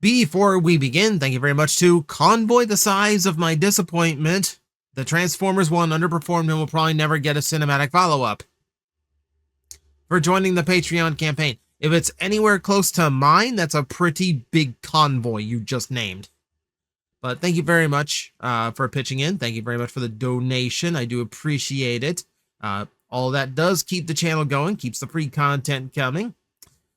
Before we begin, thank you very much to Convoy the Size of My Disappointment. The Transformers one underperformed and will probably never get a cinematic follow-up. For joining the Patreon campaign. If it's anywhere close to mine, that's a pretty big convoy you just named. But thank you very much for pitching in. Thank you very much for the donation. I do appreciate it. All that does keep the channel going, keeps the free content coming.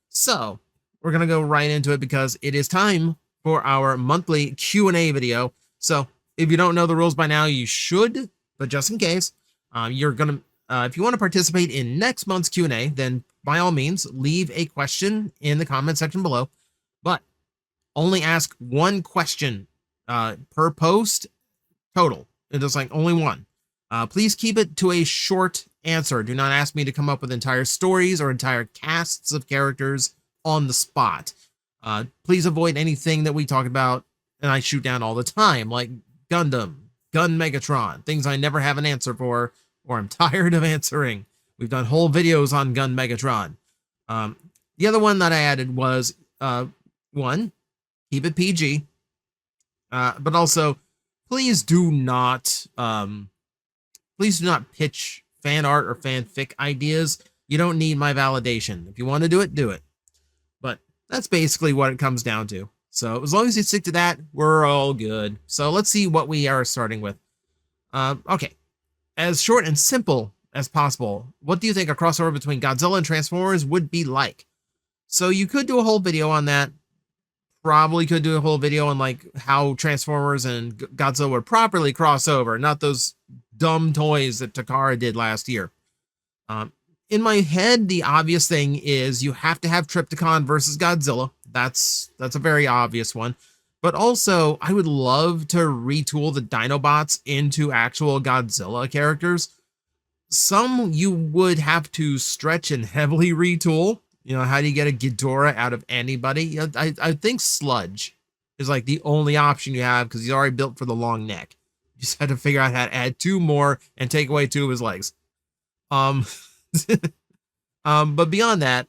So we're going to go right into it because it is time for our monthly Q&A video. So if you don't know the rules by now, you should, but just in case, you're going to, if you want to participate in next month's Q&A, then by all means, leave a question in the comment section below, but only ask one question per post total. It is like only one. Please keep it to a short answer. Do not ask me to come up with entire stories or entire casts of characters on the spot. Please avoid anything that we talk about and I shoot down all the time, like Gundam, Gun Megatron, things I never have an answer for or I'm tired of answering. We've done whole videos on Gun Megatron. The other one that I added was, one, keep it PG, but also please do not pitch fan art or fanfic ideas. You don't need my validation. If you want to do it, do it. But that's basically what it comes down to. So as long as you stick to that, we're all good. So let's see what we are starting with. Okay, as short and simple as possible, what do you think a crossover between Godzilla and Transformers would be like? So you could do a whole video on that. Probably could do a whole video on like how Transformers and Godzilla would properly cross over, not those dumb toys that Takara did last year. In my head, the obvious thing is you have to have Trypticon versus Godzilla. That's a very obvious one. But also, I would love to retool the Dinobots into actual Godzilla characters. Some you would have to stretch and heavily retool. You know, how do you get a Ghidorah out of anybody? You know, I think Sludge is like the only option you have because he's already built for the long neck. You just had to figure out how to add two more and take away two of his legs. But beyond that,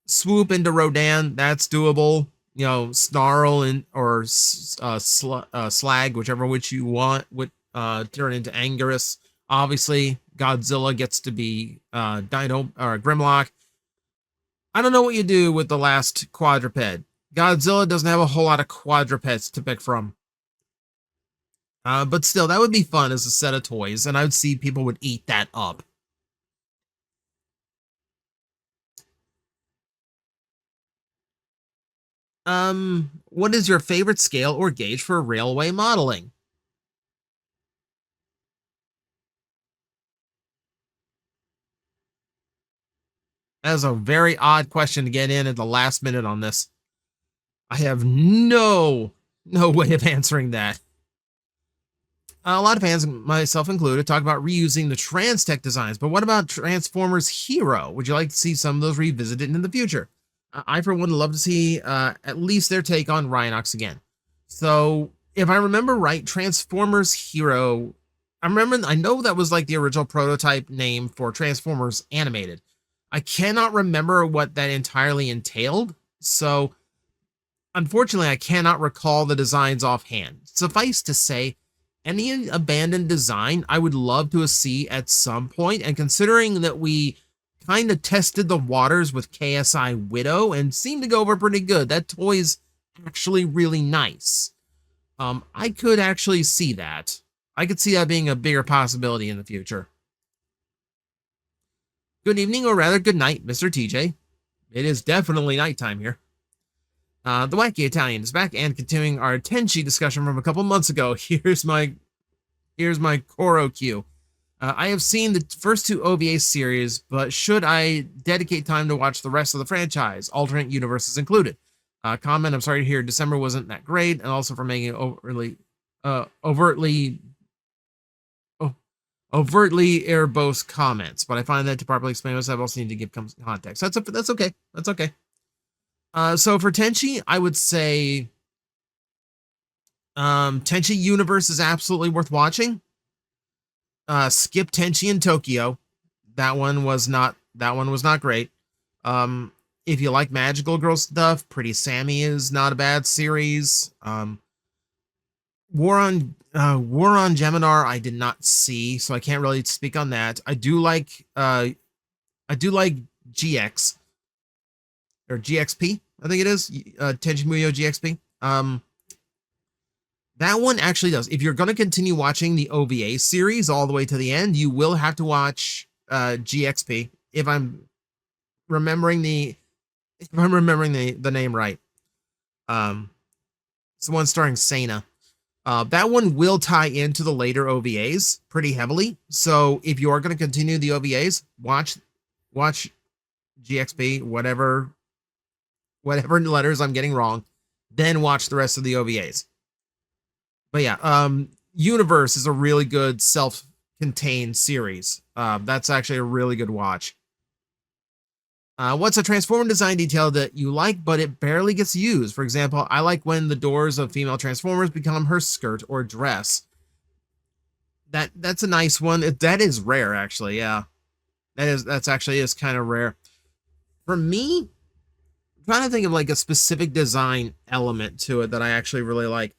swoop into Rodan, that's doable. You know, Snarl and or Slag, whichever which you want, would turn into Anguirus. Obviously, Godzilla gets to be Dino or Grimlock. I don't know what you do with the last quadruped. Godzilla doesn't have a whole lot of quadrupeds to pick from. But still, that would be fun as a set of toys, and I would see people would eat that up. What is your favorite scale or gauge for railway modeling? That is a very odd question to get in at the last minute on this. I have no way of answering that. A lot of fans, myself included, talk about reusing the Transtech designs, but what about Transformers Hero? Would you like to see some of those revisited in the future? I, for one, would love to see at least their take on Rhinox again. So, if I remember right, Transformers Hero, I know that was like the original prototype name for Transformers Animated. I cannot remember what that entirely entailed, so unfortunately, I cannot recall the designs offhand. Suffice to say, any abandoned design I would love to see at some point, and considering that we kind of tested the waters with KSI Widow and seemed to go over pretty good, that toy's actually really nice. I could actually see that. I could see that being a bigger possibility in the future. Good evening, or rather good night, Mr. TJ. It is definitely nighttime here. The Wacky Italian is back and continuing our Tenchi discussion from a couple months ago. Here's my Koro Q. I have seen the first two OVA series, but should I dedicate time to watch the rest of the franchise, alternate universes included? Comment, I'm sorry to hear December wasn't that great, and also for making overtly verbose comments, but I find that to properly explain myself, I also need to give context. That's okay. That's okay. So for Tenchi, I would say Tenchi Universe is absolutely worth watching. Skip Tenchi in Tokyo. That one was not great. If you like magical girl stuff, Pretty Sammy is not a bad series. War on Geminar I did not see, so I can't really speak on that. I do like GX or GXP, I think it is. Tenchi Muyo GXP. That one actually does. If you're going to continue watching the OVA series all the way to the end, you will have to watch GXP. If I'm remembering the name right. It's the one starring Sana. That one will tie into the later OVAs pretty heavily. So if you are going to continue the OVAs, watch GXP, whatever letters I'm getting wrong, then watch the rest of the OVAs. But yeah, Universe is a really good self-contained series. That's actually a really good watch. What's a Transformer design detail that you like, but it barely gets used? For example, I like when the doors of female Transformers become her skirt or dress. That's a nice one. That is rare, actually. Yeah, that's actually kind of rare. For me, I'm trying to think of like a specific design element to it that I actually really like.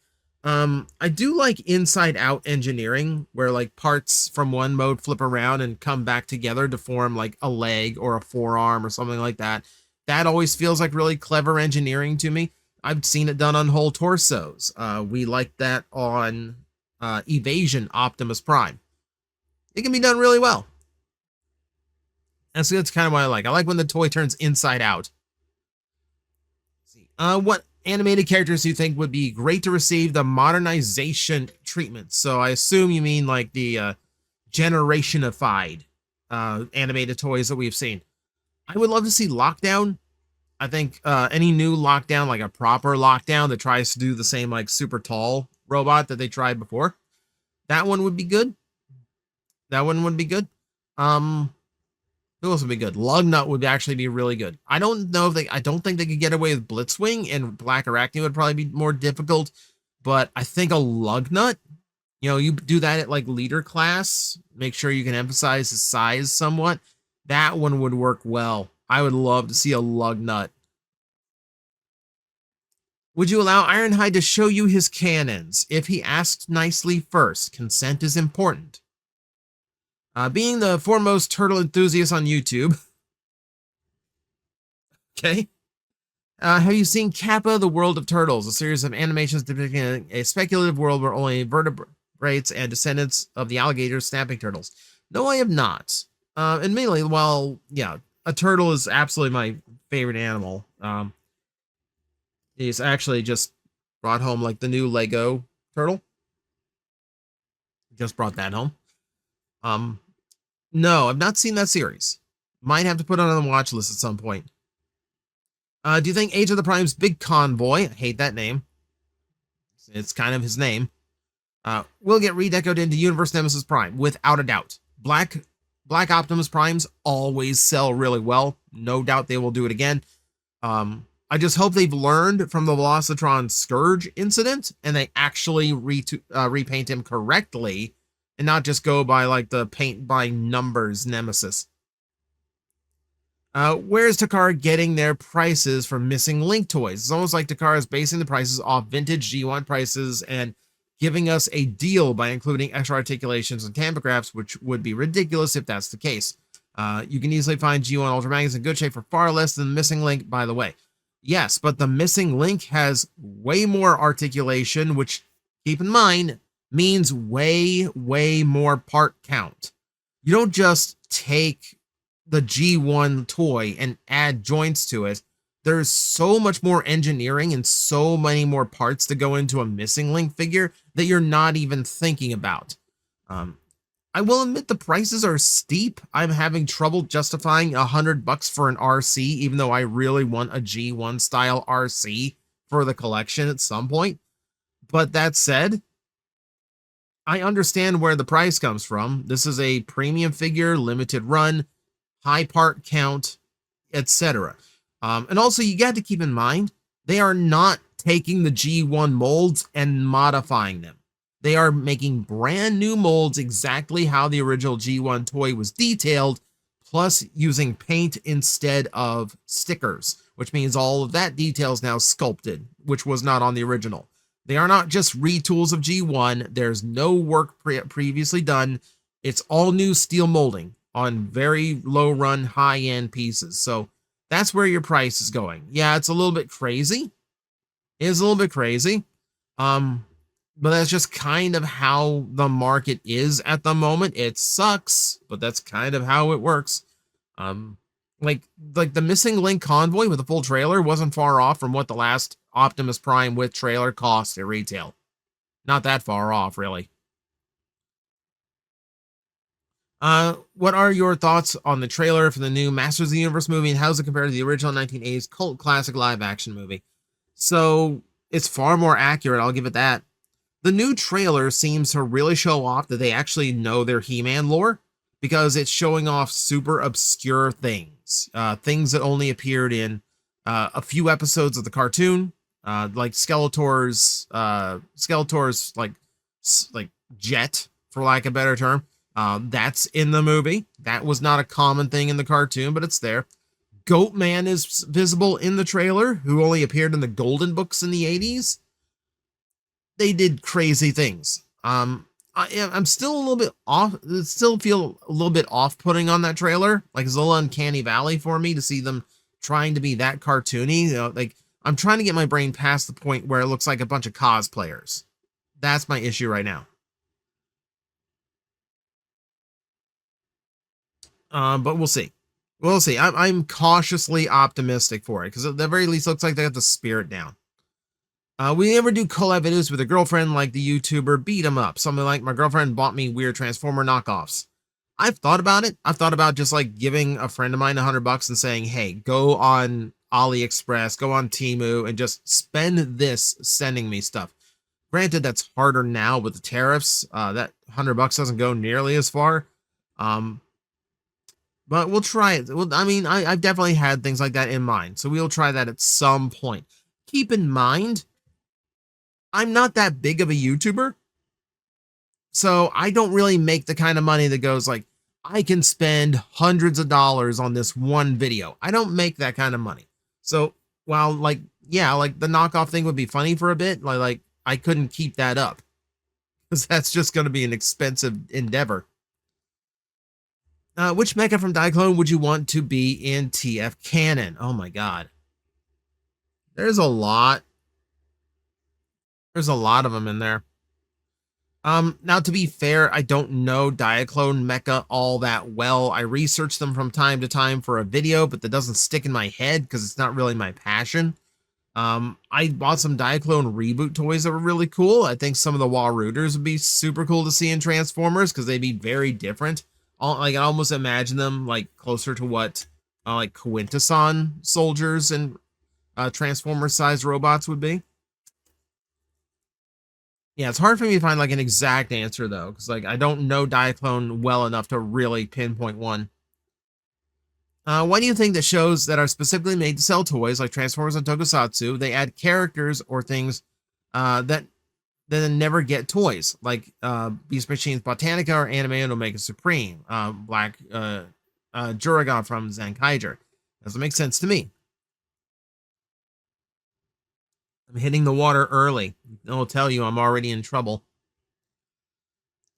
I do like inside out engineering where like parts from one mode flip around and come back together to form like a leg or a forearm or something like that. That always feels like really clever engineering to me. I've seen it done on whole torsos. We like that on Evasion Optimus Prime. It can be done really well. And so that's kind of what I like. I like when the toy turns inside out. Let's see. What animated characters do you think would be great to receive the modernization treatment? So I assume you mean like the generationified animated toys that we've seen. I would love to see Lockdown. I think any new Lockdown, like a proper Lockdown that tries to do the same like super tall robot that they tried before. That one would be good. Who else would be good? Lugnut would actually be really good. I don't think they could get away with Blitzwing, and Black Arachne would probably be more difficult. But I think a Lugnut, you do that at like leader class, make sure you can emphasize his size somewhat. That one would work well. I would love to see a Lugnut. Would you allow Ironhide to show you his cannons? If he asked nicely first, consent is important. Being the foremost turtle enthusiast on YouTube. Okay. Have you seen Kappa, the World of Turtles, a series of animations depicting a speculative world where only vertebrates and descendants of the alligators snapping turtles? No, I have not. And mainly, a turtle is absolutely my favorite animal. He's actually just brought home like the new Lego turtle. Just brought that home. No, I've not seen that series. Might have to put it on the watch list at some point. Do you think Age of the Prime's Big Convoy, I hate that name, it's kind of his name, will get redecoed into Universe Nemesis Prime? Without a doubt. Black Optimus Primes always sell really well. No doubt they will do it again. I just hope they've learned from the Velocitron Scourge incident and they actually repaint him correctly and not just go by like the paint by numbers nemesis. Where's Takara getting their prices from missing Link toys? It's almost like Takara is basing the prices off vintage G1 prices and giving us a deal by including extra articulations and tampographics, which would be ridiculous if that's the case. You can easily find G1 Ultra Magnets in good shape for far less than the missing Link, by the way. Yes, but the missing Link has way more articulation, which, keep in mind, means way more part count. You don't just take the G1 toy and add joints to it. There's so much more engineering and so many more parts to go into a missing Link figure that you're not even thinking about. I will admit the prices are steep. I'm having trouble justifying $100 for an RC, even though I really want a G1 style RC for the collection at some point. But that said, I understand where the price comes from. This is a premium figure, limited run, high part count, etc. And also you got to keep in mind, they are not taking the G1 molds and modifying them. They are making brand new molds exactly how the original G1 toy was detailed, plus using paint instead of stickers, which means all of that detail is now sculpted, which was not on the original. They are not just retools of G1. There's no work previously done. It's all new steel molding on very low run, high end pieces. So that's where your price is going. Yeah, it's a little bit crazy. It is a little bit crazy. But that's just kind of how the market is at the moment. It sucks, but that's kind of how it works. Like the Missing Link convoy with a full trailer wasn't far off from what the last Optimus Prime with trailer cost at retail. Not that far off, really. What are your thoughts on the trailer for the new Masters of the Universe movie, and how does it compare to the original 1980s cult classic live action movie? So it's far more accurate, I'll give it that. The new trailer seems to really show off that they actually know their He-Man lore, because it's showing off super obscure things, things that only appeared in a few episodes of the cartoon, like Skeletor's like jet, for lack of a better term. That's in the movie. That was not a common thing in the cartoon, but it's there. Goatman is visible in the trailer, who only appeared in the Golden Books in the 80s. They did crazy things. I'm still a little bit off. Still feel a little bit off-putting on that trailer. Like, it's a little uncanny valley for me to see them trying to be that cartoony. You know, like, I'm trying to get my brain past the point where it looks like a bunch of cosplayers. That's my issue right now. But we'll see. We'll see. I'm cautiously optimistic for it, because at the very least, it looks like they got the spirit down. We never do collab videos with a girlfriend like the YouTuber Beat 'em Up. Something like, my girlfriend bought me weird Transformer knockoffs. I've thought about it. I've thought about just like giving a friend of mine $100 and saying, hey, go on AliExpress, go on Temu, and just spend this sending me stuff. Granted, that's harder now with the tariffs. That $100 doesn't go nearly as far. But we'll try it. Well, I mean, I've definitely had things like that in mind, so we'll try that at some point. Keep in mind, I'm not that big of a YouTuber, so I don't really make the kind of money that goes like, I can spend hundreds of dollars on this one video. I don't make that kind of money. So while like, yeah, like the knockoff thing would be funny for a bit, like I couldn't keep that up, because that's just going to be an expensive endeavor. Which mecha from Diaclone would you want to be in TF canon? Oh my god. There's a lot. There's a lot of them in there. Now, to be fair, I don't know Diaclone mecha all that well. I research them from time to time for a video, but that doesn't stick in my head because it's not really my passion. I bought some Diaclone reboot toys that were really cool. I think some of the Warooters would be super cool to see in Transformers, because they'd be very different. Like, I almost imagine them like closer to what like Quintesson soldiers and Transformer-sized robots would be. Yeah, it's hard for me to find like an exact answer though, because like I don't know Diaclone well enough to really pinpoint one. Why do you think that shows that are specifically made to sell toys, like Transformers and Tokusatsu, they add characters or things that never get toys, like Beast Machine's Botanica or Animated Omega Supreme, Black Juragon from Zenkaiger? Doesn't make sense to me. I'm hitting the water early. It'll tell you I'm already in trouble.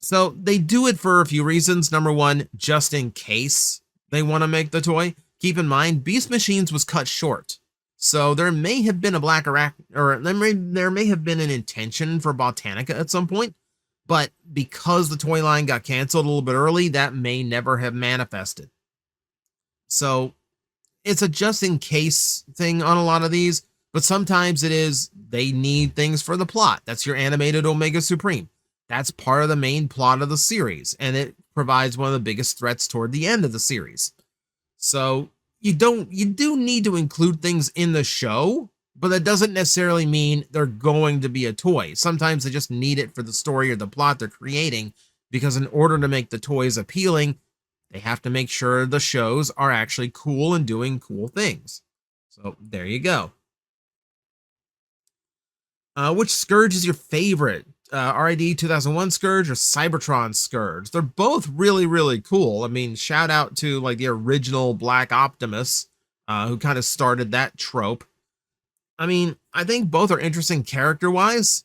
So they do it for a few reasons. Number one, just in case they want to make the toy. Keep in mind, Beast Machines was cut short. So there may have been a Black or there may have been an intention for Botanica at some point, but because the toy line got canceled a little bit early, that may never have manifested. So it's a just in case thing on a lot of these, but sometimes it is they need things for the plot. That's your Animated Omega Supreme. That's part of the main plot of the series, and it provides one of the biggest threats toward the end of the series. So you do need to include things in the show, but that doesn't necessarily mean they're going to be a toy. Sometimes they just need it for the story or the plot they're creating, because in order to make the toys appealing, they have to make sure the shows are actually cool and doing cool things. So there you go. Which Scourge is your favorite? RID 2001 Scourge or Cybertron Scourge. They're both really, really cool. I mean, shout out to like the original Black Optimus, who kind of started that trope. I mean, I think both are interesting character-wise.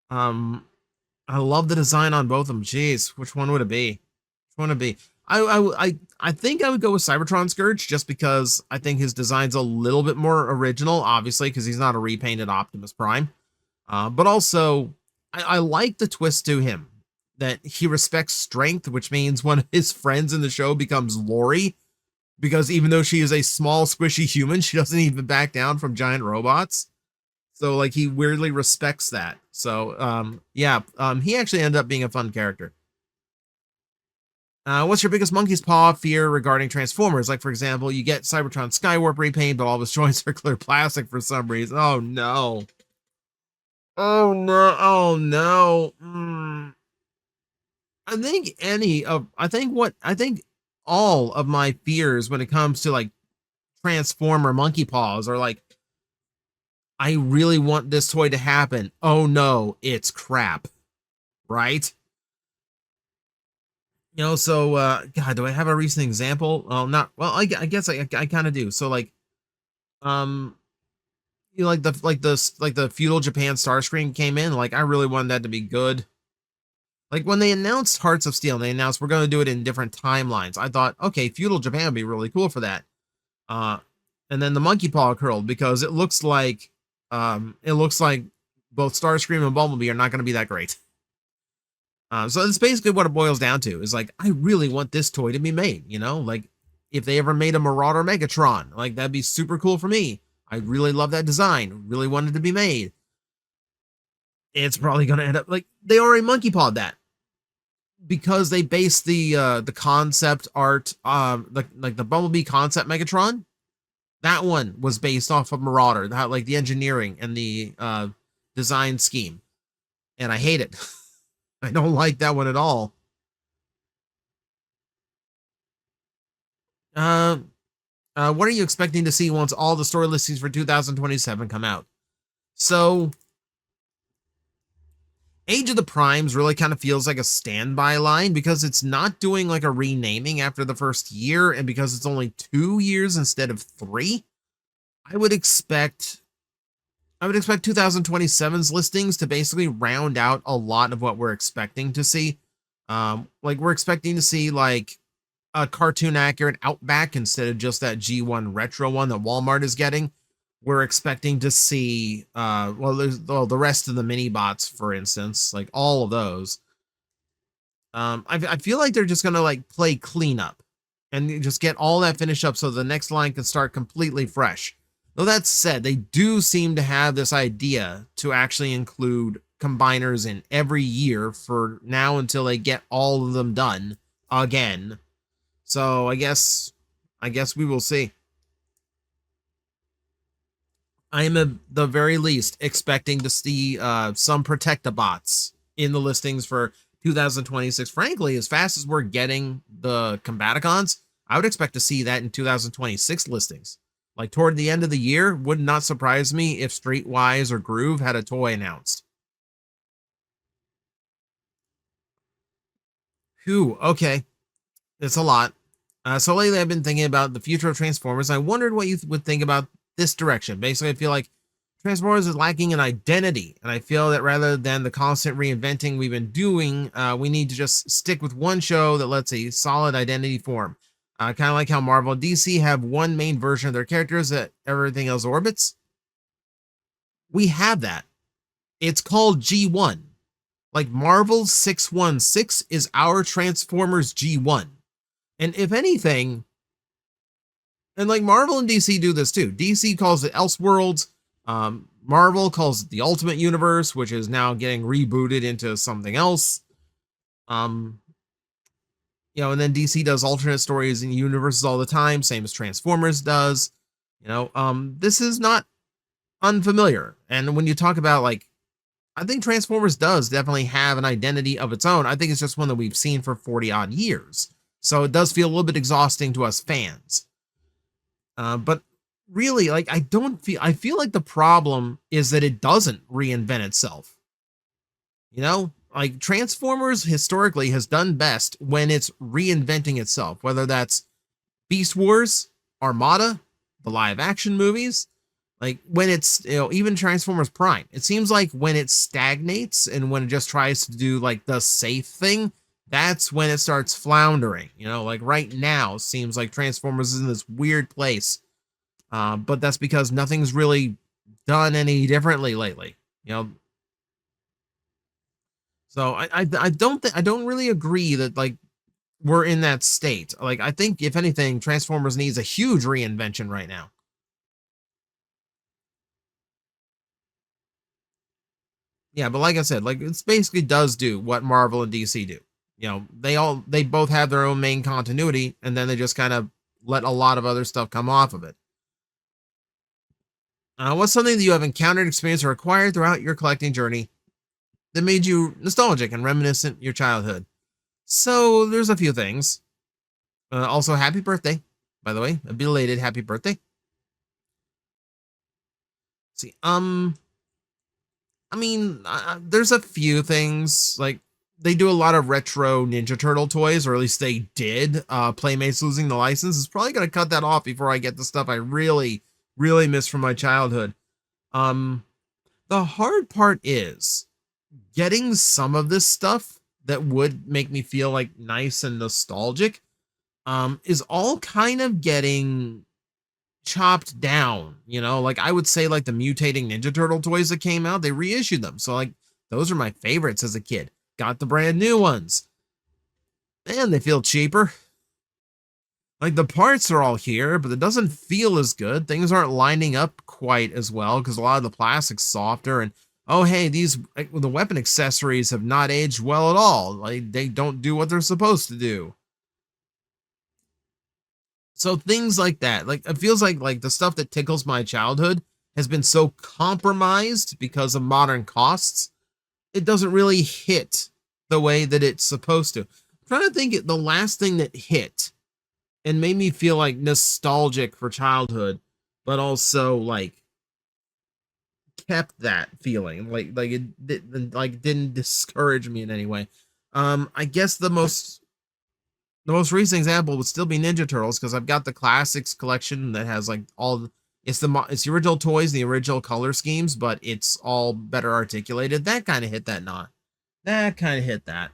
I love the design on both of them. Jeez, which one would it be? Which one would it be? I think I would go with Cybertron Scourge just because I think his design's a little bit more original, obviously, because he's not a repainted Optimus Prime. But also, I like the twist to him that he respects strength, which means one of his friends in the show becomes Lori, because even though she is a small, squishy human, she doesn't even back down from giant robots. So, like, he weirdly respects that. So, yeah, he actually ended up being a fun character. What's your biggest monkey's paw fear regarding Transformers? Like, for example, you get Cybertron Skywarp repaint, but all of his joints are clear plastic for some reason. Oh, no. Oh, no. Oh, no. I think all of my fears when it comes to, like, Transformer monkey paws are, like, I really want this toy to happen. Oh, no, it's crap. Right? You know, so, God, do I have a recent example? Well, not, well, I guess I kind of do. So, like, you know, like the feudal Japan Starscream came in, like, I really wanted that to be good. Like, when they announced Hearts of Steel, and they announced we're going to do it in different timelines, I thought, okay, feudal Japan would be really cool for that. And then the monkey paw curled because it looks like both Starscream and Bumblebee are not going to be that great. So that's basically what it boils down to, is like, I really want this toy to be made, you know, like if they ever made a Marauder Megatron, like that'd be super cool for me. I really love that design, really wanted to be made. It's probably going to end up like they already monkey pawed that because they based the concept art, like the Bumblebee concept Megatron. That one was based off of Marauder, that like the engineering and the design scheme, and I hate it. I don't like that one at all. What are you expecting to see once all the store listings for 2027 come out? So, Age of the Primes really kind of feels like a standby line because it's not doing like a renaming after the first year, and because it's only 2 years instead of 3, I would expect 2027's listings to basically round out a lot of what we're expecting to see. Like we're expecting to see like a cartoon accurate Outback instead of just that G1 retro one that Walmart is getting. We're expecting to see the rest of the mini bots, for instance, like all of those. I feel like they're just gonna like play cleanup and just get all that finished up so the next line can start completely fresh. Though that said, they do seem to have this idea to actually include combiners in every year for now until they get all of them done again. So I guess we will see. I am at the very least expecting to see some Protectabots in the listings for 2026. Frankly, as fast as we're getting the Combaticons, I would expect to see that in 2026 listings. Like toward the end of the year, would not surprise me if Streetwise or Groove had a toy announced. Whew, okay. It's a lot. So lately I've been thinking about the future of Transformers. I wondered what you would think about this direction. Basically, I feel like Transformers is lacking an identity, and I feel that rather than the constant reinventing we've been doing, we need to just stick with one show that lets a solid identity form. Kind of like how Marvel and DC have one main version of their characters that everything else orbits. We have that. It's called G1. Like Marvel's 616 is our Transformers G1. And if anything, and like Marvel and DC do this too. DC calls it Elseworlds. Marvel calls it the Ultimate Universe, which is now getting rebooted into something else. You know, and then DC does alternate stories in universes all the time, same as Transformers does. You know, this is not unfamiliar. And when you talk about like, I think Transformers does definitely have an identity of its own. I think it's just one that we've seen for 40 odd years. So it does feel a little bit exhausting to us fans. But really, like, I feel like the problem is that it doesn't reinvent itself. You know, like Transformers historically has done best when it's reinventing itself, whether that's Beast Wars, Armada, the live action movies, like when it's, even Transformers Prime. It seems like when it stagnates and when it just tries to do like the safe thing, that's when it starts floundering. Like right now seems like Transformers is in this weird place. But that's because nothing's really done any differently lately. You know, so I don't really agree that like we're in that state. Like I think if anything, Transformers needs a huge reinvention right now. Yeah, but like I said, like it's basically does do what Marvel and DC do. They both have their own main continuity, and then they just kind of let a lot of other stuff come off of it. What's something that you have encountered, experienced, or acquired throughout your collecting journey that made you nostalgic and reminiscent of your childhood? So there's a few things. Also, happy birthday, by the way, a belated happy birthday. See, I mean, there's a few things like they do a lot of retro Ninja Turtle toys, or at least they did. Playmates losing the license is probably gonna cut that off before I get the stuff I really, really miss from my childhood. Um, the hard part is getting some of this stuff that would make me feel like nice and nostalgic. Is all kind of getting chopped down, like I would say like the mutating Ninja Turtle toys that came out, they reissued them. So like those are my favorites as a kid. Got the brand new ones. And they feel cheaper. Like the parts are all here, but it doesn't feel as good. Things aren't lining up quite as well because a lot of the plastic's softer. And oh hey, the weapon accessories have not aged well at all. Like they don't do what they're supposed to do. So things like that, like it feels like the stuff that tickles my childhood has been so compromised because of modern costs. It doesn't really hit the way that it's supposed to. I'm trying to think the last thing that hit and made me feel like nostalgic for childhood, but also like kept that feeling it didn't discourage me in any way. I guess the most recent example would still be Ninja Turtles because I've got the classics collection that has like it's the original toys, the original color schemes, but it's all better articulated. That kind of hit that knot. That kind of hit that.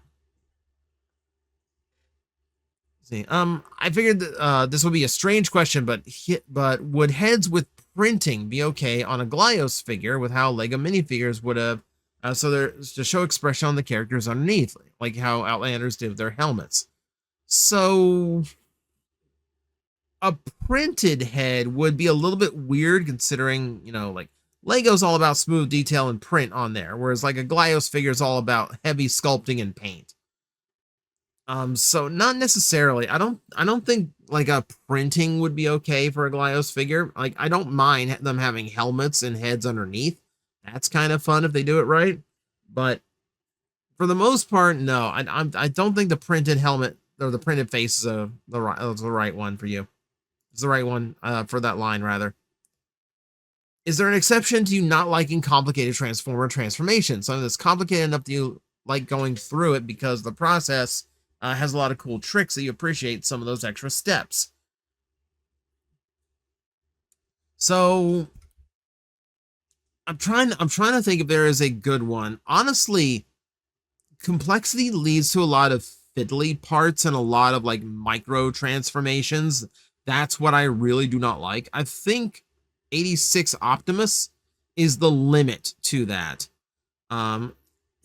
See, I figured that, this would be a strange question, but would heads with printing be okay on a Glyos figure with how Lego minifigures would have? So there's to show expression on the characters underneath, like how Outlanders did with their helmets. So a printed head would be a little bit weird considering, like Lego's all about smooth detail and print on there, whereas like a Glyos figure is all about heavy sculpting and paint. So not necessarily. I don't think like a printing would be okay for a Glyos figure. Like I don't mind them having helmets and heads underneath. That's kind of fun if they do it right. But for the most part, no. I don't think the printed helmet or the printed face is the right one for you. It's the right one for that line rather. Is there an exception to you not liking complicated Transformer transformations? Something that's complicated enough that you like going through it because the process has a lot of cool tricks that you appreciate some of those extra steps. So I'm trying to think if there is a good one. Honestly, complexity leads to a lot of fiddly parts and a lot of like micro transformations. That's what I really do not like. I think 86 Optimus is the limit to that.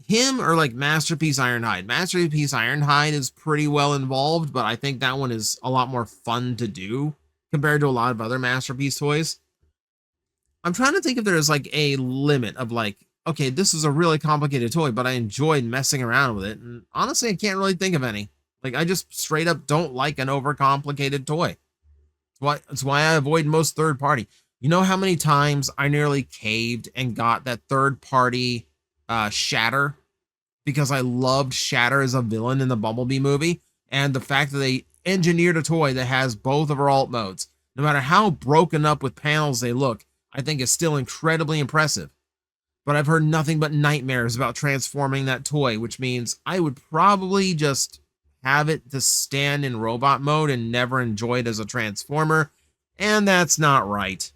Him or like Masterpiece Ironhide. Masterpiece Ironhide is pretty well involved, but I think that one is a lot more fun to do compared to a lot of other Masterpiece toys. I'm trying to think if there's like a limit of like, okay, this is a really complicated toy, but I enjoyed messing around with it. And honestly, I can't really think of any. Like I just straight up don't like an overcomplicated toy. That's why I avoid most third party. You know how many times I nearly caved and got that third party Shatter because I loved Shatter as a villain in the Bumblebee movie, and the fact that they engineered a toy that has both of our alt modes, no matter how broken up with panels they look, I think is still incredibly impressive. but I've heard nothing but nightmares about transforming that toy, which means I would probably just have it to stand in robot mode and never enjoy it as a transformer, and that's not right.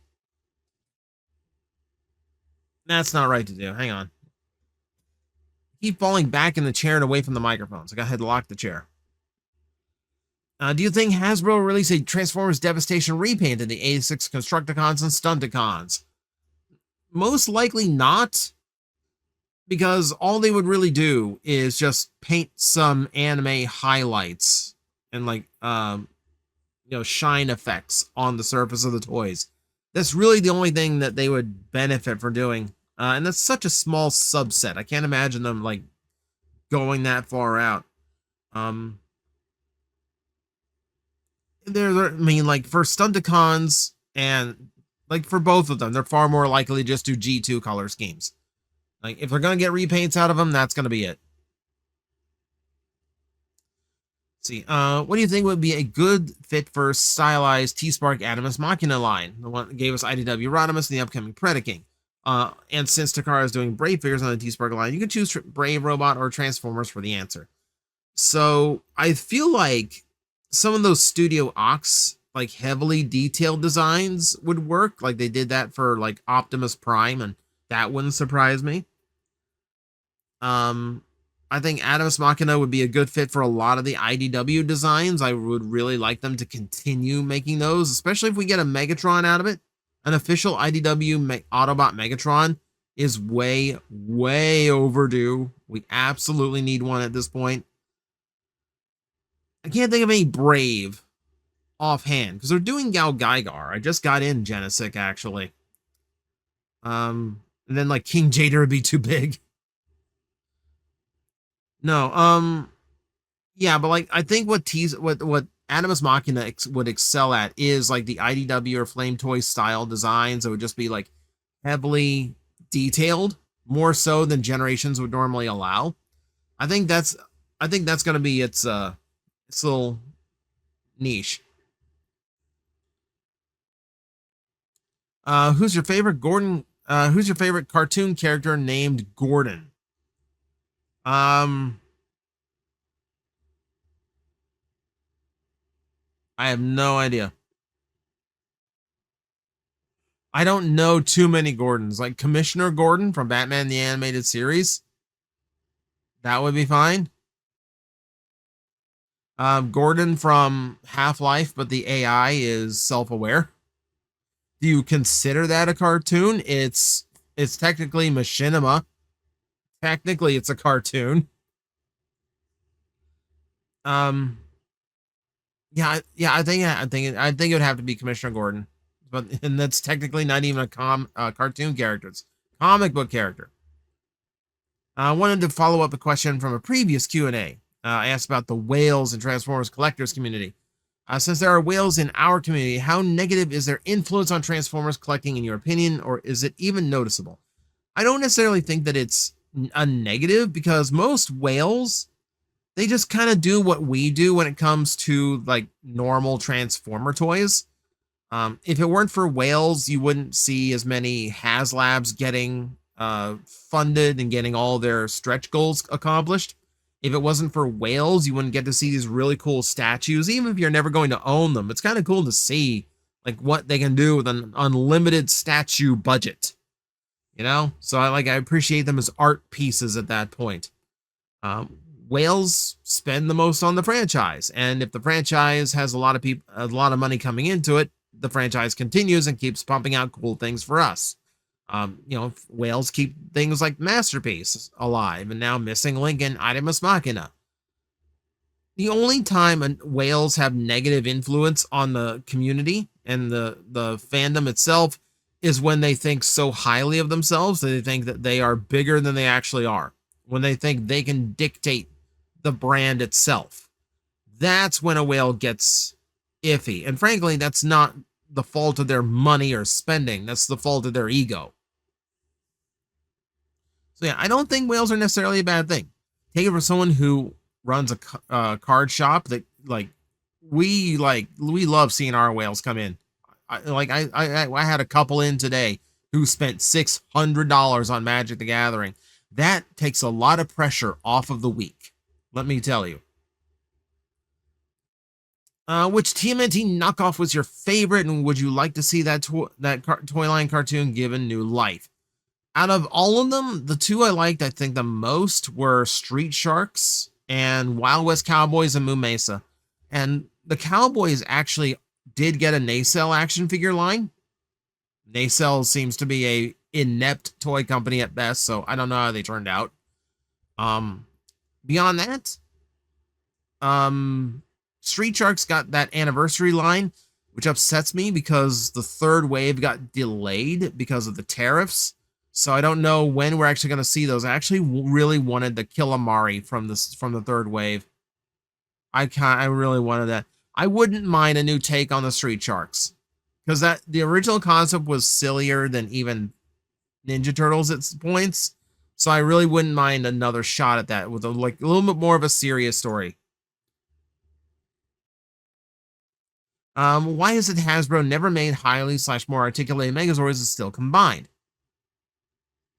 That's not right to do. Hang on. Keep falling back in the chair and away from the microphones. I gotta lock the chair. Do you think Hasbro will release a Transformers Devastation repaint in the 86 Constructicons and Stunticons? Most likely not, because all they would really do is just paint some anime highlights and like shine effects on the surface of the toys. That's really the only thing that they would benefit from doing, and that's such a small subset. I can't imagine them like going that far out. I mean, like for Stunticons and like for both of them, they're far more likely to just do G2 color schemes. Like if they're gonna get repaints out of them, that's gonna be it. Let's see, what do you think would be a good fit for stylized T-Spark Animus Machina line? The one that gave us IDW Rodimus and the upcoming Predaking. And since Takara is doing Brave figures on the T-Spark line, you can choose Brave Robot or Transformers for the answer. So I feel like some of those Studio Ox, like heavily detailed designs would work. Like they did that for like Optimus Prime, and that wouldn't surprise me. I think Animus Machina would be a good fit for a lot of the IDW designs. I would really like them to continue making those, especially if we get a Megatron out of it. An official IDW Autobot Megatron is way, way overdue. We absolutely need one at this point. I can't think of any Brave offhand, because they're doing Gal Gaigar. I just got in Genesik, actually. And then, like, King Jader would be too big. No, yeah, but, like, I think what Animus Machina would excel at is, like, the IDW or Flame Toy style designs that would just be, like, heavily detailed, more so than Generations would normally allow. I think that's going to be its little niche. Who's your favorite who's your favorite cartoon character named Gordon? I have no idea. I don't know too many Gordons. Like Commissioner Gordon from Batman the Animated Series. That would be fine. Gordon from Half-Life, but the AI is self-aware. Do you consider that a cartoon? It's technically machinima. Technically, it's a cartoon. Yeah, I think it would have to be Commissioner Gordon, and that's technically not even a cartoon character. It's a comic book character. I wanted to follow up a question from a previous Q&A. I asked about the whales and Transformers collectors community. Since there are whales in our community, how negative is their influence on Transformers collecting in your opinion, or is it even noticeable? I don't necessarily think that it's a negative, because most whales, they just kind of do what we do when it comes to like normal Transformer toys. If it weren't for whales, you wouldn't see as many HasLabs getting funded and getting all their stretch goals accomplished. If it wasn't for whales, you wouldn't get to see these really cool statues, even if you're never going to own them. It's kind of cool to see like what they can do with an unlimited statue budget, you know? So I appreciate them as art pieces at that point. Whales spend the most on the franchise, and if the franchise has a lot of money coming into it, the franchise continues and keeps pumping out cool things for us. Whales keep things like Masterpiece alive, and now Missing Link and Animus Machina. The only time whales have negative influence on the community and the fandom itself is when they think so highly of themselves that they think that they are bigger than they actually are. When they think they can dictate the brand itself. That's when a whale gets iffy. And frankly, that's not the fault of their money or spending. That's the fault of their ego. So yeah, I don't think whales are necessarily a bad thing. Take it from someone who runs a card shop that we love seeing our whales come in. I had a couple in today who spent $600 on Magic the Gathering. That takes a lot of pressure off of the week, let me tell you. Which TMNT knockoff was your favorite, and would you like to see that toy line cartoon given new life? Out of all of them, the two I liked, I think, the most were Street Sharks and Wild West Cowboys and Moo Mesa. And the Cowboys actually did get a Nacelle action figure line. Nacelle seems to be a inept toy company at best, so I don't know how they turned out. Beyond that, Street Sharks got that anniversary line, which upsets me because the third wave got delayed because of the tariffs. So I don't know when we're actually going to see those. I actually really wanted the Killamari from the third wave. I really wanted that. I wouldn't mind a new take on the Street Sharks, because the original concept was sillier than even Ninja Turtles at points. So I really wouldn't mind another shot at that with a little bit more of a serious story. Why is it Hasbro never made highly / more articulated Megazords is still combined?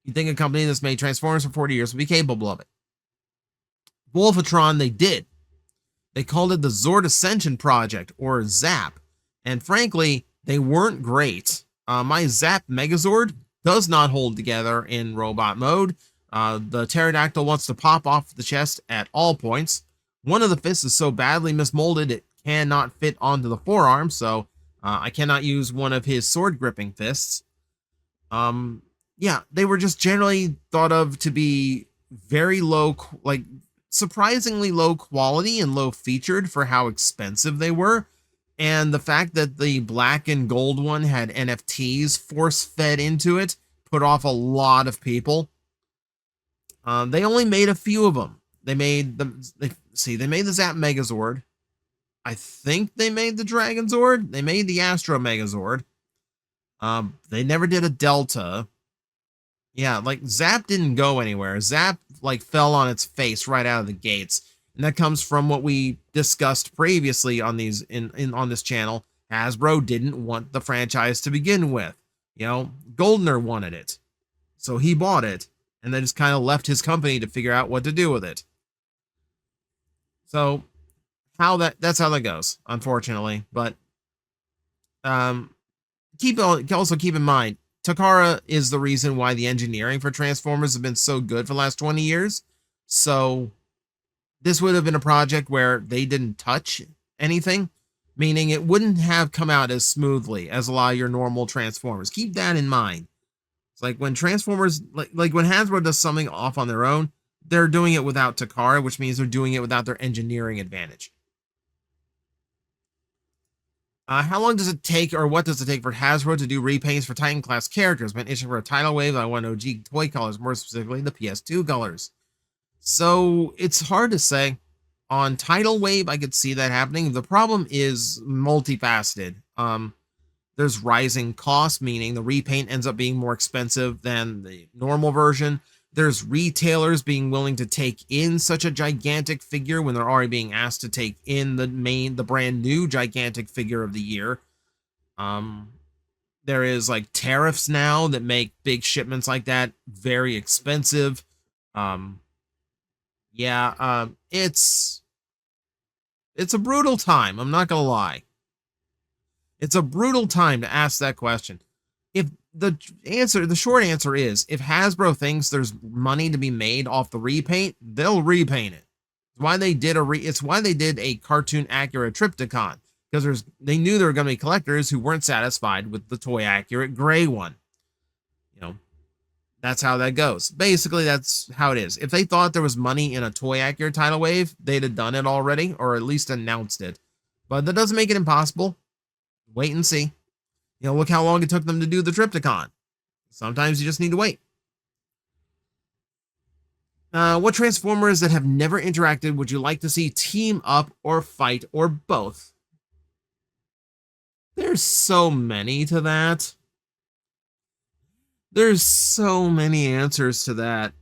You'd think a company that's made Transformers for 40 years would be capable of it. Wolfatron, they did. They called it the Zord Ascension Project, or ZAP. And frankly, they weren't great. My ZAP Megazord does not hold together in robot mode. The pterodactyl wants to pop off the chest at all points. One of the fists is so badly mismolded it cannot fit onto the forearm, so I cannot use one of his sword gripping fists. Yeah, they were just generally thought of to be very low, surprisingly low quality and low featured for how expensive they were. And the fact that the black and gold one had NFTs force fed into it put off a lot of people. They only made a few of them. They made the Zap Megazord. I think they made the Dragon Zord. They made the Astro Megazord. They never did a Delta. Yeah, Zap didn't go anywhere. Zap fell on its face right out of the gates. And that comes from what we discussed previously on these on this channel. Hasbro didn't want the franchise to begin with. Goldner wanted it. So he bought it and then just kind of left his company to figure out what to do with it. So that's how that goes, unfortunately. But also keep in mind, Takara is the reason why the engineering for Transformers have been so good for the last 20 years. So this would have been a project where they didn't touch anything, meaning it wouldn't have come out as smoothly as a lot of your normal Transformers. Keep that in mind. It's like when Transformers, like when Hasbro does something off on their own, they're doing it without Takara, which means they're doing it without their engineering advantage. How long does it take, or what does it take for Hasbro to do repaints for Titan class characters? Been itching for a Tidal Wave. I want OG toy colors, more specifically the PS2 colors. So it's hard to say. On Tidal Wave, I could see that happening. The problem is multifaceted. There's rising costs, meaning the repaint ends up being more expensive than the normal version. There's retailers being willing to take in such a gigantic figure when they're already being asked to take in the brand new gigantic figure of the year. There is tariffs now that make big shipments like that very expensive. It's a brutal time. I'm not gonna lie. It's a brutal time to ask that question. The short answer is, if Hasbro thinks there's money to be made off the repaint, they'll repaint it. It's why they did a cartoon accurate Triptychon, because they knew there were going to be collectors who weren't satisfied with the toy accurate gray one. That's how that goes. Basically, that's how it is. If they thought there was money in a toy accurate Tidal Wave, they'd have done it already, or at least announced it. But that doesn't make it impossible. Wait and see. Look how long it took them to do the Triptychon. Sometimes you just need to wait. What Transformers that have never interacted would you like to see team up or fight, or both? There's so many to that. There's so many answers to that.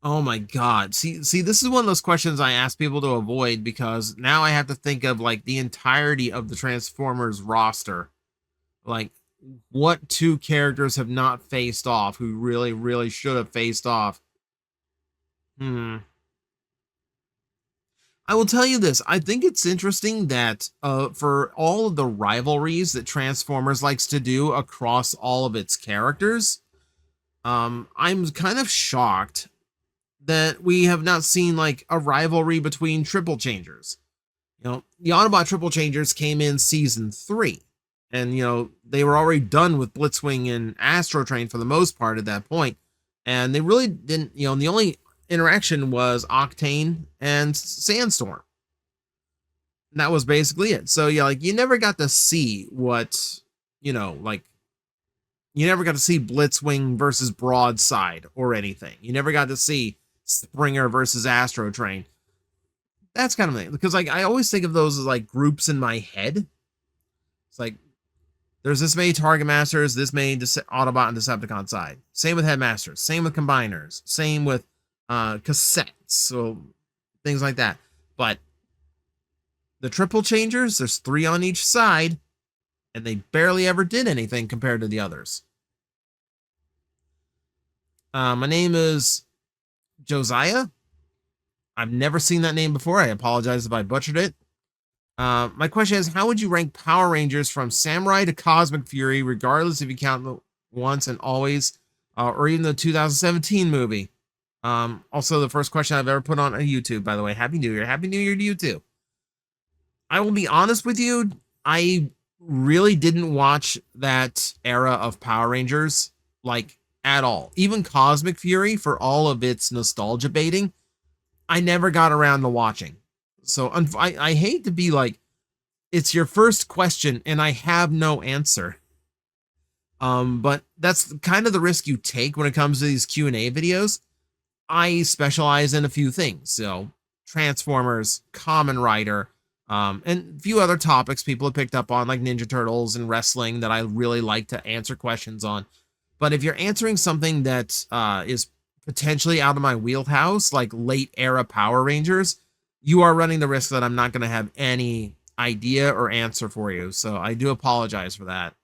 Oh my God. See, this is one of those questions I ask people to avoid because now I have to think of like the entirety of the Transformers roster. Like, what two characters have not faced off who really, really should have faced off? Hmm. I will tell you this. I think it's interesting that for all of the rivalries that Transformers likes to do across all of its characters, I'm kind of shocked that we have not seen like a rivalry between Triple Changers. The Autobot Triple Changers came in season 3, and they were already done with Blitzwing and Astro Train for the most part at that point, and they really didn't. The only interaction was Octane and Sandstorm. And that was basically it. So yeah, like you never got to see what like you never got to see Blitzwing versus Broadside or anything. You never got to see Springer versus Astro Train. That's kind of thing, because like I always think of those as like groups in my head. It's like there's this many Targetmasters, this many Autobot and Decepticon side. Same with Headmasters, same with Combiners, same with cassettes, so things like that. But the Triple Changers, there's 3 on each side, and they barely ever did anything compared to the others. My name is Josiah. I've never seen that name before. I apologize if I butchered it. My question is, how would you rank Power Rangers from Samurai to Cosmic Fury, regardless if you count the once and always, or even the 2017 movie? Also, the first question I've ever put on YouTube, by the way. Happy New Year. Happy New Year to you too. I will be honest with you. I really didn't watch that era of Power Rangers, like, at all. Even Cosmic Fury, for all of its nostalgia baiting, I never got around to watching. So I hate to be like, it's your first question and I have no answer. But that's kind of the risk you take when it comes to these Q&A videos. I specialize in a few things. So Transformers, Kamen Rider, and a few other topics people have picked up on, like Ninja Turtles and wrestling, that I really like to answer questions on. But if you're answering something that is potentially out of my wheelhouse, like late era Power Rangers, you are running the risk that I'm not going to have any idea or answer for you. So I do apologize for that.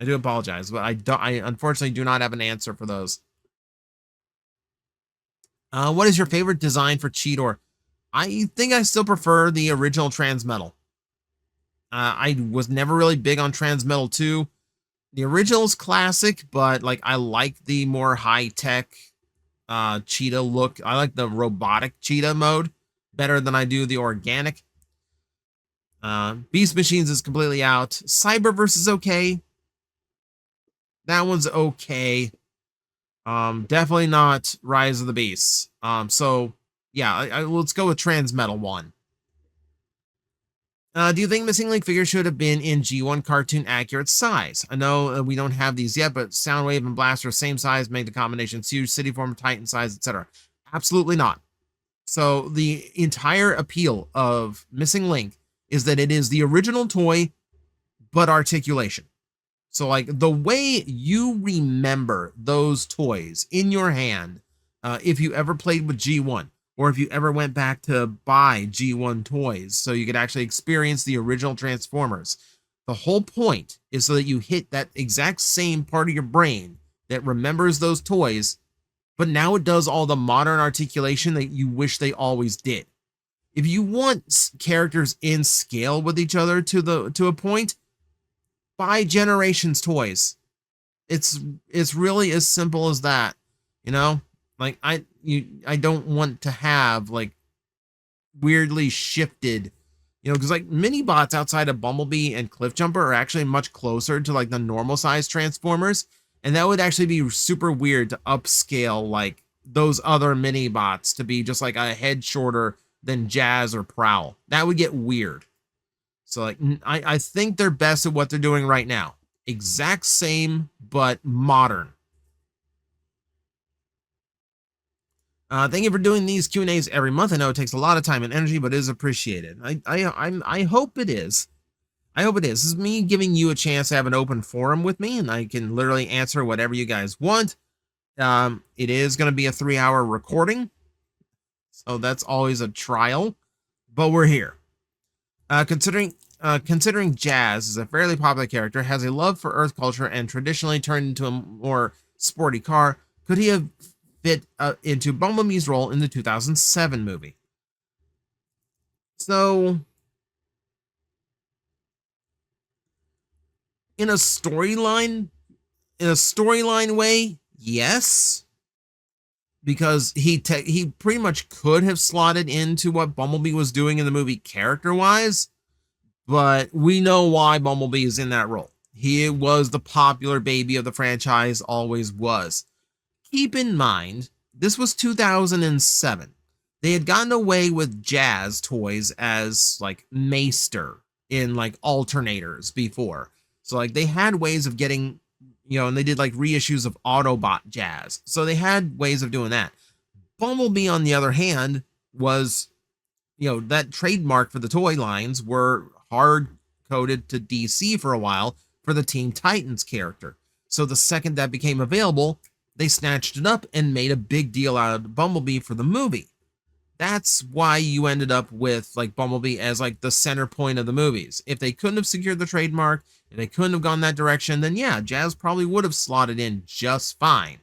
I do apologize, but I unfortunately do not have an answer for those. What is your favorite design for Cheetor? I think I still prefer the original Transmetal. I was never really big on Transmetal 2. The original's classic, but like I like the more high-tech cheetah look. I like the robotic cheetah mode better than I do the organic. Beast Machines is completely out. Cyberverse is okay. That one's okay. Definitely not Rise of the Beasts. So yeah, let's go with Transmetal 1. Do you think Missing Link figures should have been in G1 cartoon accurate size? I know we don't have these yet, but Soundwave and Blaster same size, make the combinations huge, City Form, Titan size, etc. Absolutely not. So the entire appeal of Missing Link is that it is the original toy, but articulation. So like the way you remember those toys in your hand, if you ever played with G1, or if you ever went back to buy G1 toys so you could actually experience the original Transformers, the whole point is so that you hit that exact same part of your brain that remembers those toys, but now it does all the modern articulation that you wish they always did. If you want characters in scale with each other to a point, buy Generations toys. It's really as simple as that, Like I don't want to have like weirdly shifted, because like mini bots outside of Bumblebee and Cliffjumper are actually much closer to like the normal size Transformers, and that would actually be super weird to upscale like those other mini bots to be just like a head shorter than Jazz or Prowl. That would get weird. So like I think they're best at what they're doing right now. Exact same, but modern. Thank you for doing these Q&As every month. I know it takes a lot of time and energy, but it is appreciated. I hope it is. I hope it is. This is me giving you a chance to have an open forum with me, and I can literally answer whatever you guys want. It is going to be a 3-hour recording, so that's always a trial, but we're here. Considering Jazz is a fairly popular character, has a love for Earth culture, and traditionally turned into a more sporty car, could he have fit into Bumblebee's role in the 2007 movie? So, in a storyline way, yes, because he pretty much could have slotted into what Bumblebee was doing in the movie character-wise, but we know why Bumblebee is in that role. He was the popular baby of the franchise, always was. Keep in mind, this was 2007. They had gotten away with Jazz toys as like Maester in like alternators before. So like they had ways of getting, and they did like reissues of Autobot Jazz. So they had ways of doing that. Bumblebee, on the other hand, was, that trademark for the toy lines were hard coded to DC for a while for the Teen Titans character. So the second that became available, they snatched it up and made a big deal out of Bumblebee for the movie. That's why you ended up with like Bumblebee as like the center point of the movies. If they couldn't have secured the trademark, if they couldn't have gone that direction, then yeah, Jazz probably would have slotted in just fine.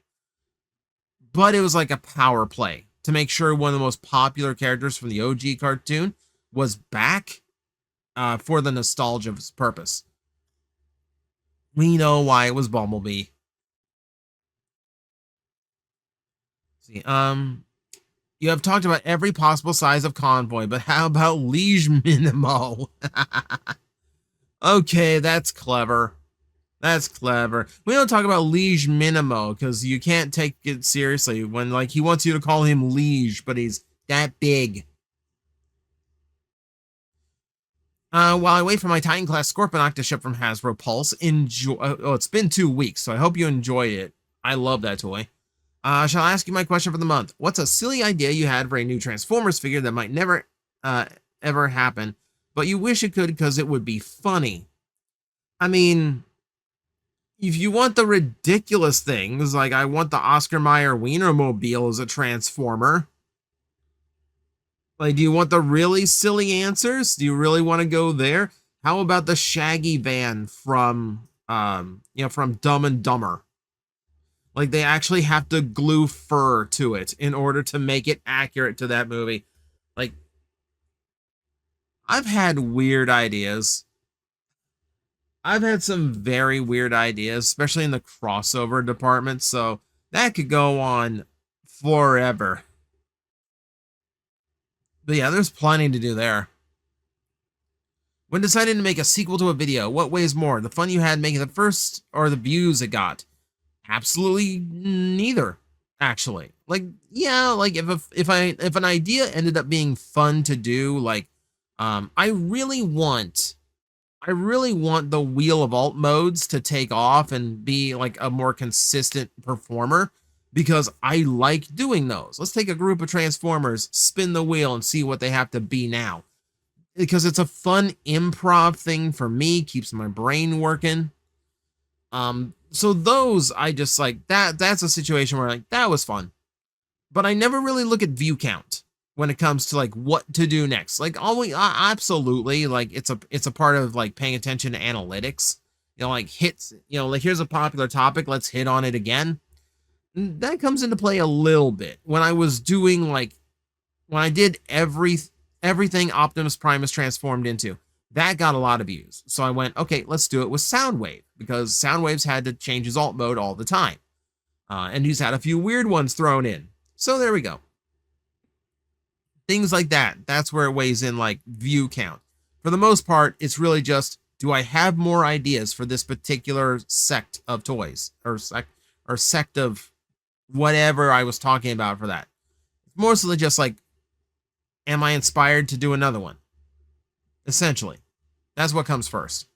But it was like a power play to make sure one of the most popular characters from the OG cartoon was back for the nostalgia's purpose. We know why it was Bumblebee. See, you have talked about every possible size of convoy, but how about Liege Minimo? Okay, that's clever. That's clever. We don't talk about Liege Minimo because you can't take it seriously when like he wants you to call him Liege, but he's that big. While I wait for my Titan class Scorponok to ship from Hasbro Pulse, enjoy. It's been 2 weeks, so I hope you enjoy it. I love that toy. Shall I ask you my question for the month? What's a silly idea you had for a new Transformers figure that might never, ever happen, but you wish it could because it would be funny? I mean, if you want the ridiculous things, like I want the Oscar Mayer Wienermobile as a Transformer. Like, do you want the really silly answers? Do you really want to go there? How about the Shaggy van from Dumb and Dumber? Like, they actually have to glue fur to it in order to make it accurate to that movie. Like, I've had weird ideas. I've had some very weird ideas, especially in the crossover department, so that could go on forever. But yeah, there's plenty to do there. When deciding to make a sequel to a video, what weighs more, the fun you had making the first or the views it got? Absolutely neither, actually. Like, yeah, like if an idea ended up being fun to do, like I really want the Wheel of Alt modes to take off and be like a more consistent performer, because I like doing those. Let's take a group of Transformers, spin the wheel, and see what they have to be now. Because it's a fun improv thing for me, keeps my brain working. So those, I just like, that's a situation where like, that was fun. But I never really look at view count when it comes to like what to do next. Like absolutely, like it's a part of like paying attention to analytics. Like hits, like here's a popular topic, let's hit on it again. That comes into play a little bit when I was doing when I did everything Optimus Prime is transformed into. That got a lot of views. So I went, okay, let's do it with Soundwave, because Soundwave's had to change his alt mode all the time. And he's had a few weird ones thrown in. So there we go. Things like that. That's where it weighs in like view count. For the most part, it's really just, do I have more ideas for this particular sect of toys or sect of whatever I was talking about for that? It's mostly just like, am I inspired to do another one? Essentially, that's what comes first.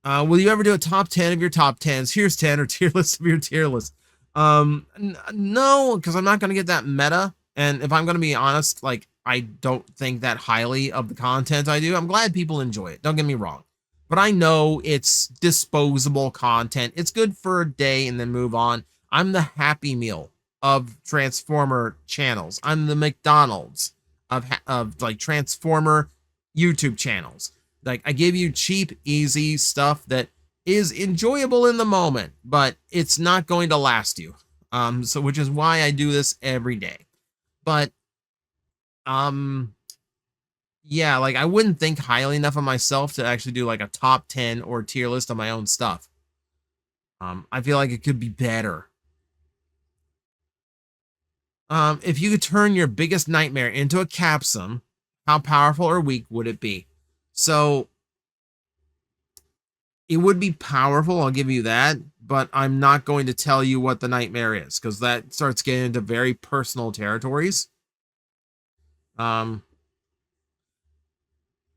Will you ever do a top 10 of your top 10s? Here's 10, or tier list of your tier list. No, because I'm not going to get that meta. And if I'm going to be honest, like, I don't think that highly of the content I do. I'm glad people enjoy it. Don't get me wrong. But I know it's disposable content. It's good for a day and then move on. I'm the Happy Meal of Transformer channels. I'm the McDonald's of like Transformer YouTube channels. Like, I give you cheap, easy stuff that is enjoyable in the moment, but it's not going to last you. So which is why I do this every day. But yeah, like, I wouldn't think highly enough of myself to actually do like a top 10 or tier list of my own stuff. I feel like it could be better. If you could turn your biggest nightmare into a capsum, how powerful or weak would it be? So it would be powerful, I'll give you that, but I'm not going to tell you what the nightmare is, because that starts getting into very personal territories.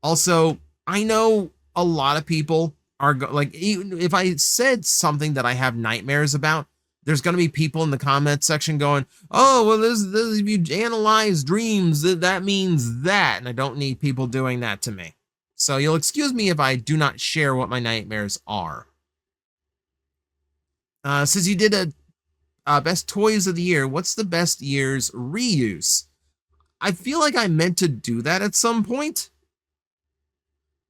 Also, I know a lot of people are like, even if I said something that I have nightmares about, there's going to be people in the comment section going, "Oh, well, this if you analyze dreams, that means that," and I don't need people doing that to me. So you'll excuse me if I do not share what my nightmares are. Since you did a best toys of the year, what's the best year's reuse? I feel like I meant to do that at some point.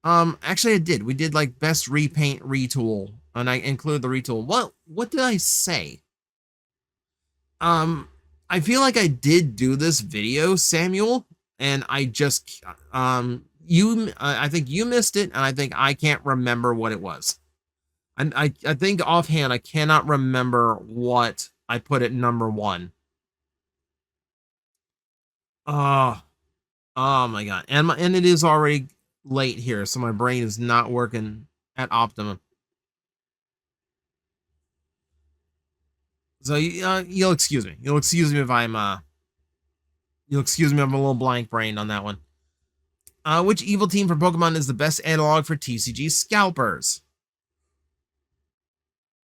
Actually I did. We did like best repaint retool, and I included the retool. What did I say? I feel like I did do this video, Samuel, and I just I think you missed it, and I think I can't remember what it was. And I think offhand I cannot remember what I put at number 1. Oh, oh my god. And it is already late here, so my brain is not working at optimum. So you'll excuse me. You'll excuse me if I'm a little blank brained on that one. Which evil team from Pokemon is the best analog for TCG scalpers?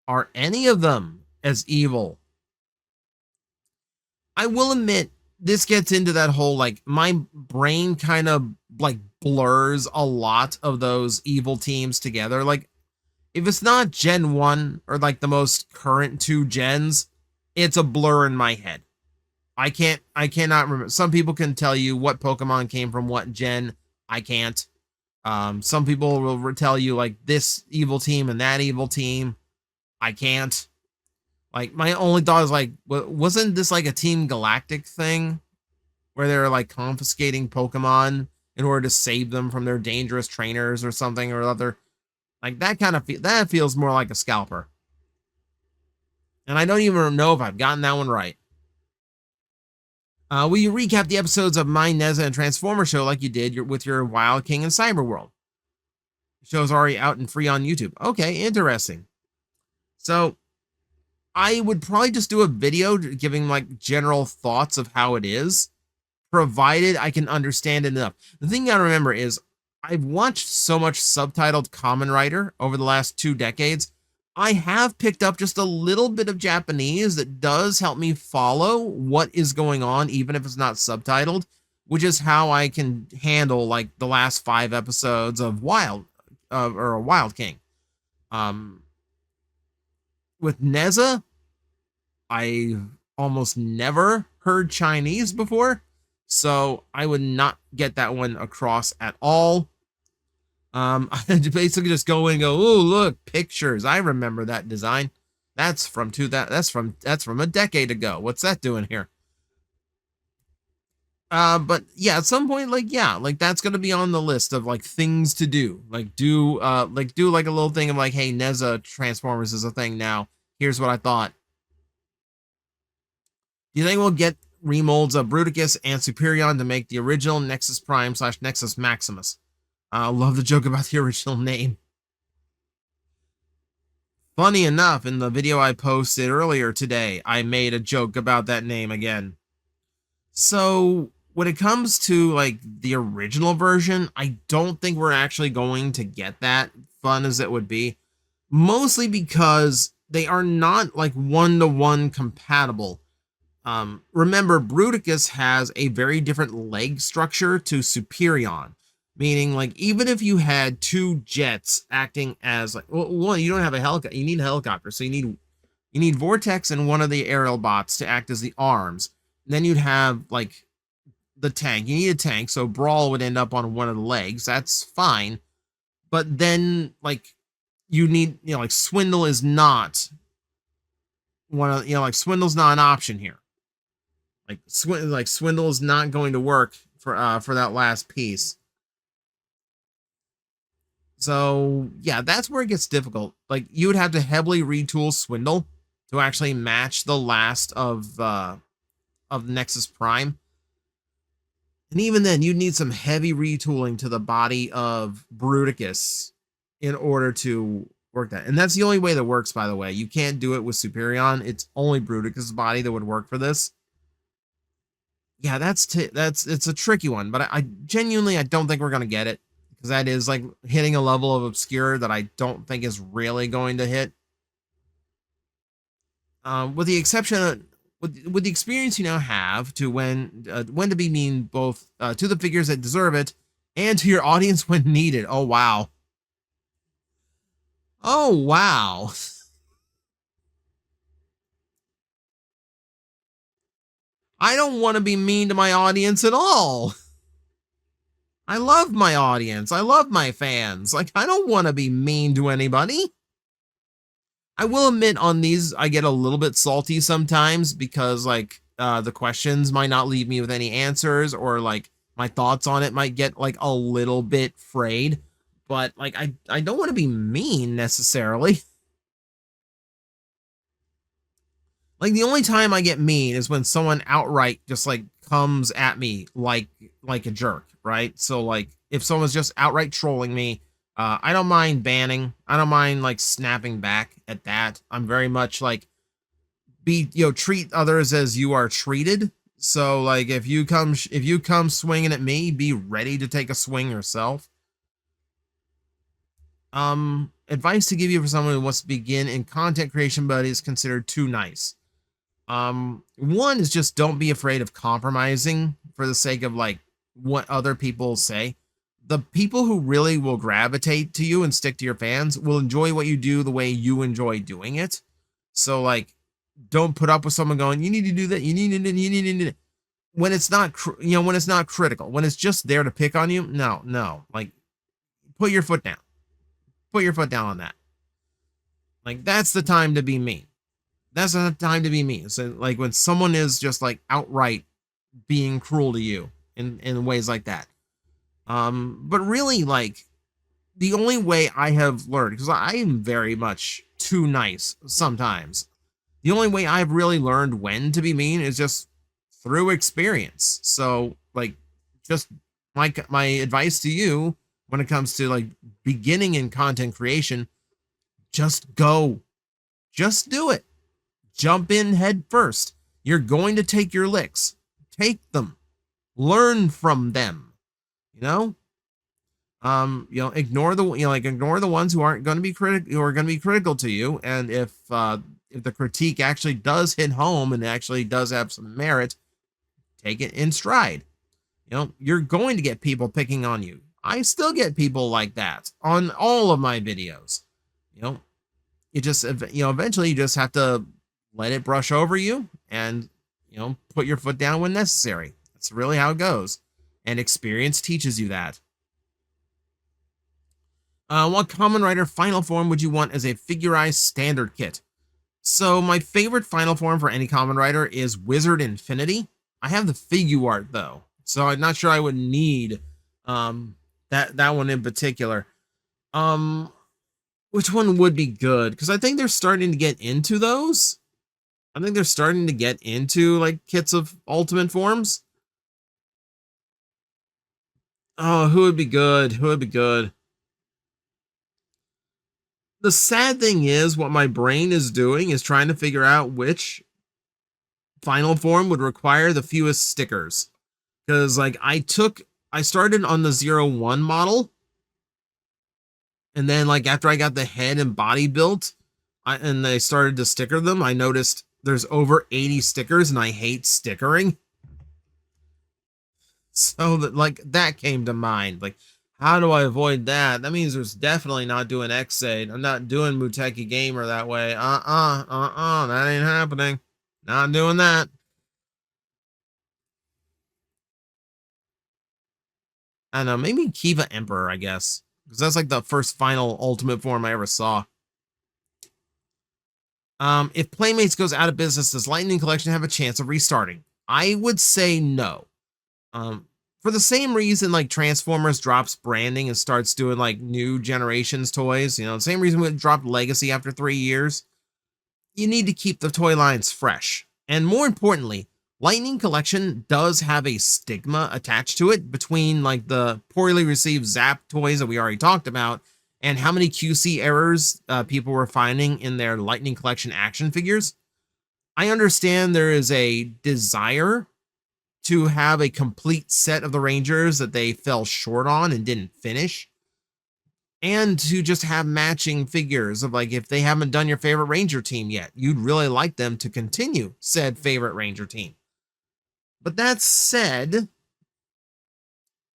Are any of them as evil? I will admit, this gets into that whole, like, my brain kind of like blurs a lot of those evil teams together. Like, if it's not Gen 1 or like the most current 2 gens, it's a blur in my head. I cannot remember. Some people can tell you what Pokemon came from what gen. I can't. Some people will tell you like this evil team and that evil team. I can't. Like, my only thought is like, wasn't this like a Team Galactic thing where they're like confiscating Pokemon in order to save them from their dangerous trainers or something or other? Like, that kind of that feels more like a scalper. And I don't even know if I've gotten that one right. Will you recap the episodes of My Neza and Transformer show like you did with your Wild King and Cyberworld? The show's already out and free on YouTube. Okay, interesting. So I would probably just do a video giving like general thoughts of how it is, provided I can understand it enough. The thing you gotta remember is I've watched so much subtitled Kamen Rider over the last 2 decades. I have picked up just a little bit of Japanese that does help me follow what is going on, even if it's not subtitled, which is how I can handle like the last 5 episodes of Wild King. With Neza, I almost never heard Chinese before, so I would not get that one across at all. I basically just go in and go, "Oh, look, pictures. I remember that design. That's from that's from a decade ago. What's that doing here?" But yeah, at some point, like, yeah, like that's gonna be on the list of like things to do. Like do a little thing of like, "Hey, Neza Transformers is a thing now. Here's what I thought." Do you think we'll get remolds of Bruticus and Superion to make the original Nexus Prime / Nexus Maximus? I love the joke about the original name. Funny enough, in the video I posted earlier today, I made a joke about that name again. So when it comes to like the original version, I don't think we're actually going to get that, fun as it would be. Mostly because they are not like one-to-one compatible. Remember, Bruticus has a very different leg structure to Superion. Meaning, like, even if you had 2 jets acting as, like, well, you don't have a helicopter. You need a helicopter, so you need You need Vortex and one of the aerial bots to act as the arms. And then you'd have like the tank. You need a tank, so Brawl would end up on one of the legs. That's fine. But then like you need, like Swindle is not one of, like Swindle's not an option here. Like Swindle is not going to work for that last piece. So yeah, that's where it gets difficult. Like you would have to heavily retool Swindle to actually match the last of Nexus Prime. And even then, you'd need some heavy retooling to the body of Bruticus in order to work that. And that's the only way that works, by the way. You can't do it with Superion. It's only Bruticus' body that would work for this. Yeah, it's a tricky one, but I genuinely don't think we're going to get it, because that is like hitting a level of obscure that I don't think is really going to hit. With the exception of, with the experience you now have to when to be mean, both to the figures that deserve it and to your audience when needed. Oh wow. Oh wow. I don't want to be mean to my audience at all. I love my audience. I love my fans. Like, I don't want to be mean to anybody. I will admit on these, I get a little bit salty sometimes because like the questions might not leave me with any answers, or like my thoughts on it might get like a little bit frayed, but like I don't want to be mean necessarily. Like the only time I get mean is when someone outright just like comes at me like a jerk, right? So like if someone's just outright trolling me, I don't mind banning. I don't mind like snapping back at that. I'm very much like treat others as you are treated. So like if you come swinging at me, be ready to take a swing yourself. Advice to give you for someone who wants to begin in content creation but is considered too nice. One is just don't be afraid of compromising for the sake of like what other people say. The people who really will gravitate to you and stick to your fans will enjoy what you do the way you enjoy doing it. So like, don't put up with someone going, you need to do that. You need to, when it's not, when it's not critical, when it's just there to pick on you. No, like put your foot down, on that. Like, that's the time to be mean. That's not the time to be mean. So like when someone is just like outright being cruel to you in ways like that. But really, like, the only way I have learned, because I am very much too nice sometimes, the only way I've really learned when to be mean is just through experience. So, like, just my advice to you when it comes to, like, beginning in content creation, just go. Just do it. Jump in head first. You're going to take your licks. Take them. Learn from them. Ignore the ones who aren't going to be critical to you. And if the critique actually does hit home and actually does have some merit, take it in stride. You're going to get people picking on you. I still get people like that on all of my videos. Eventually you just have to let it brush over you and, put your foot down when necessary. That's really how it goes. And experience teaches you that. What Common Rider final form would you want as a figurized standard kit? So my favorite final form for any Common Rider is Wizard Infinity. I have the figure art though, so I'm not sure I would need that one in particular. Which one would be good? Because I think they're starting to get into those. I think they're starting to get into like kits of ultimate forms. Oh, who would be good? Who would be good? The sad thing is, what my brain is doing is trying to figure out which final form would require the fewest stickers. Because like I started on the 0-1 model, and then like after I got the head and body built, and I started to sticker them, I noticed there's over 80 stickers, and I hate stickering. So that came to mind, like, How do I avoid that? That means there's definitely not doing X8. I'm not doing Muteki Gamer that way. That ain't happening. Not doing that. I don't know, maybe Kiva Emperor, I guess. Because that's like the first final ultimate form I ever saw. If Playmates goes out of business, does Lightning Collection have a chance of restarting? I would say no. For the same reason like Transformers drops branding and starts doing like new generations toys, the same reason we dropped Legacy after 3 years. You need to keep the toy lines fresh. And more importantly, Lightning Collection does have a stigma attached to it between like the poorly received Zap toys that we already talked about and how many QC errors people were finding in their Lightning Collection action figures. I understand there is a desire to have a complete set of the Rangers that they fell short on and didn't finish, and to just have matching figures of like if they haven't done your favorite Ranger team yet, you'd really like them to continue said favorite Ranger team. But that said,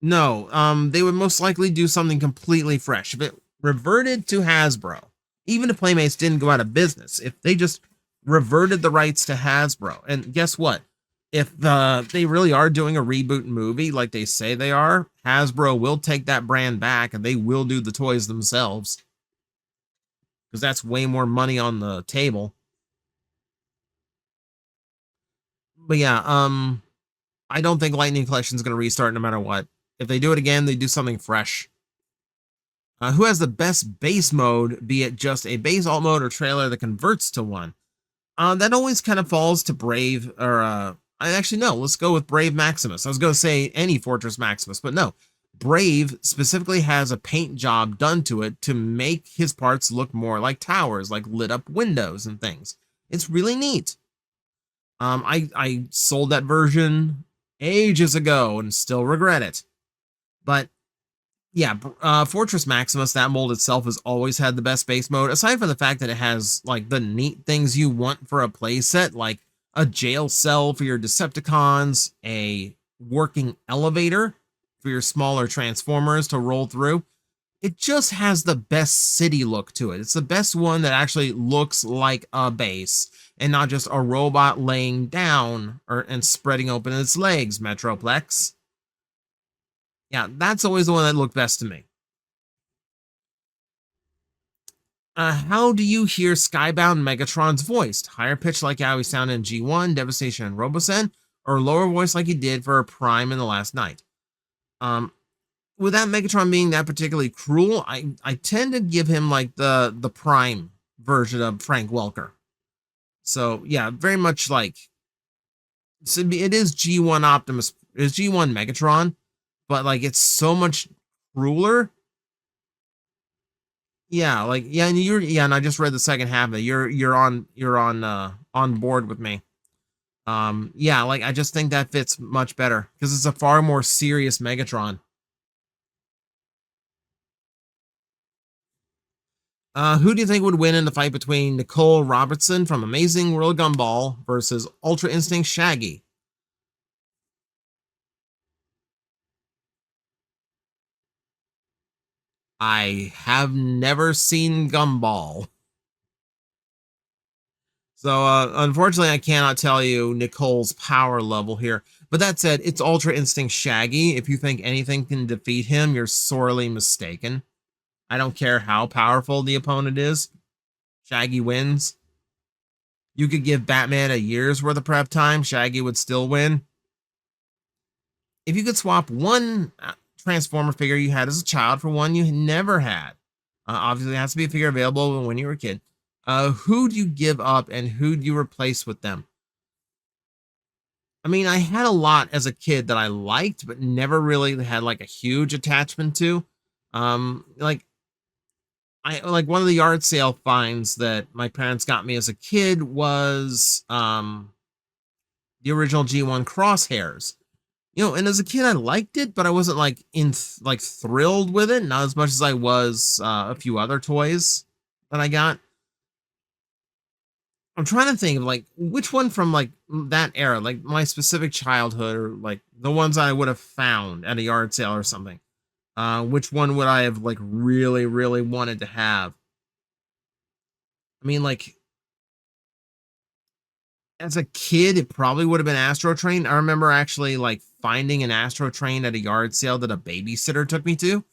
no, they would most likely do something completely fresh. If it reverted to Hasbro, even if Playmates didn't go out of business, if they just reverted the rights to Hasbro, and guess what? If they really are doing a reboot movie like they say they are, Hasbro will take that brand back and they will do the toys themselves. Because that's way more money on the table. But yeah, I don't think Lightning Collection is going to restart no matter what. If they do it again, they do something fresh. Who has the best base mode, be it just a base alt mode or trailer that converts to one? That always kind of falls to Brave, or actually, no, let's go with Brave Maximus. I was going to say any Fortress Maximus, but no. Brave specifically has a paint job done to it to make his parts look more like towers, like lit up windows and things. It's really neat. I sold that version ages ago and still regret it. But yeah, Fortress Maximus, that mold itself has always had the best base mode, aside from the fact that it has like the neat things you want for a playset, like a jail cell for your Decepticons, a working elevator for your smaller Transformers to roll through. It just has the best city look to it. It's the best one that actually looks like a base and not just a robot laying down and spreading open its legs, Metroplex. Yeah, that's always the one that looked best to me. How do you hear Skybound Megatron's voice? Higher pitch like how he sounded in G1, Devastation, and Robosen, or lower voice like he did for Prime in The Last Night? With that Megatron being that particularly cruel, I tend to give him like the Prime version of Frank Welker. So yeah, very much like it is G1 Optimus, it's G1 Megatron, but like it's so much crueler. Yeah, like and I just read the second half of it. You're on board with me. Yeah, like I just think that fits much better because it's a far more serious Megatron. Who do you think would win in the fight between Nicole Robertson from Amazing World Gumball versus Ultra Instinct Shaggy? I have never seen Gumball. So, unfortunately, I cannot tell you Nicole's power level here. But that said, it's Ultra Instinct Shaggy. If you think anything can defeat him, you're sorely mistaken. I don't care how powerful the opponent is. Shaggy wins. You could give Batman a year's worth of prep time. Shaggy would still win. If you could swap one Transformer figure you had as a child for one you never had, obviously it has to be a figure available when you were a kid. Who do you give up and who do you replace with them? I mean, I had a lot as a kid that I liked, but never really had like a huge attachment to. Like one of the yard sale finds that my parents got me as a kid was the original G1 Crosshairs. And as a kid I liked it, but I wasn't like thrilled with it, not as much as I was a few other toys that I got. I'm trying to think of like which one from like that era, like my specific childhood, or like the ones I would have found at a yard sale or something. Which one would I have like really, really wanted to have? I mean, like as a kid, it probably would have been Astro Train. I remember actually like finding an Astro Train at a yard sale that a babysitter took me to,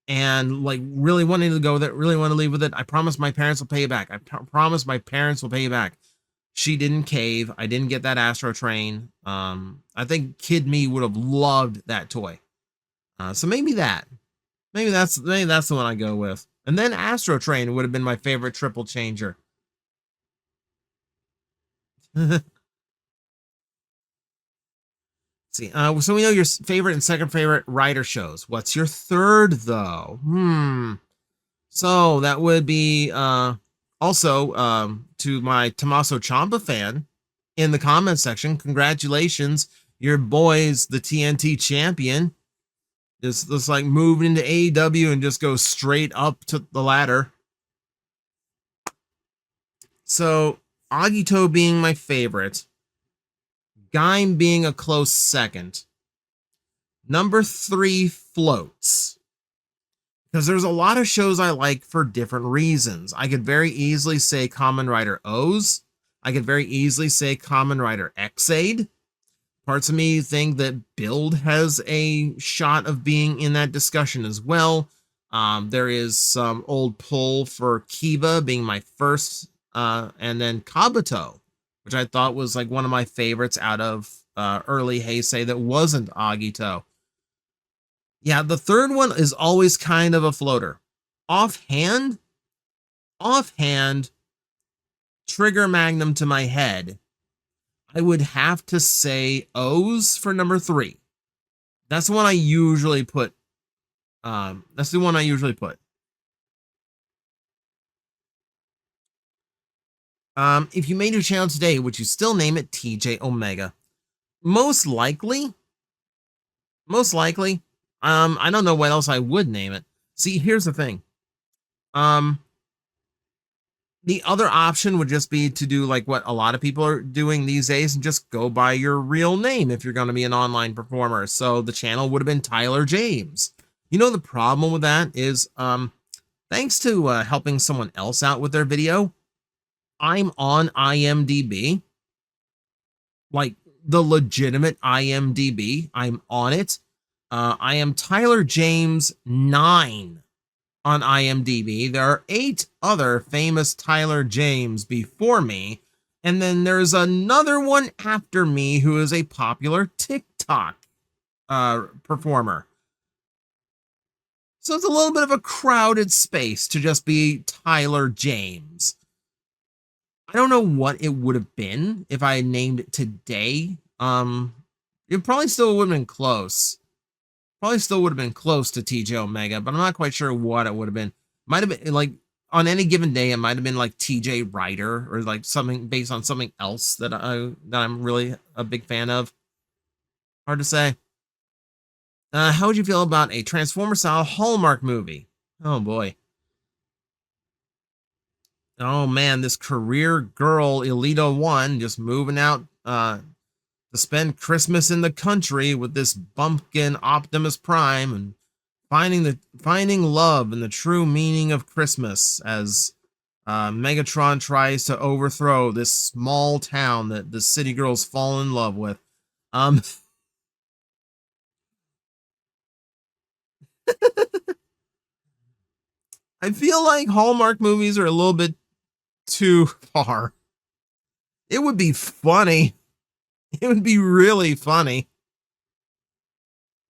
and like really wanting to go there, really want to leave with it. I promised my parents will pay you back. I promised my parents will pay you back. She didn't cave. I didn't get that Astro Train. I think kid me would have loved that toy. So maybe that. Maybe that's the one I go with. And then Astro Train would have been my favorite triple changer. See, so we know your favorite and second favorite writer shows. What's your third though? So that would be also to my Tommaso Ciampa fan in the comment section. Congratulations, your boy's the TNT champion. Just like move into AEW and just go straight up to the ladder. So Agito being my favorite, Gaim being a close second. Number 3 floats. Because there's a lot of shows I like for different reasons. I could very easily say Kamen Rider O's. I could very easily say Kamen Rider X-Aid. Parts of me think that Build has a shot of being in that discussion as well. There is some old pull for Kiva being my first, and then Kabuto, which I thought was like one of my favorites out of early Heisei that wasn't Agito. Yeah, the third one is always kind of a floater. Offhand, Trigger Magnum to my head, I would have to say O's for number 3. That's the one I usually put. That's the one I usually put. If you made your channel today, would you still name it TJOmega? Most likely. I don't know what else I would name it. See, here's the thing. The other option would just be to do like what a lot of people are doing these days and just go by your real name if you're going to be an online performer. So the channel would have been Tyler James. You know, the problem with that is, thanks to helping someone else out with their video, I'm on IMDb, like the legitimate IMDb. I'm on it. I am Tyler James 9 on IMDb. There are 8 other famous Tyler James before me, and then there's another one after me who is a popular TikTok performer. So it's a little bit of a crowded space to just be Tyler James. I don't know what it would have been if I had named it today. It probably still would have been close. Probably still would have been close to TJOmega, but I'm not quite sure what it would have been. Might have been like on any given day, it might have been like TJ Ryder or like something based on something else that I'm really a big fan of. Hard to say. How would you feel about a Transformer style Hallmark movie? Oh boy. Oh man, this career girl Elita 1 just moving out to spend Christmas in the country with this bumpkin Optimus Prime and finding love and the true meaning of Christmas as Megatron tries to overthrow this small town that the city girls fall in love with. I feel like Hallmark movies are a little bit too far. It would be funny. It would be really funny.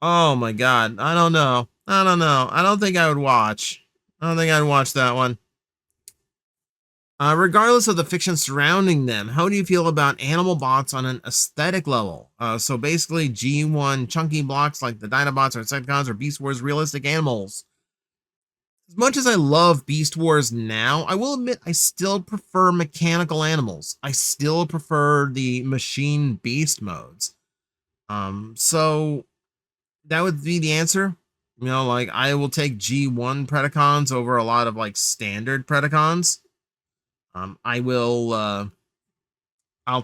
Oh my god. I don't know. I don't think I would watch. I don't think I'd watch that one. Regardless of the fiction surrounding them, how do you feel about animal bots on an aesthetic level? So basically G1 chunky blocks like the Dinobots or Insecticons or Beast Wars realistic animals. As much as I love Beast Wars now, I will admit I still prefer mechanical animals. I still prefer the machine beast modes. So that would be the answer. You know, like I will take G1 Predacons over a lot of like standard Predacons. I'll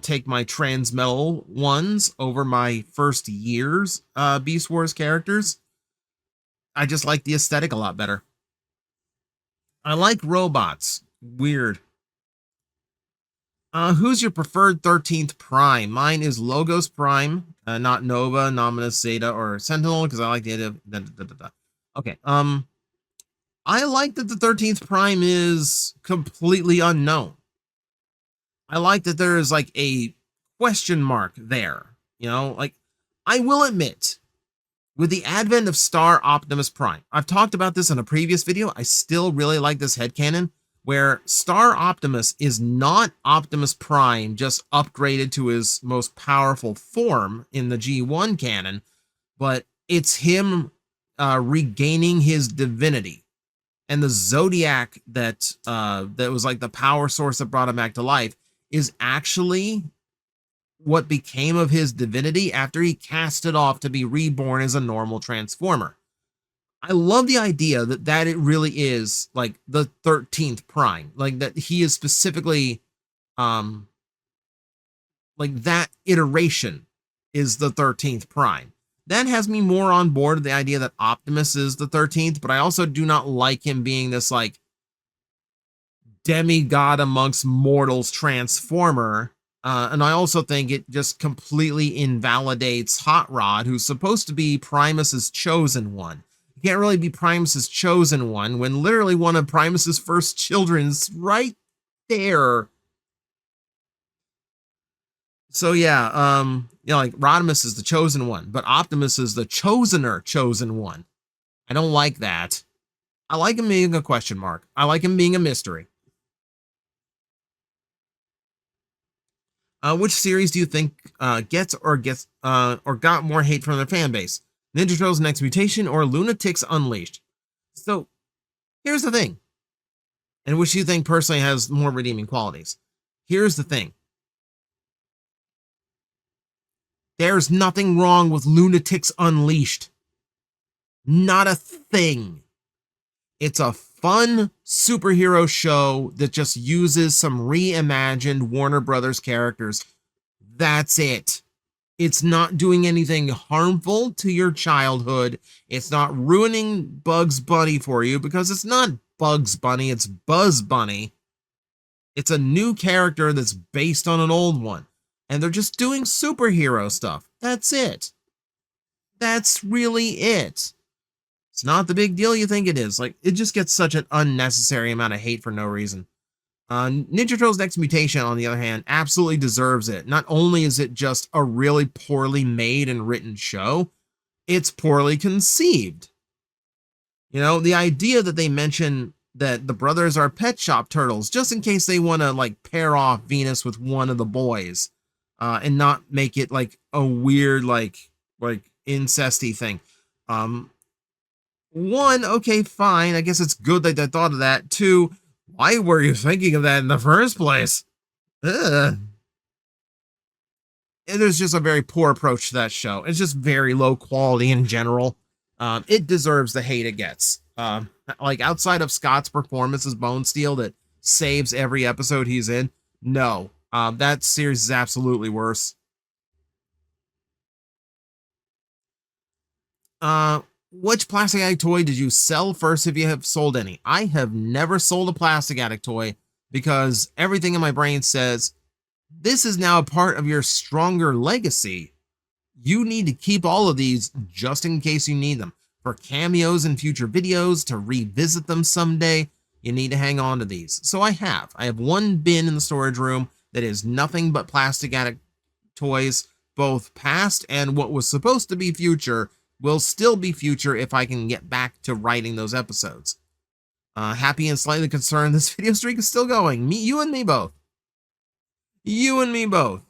take my Transmetal ones over my first year's Beast Wars characters. I just like the aesthetic a lot better. I like robots. Weird. Who's your preferred 13th Prime? Mine is Logos Prime, not Nova, Nominus, Zeta, or Sentinel, because I like the idea of... Okay, I like that the 13th Prime is completely unknown. I like that there is like a question mark there. You know, like, I will admit, with the advent of Star Optimus Prime, I've talked about this in a previous video, I still really like this headcanon, where Star Optimus is not Optimus Prime just upgraded to his most powerful form in the G1 canon, but it's him regaining his divinity. And the Zodiac that was like the power source that brought him back to life is actually what became of his divinity after he cast it off to be reborn as a normal Transformer. I love the idea that it really is like the 13th Prime, like that he is specifically, like that iteration is the 13th Prime. That has me more on board with the idea that Optimus is the 13th, but I also do not like him being this like demigod amongst mortals Transformer. And I also think it just completely invalidates Hot Rod, who's supposed to be Primus's chosen one. You can't really be Primus's chosen one when literally one of Primus's first children's right there. So yeah, you know, like Rodimus is the chosen one, but Optimus is the chosen one. I don't like that. I like him being a question mark. I like him being a mystery. Which series do you think gets or got more hate from their fan base? Ninja Turtles Next Mutation or Lunatics Unleashed? So here's the thing, and which you think personally has more redeeming qualities. Here's the thing. There's nothing wrong with Lunatics Unleashed. Not a thing. It's a fun superhero show that just uses some reimagined Warner Brothers characters. That's it. It's not doing anything harmful to your childhood. It's not ruining Bugs Bunny for you, because it's not Bugs Bunny, it's Buzz Bunny. It's a new character that's based on an old one. And they're just doing superhero stuff. That's it. That's really it. It's not the big deal you think it is. Like, it just gets such an unnecessary amount of hate for no reason. Ninja Turtles Next Mutation, on the other hand, absolutely deserves it. Not only is it just a really poorly made and written show, it's poorly conceived. You know, the idea that they mention that the brothers are pet shop turtles, just in case they want to, like, pair off Venus with one of the boys, and not make it, like, a weird, like incesty thing. One, okay, fine. I guess it's good that they thought of that. Two, why were you thinking of that in the first place? Ugh. And there's just a very poor approach to that show. It's just very low quality in general. It deserves the hate it gets. Like, outside of Scott's performance as Bone Steel that saves every episode he's in, no. That series is absolutely worse. Which Plastic Addict toy did you sell first, if you have sold any? I have never sold a Plastic Addict toy because everything in my brain says, this is now a part of your stronger legacy. You need to keep all of these just in case you need them. For cameos in future videos, to revisit them someday, you need to hang on to these. So I have. I have one bin in the storage room that is nothing but Plastic Addict toys, both past and what was supposed to be future, will still be future if I can get back to writing those episodes. Happy and slightly concerned this video streak is still going. You and me both. You and me both.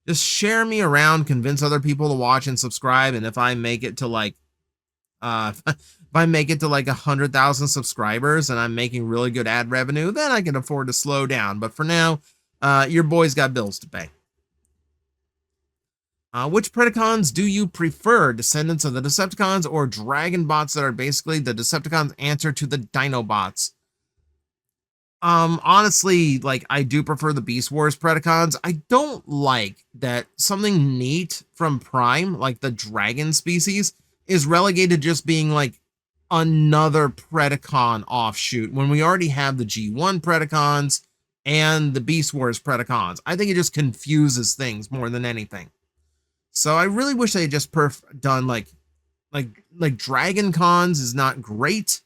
Just share me around, convince other people to watch and subscribe, and if I make it to like, if I make it to like 100,000 subscribers and I'm making really good ad revenue, then I can afford to slow down. But for now, your boy's got bills to pay. Which Predacons do you prefer? Descendants of the Decepticons or Dragon Bots that are basically the Decepticons' answer to the Dinobots? Honestly, like, I do prefer the Beast Wars Predacons. I don't like that something neat from Prime, like the dragon species, is relegated to just being like another Predacon offshoot when we already have the G1 Predacons and the Beast Wars Predacons. I think it just confuses things more than anything. So I really wish they had just done like Dragon Cons is not great.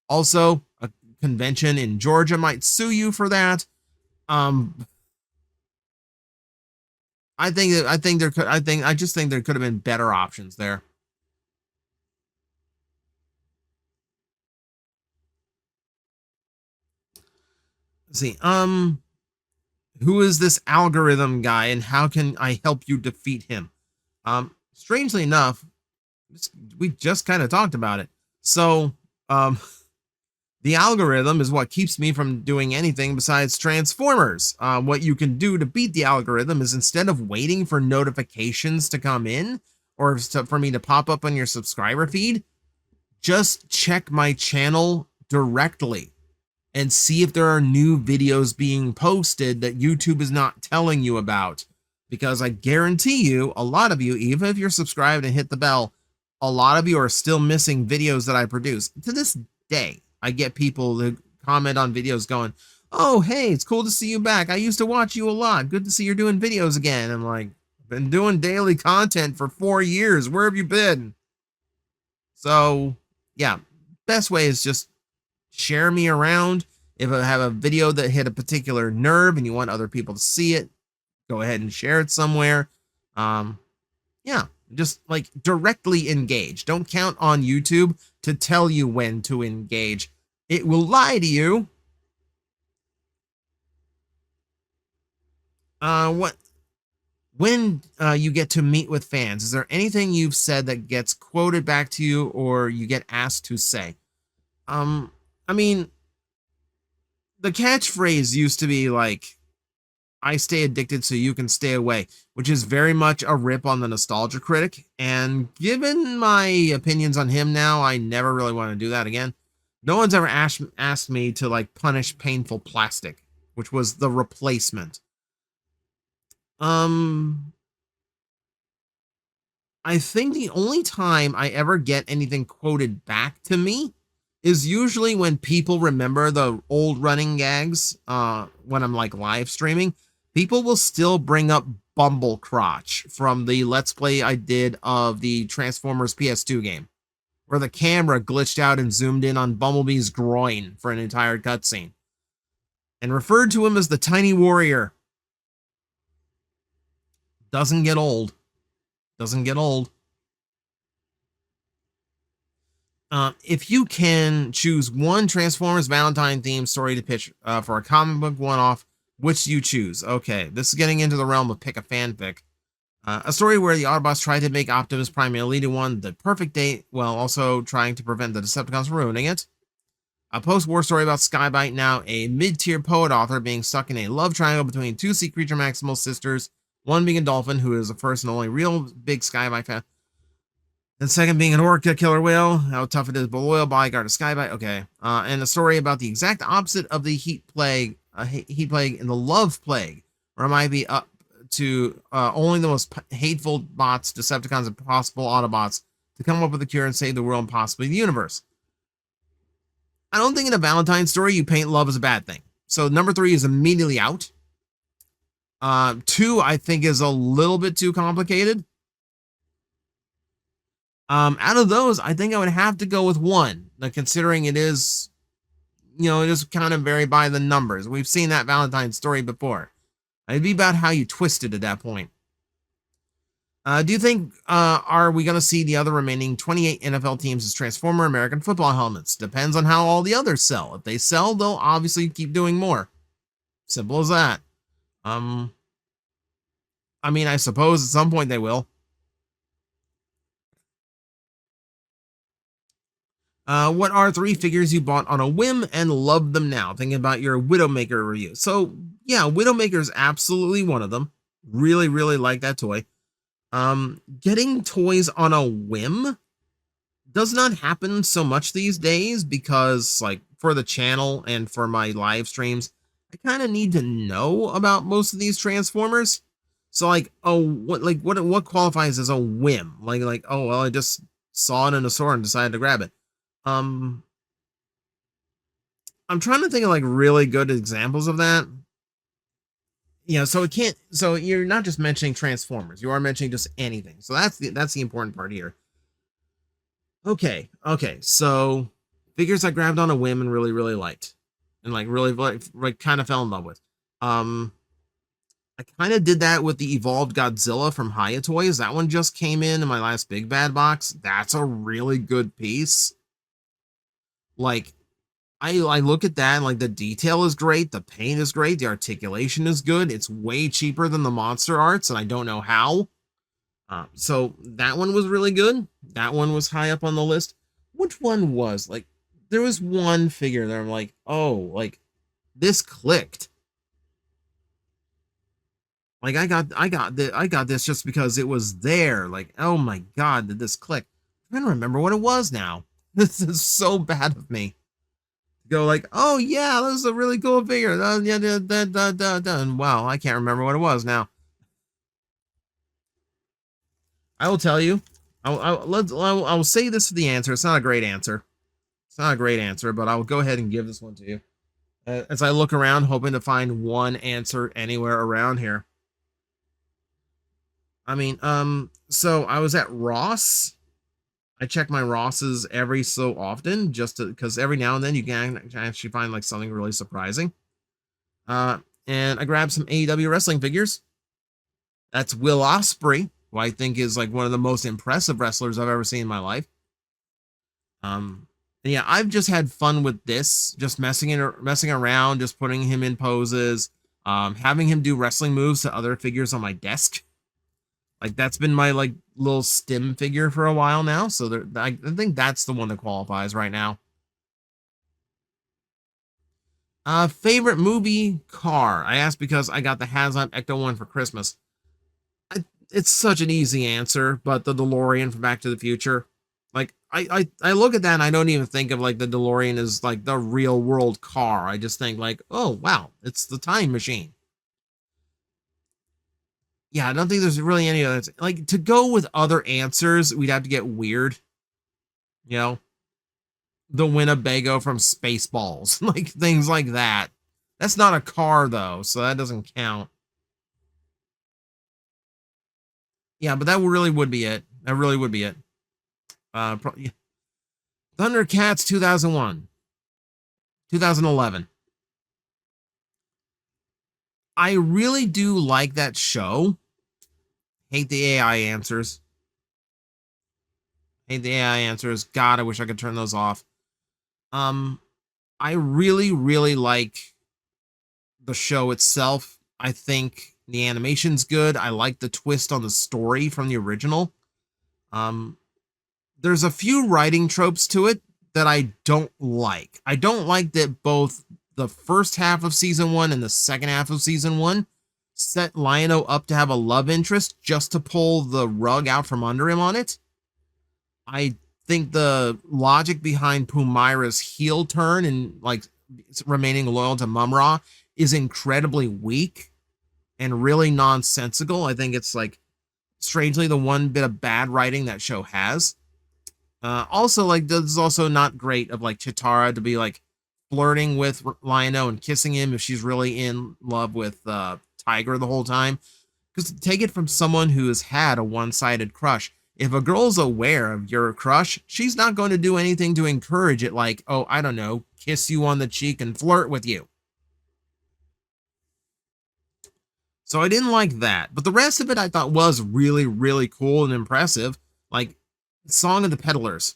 Also, a convention in Georgia might sue you for that. I just think there could have been better options there. Let's see, who is this algorithm guy and how can I help you defeat him? Strangely enough, we just kind of talked about it. So, the algorithm is what keeps me from doing anything besides Transformers. What you can do to beat the algorithm is instead of waiting for notifications to come in or for me to pop up on your subscriber feed, just check my channel directly and see if there are new videos being posted that YouTube is not telling you about. Because I guarantee you, a lot of you, even if you're subscribed and hit the bell, a lot of you are still missing videos that I produce. To this day, I get people who comment on videos going, oh, hey, it's cool to see you back. I used to watch you a lot. Good to see you're doing videos again. I'm like, been doing daily content for 4 years. Where have you been? So, yeah, best way is just share me around. If I have a video that hit a particular nerve and you want other people to see it, go ahead and share it somewhere. Yeah, just like directly engage. Don't count on YouTube to tell you when to engage. It will lie to you. When you get to meet with fans, is there anything you've said that gets quoted back to you or you get asked to say? I mean, the catchphrase used to be like, I stay addicted so you can stay away, which is very much a rip on the Nostalgia Critic. And given my opinions on him now, I never really want to do that again. No one's ever asked me to like punish painful plastic, which was the replacement. I think the only time I ever get anything quoted back to me is usually when people remember the old running gags when I'm like live streaming. People will still bring up Bumblecrotch from the Let's Play I did of the Transformers PS2 game, where the camera glitched out and zoomed in on Bumblebee's groin for an entire cutscene, and referred to him as the Tiny Warrior. Doesn't get old. Doesn't get old. If you can choose one Transformers Valentine themed story to pitch for a comic book one-off, which do you choose? Okay, this is getting into the realm of pick a fanfic. A story where the Autobots tried to make Optimus Prime a leader one the perfect date, while also trying to prevent the Decepticons from ruining it. A post-war story about Skybite, now a mid-tier poet author being stuck in a love triangle between two Sea Creature Maximal sisters, one being a dolphin, who is the first and only real big Skybite fan, and second being an orca killer whale, how tough it is, but loyal bodyguard of Skybite. Okay. And a story about the exact opposite of the heat plague and the love plague, where it might be up to only the most hateful bots, Decepticons, and possible Autobots to come up with a cure and save the world and possibly the universe. I don't think in a Valentine story you paint love as a bad thing. So number 3 is immediately out. 2, I think, is a little bit too complicated. Out of those, I think I would have to go with 1, considering it is, it is kind of very by the numbers. We've seen that Valentine story before. It'd be about how you twist it at that point. Do you think, are we going to see the other remaining 28 NFL teams as Transformer American football helmets? Depends on how all the others sell. If they sell, they'll obviously keep doing more. Simple as that. I mean, I suppose at some point they will. What are 3 figures you bought on a whim and love them now? Thinking about your Widowmaker review. So, yeah, Widowmaker is absolutely one of them. Really, really like that toy. Getting toys on a whim does not happen so much these days because, like, for the channel and for my live streams, I kind of need to know about most of these Transformers. So, like, what qualifies as a whim? Like, oh, well, I just saw it in a store and decided to grab it. I'm trying to think of like really good examples of that. So it can't. So you're not just mentioning Transformers. You are mentioning just anything. So that's the important part here. Okay. So figures I grabbed on a whim and really liked, and like really like kind of fell in love with. I kind of did that with the Evolved Godzilla from Hiya Toys. That one just came in my last Big Bad box. That's a really good piece. Like, I look at that and like the detail is great, the paint is great, the articulation is good. It's way cheaper than the Monster Arts, and I don't know how. So that one was really good. That one was high up on the list. Which one was like? There was one figure that I'm like, oh, like this clicked. Like I got this just because it was there. Like, oh my god, did this click? I'm trying to remember what it was now. This is so bad of me. Go like, oh yeah, that was a really cool figure. Wow, I can't remember what it was now. I will tell you. I'll say this for the answer. It's not a great answer. It's not a great answer, but I'll go ahead and give this one to you. As I look around, hoping to find one answer anywhere around here. I mean, so I was at Ross. I check my Rosses every so often, just because every now and then you can actually find like something really surprising. And I grabbed some AEW wrestling figures. That's Will Ospreay, who I think is like one of the most impressive wrestlers I've ever seen in my life. And yeah, I've just had fun with this, just messing around, just putting him in poses, having him do wrestling moves to other figures on my desk. Like that's been my like little stim figure for a while now. So I think that's the one that qualifies right now. Favorite movie car? I asked because I got the Hazmat Ecto one for Christmas. It's such an easy answer, but the DeLorean from Back to the Future. Like I look at that and I don't even think of like the DeLorean as like the real world car. I just think like, oh wow, it's the time machine. Yeah, I don't think there's really any other, like, to go with other answers, we'd have to get weird. You know, the Winnebago from Spaceballs, like things like that. That's not a car though, so that doesn't count. Yeah, but that really would be it. That really would be it. Probably, Thundercats 2001, 2011. I really do like that show. Hate the AI answers. Hate the AI answers. God, I wish I could turn those off. I really like the show itself. I think the animation's good. I like the twist on the story from the original. There's a few writing tropes to it that I don't like. I don't like that both the first half of season 1 and the second half of season 1 set Lion-O up to have a love interest just to pull the rug out from under him on it. I think the logic behind Pumira's heel turn and like remaining loyal to Mum-Ra is incredibly weak and really nonsensical. I think it's like strangely the one bit of bad writing that show has. Also, like, this is also not great of like Chitara to be like flirting with Lion-O and kissing him if she's really in love with Tiger the whole time. Because take it from someone who has had a one-sided crush. If a girl's aware of your crush, she's not going to do anything to encourage it, like, oh, I don't know, kiss you on the cheek and flirt with you. So I didn't like that. But the rest of it I thought was really cool and impressive. Like Song of the Peddlers.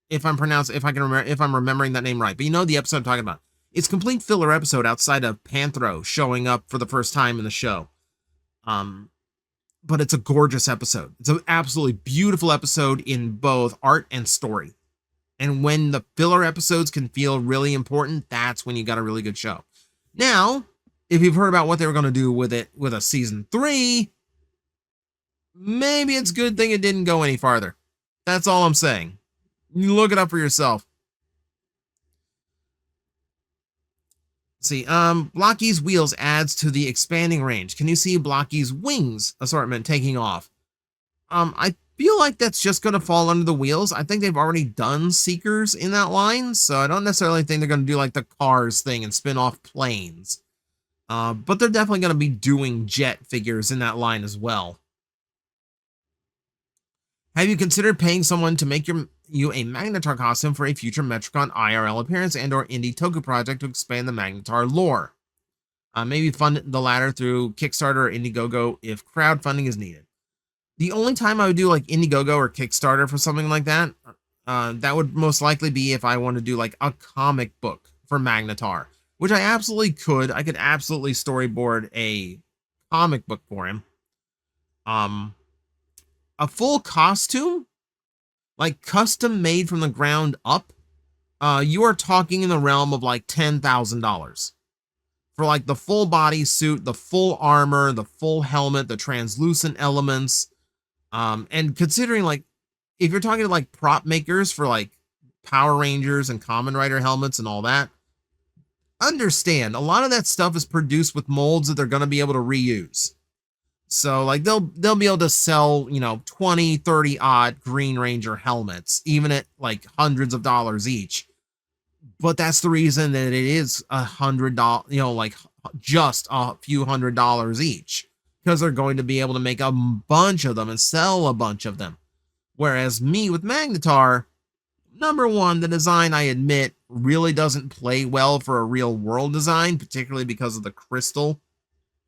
If I'm remembering that name right. But you know the episode I'm talking about. It's a complete filler episode outside of Panthro showing up for the first time in the show. But it's a gorgeous episode. It's an absolutely beautiful episode in both art and story. And when the filler episodes can feel really important, that's when you got a really good show. Now, if you've heard about what they were going to do with it with a season 3, maybe it's a good thing it didn't go any farther. That's all I'm saying. You look it up for yourself. Let's see, Blocky's wheels adds to the expanding range. Can you see Blocky's wings assortment taking off? I feel like that's just going to fall under the wheels. I think they've already done Seekers in that line, so I don't necessarily think they're going to do like the Cars thing and spin off planes. But they're definitely going to be doing jet figures in that line as well. Have you considered paying someone to make you a Magnetar costume for a future Metricon IRL appearance and or indie toku project to expand the Magnetar lore? Maybe fund the latter through Kickstarter or Indiegogo if crowdfunding is needed. The only time I would do like Indiegogo or Kickstarter for something like that, that would most likely be if I want to do like a comic book for Magnetar, which I absolutely could. I could absolutely storyboard a comic book for him. A full costume, like custom made from the ground up, you are talking in the realm of like $10,000 for like the full body suit, the full armor, the full helmet, the translucent elements. And considering like if you're talking to like prop makers for like Power Rangers and Kamen Rider helmets and all that, understand a lot of that stuff is produced with molds that they're going to be able to reuse. So like they'll be able to sell, 20, 30 odd Green Ranger helmets, even at like hundreds of dollars each. But that's the reason that it is $100, like just a few $100s each, because they're going to be able to make a bunch of them and sell a bunch of them. Whereas me with Magnetar, number one, the design, I admit, really doesn't play well for a real world design, particularly because of the crystal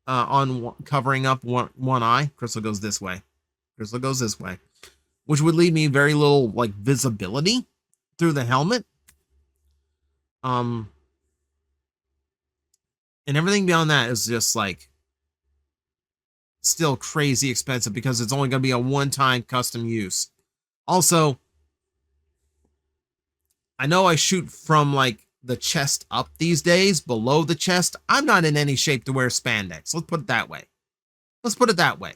on covering up one eye. Crystal goes this way. Crystal goes this way, which would leave me very little like visibility through the helmet. And everything beyond that is just like still crazy expensive because it's only going to be a one-time custom use. Also, I know I shoot from like the chest up these days. Below the chest, I'm not in any shape to wear spandex. Let's put it that way.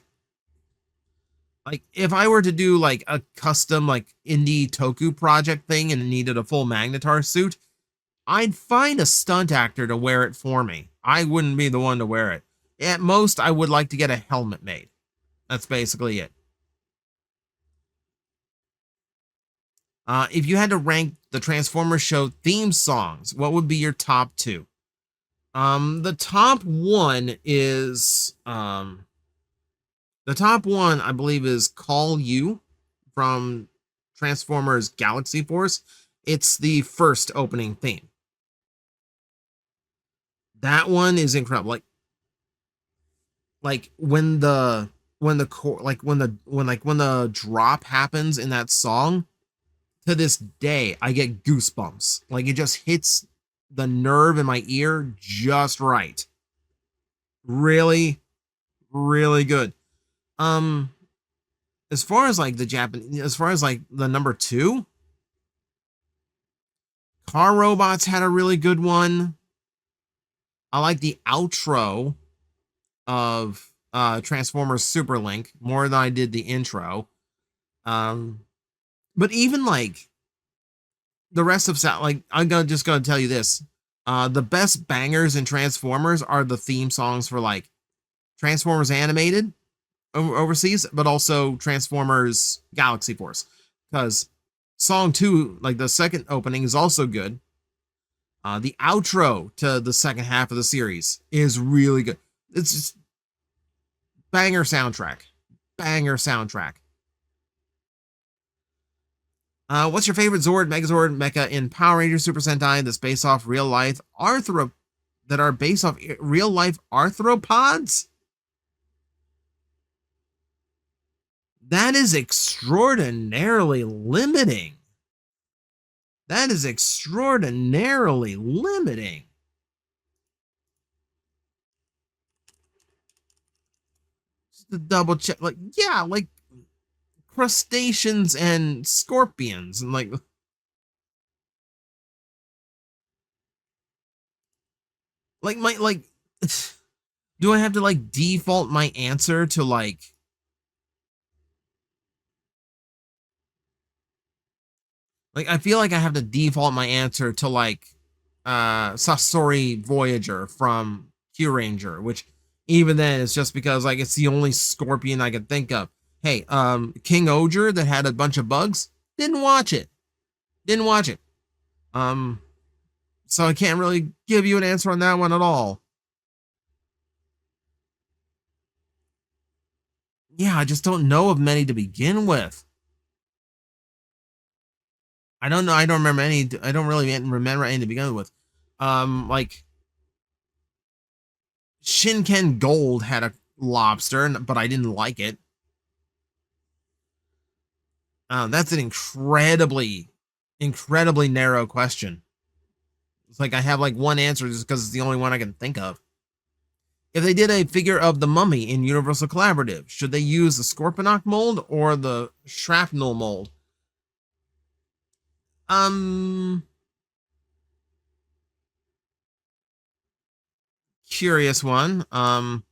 Like if I were to do like a custom like indie toku project thing and needed a full Magnetar suit, I'd find a stunt actor to wear it for me. I wouldn't be the one to wear it. At most, I would like to get a helmet made. That's basically it. If you had to rank the Transformers show theme songs, what would be your top two? The top one, I believe, is Call You from Transformers Galaxy Force. It's the first opening theme. That one is incredible. Like when the drop happens in that song, to this day, I get goosebumps. Like it just hits the nerve in my ear just right. Really, really good. As far as like the number two, Car Robots had a really good one. I like the outro of Transformers Super Link more than I did the intro. But even like the rest of sound, like I'm just gonna tell you this: the best bangers in Transformers are the theme songs for like Transformers Animated overseas, but also Transformers Galaxy Force, because song 2, like the second opening, is also good. The outro to the second half of the series is really good. It's just banger soundtrack. What's your favorite Zord, Megazord, Mecha in Power Rangers Super Sentai that's based off real life arthropods? That is extraordinarily limiting. Just to double check, like, yeah, like crustaceans and scorpions and like do I have to like default my answer to like I feel like I have to default my answer to like Sasori Voyager from Q Ranger, which even then it's just because like it's the only scorpion I can think of. Hey, King Oger that had a bunch of bugs, didn't watch it. Didn't watch it. So I can't really give you an answer on that one at all. Yeah, I just don't know of many to begin with. I don't know. I don't remember any. I don't really remember any to begin with. Like Shinken Gold had a lobster, but I didn't like it. That's an incredibly narrow question. It's like I have like one answer just because it's the only one I can think of. If they did a figure of the Mummy in Universal Collaborative, should they use the Scorponok mold or the Shrapnel mold? Curious one. I'm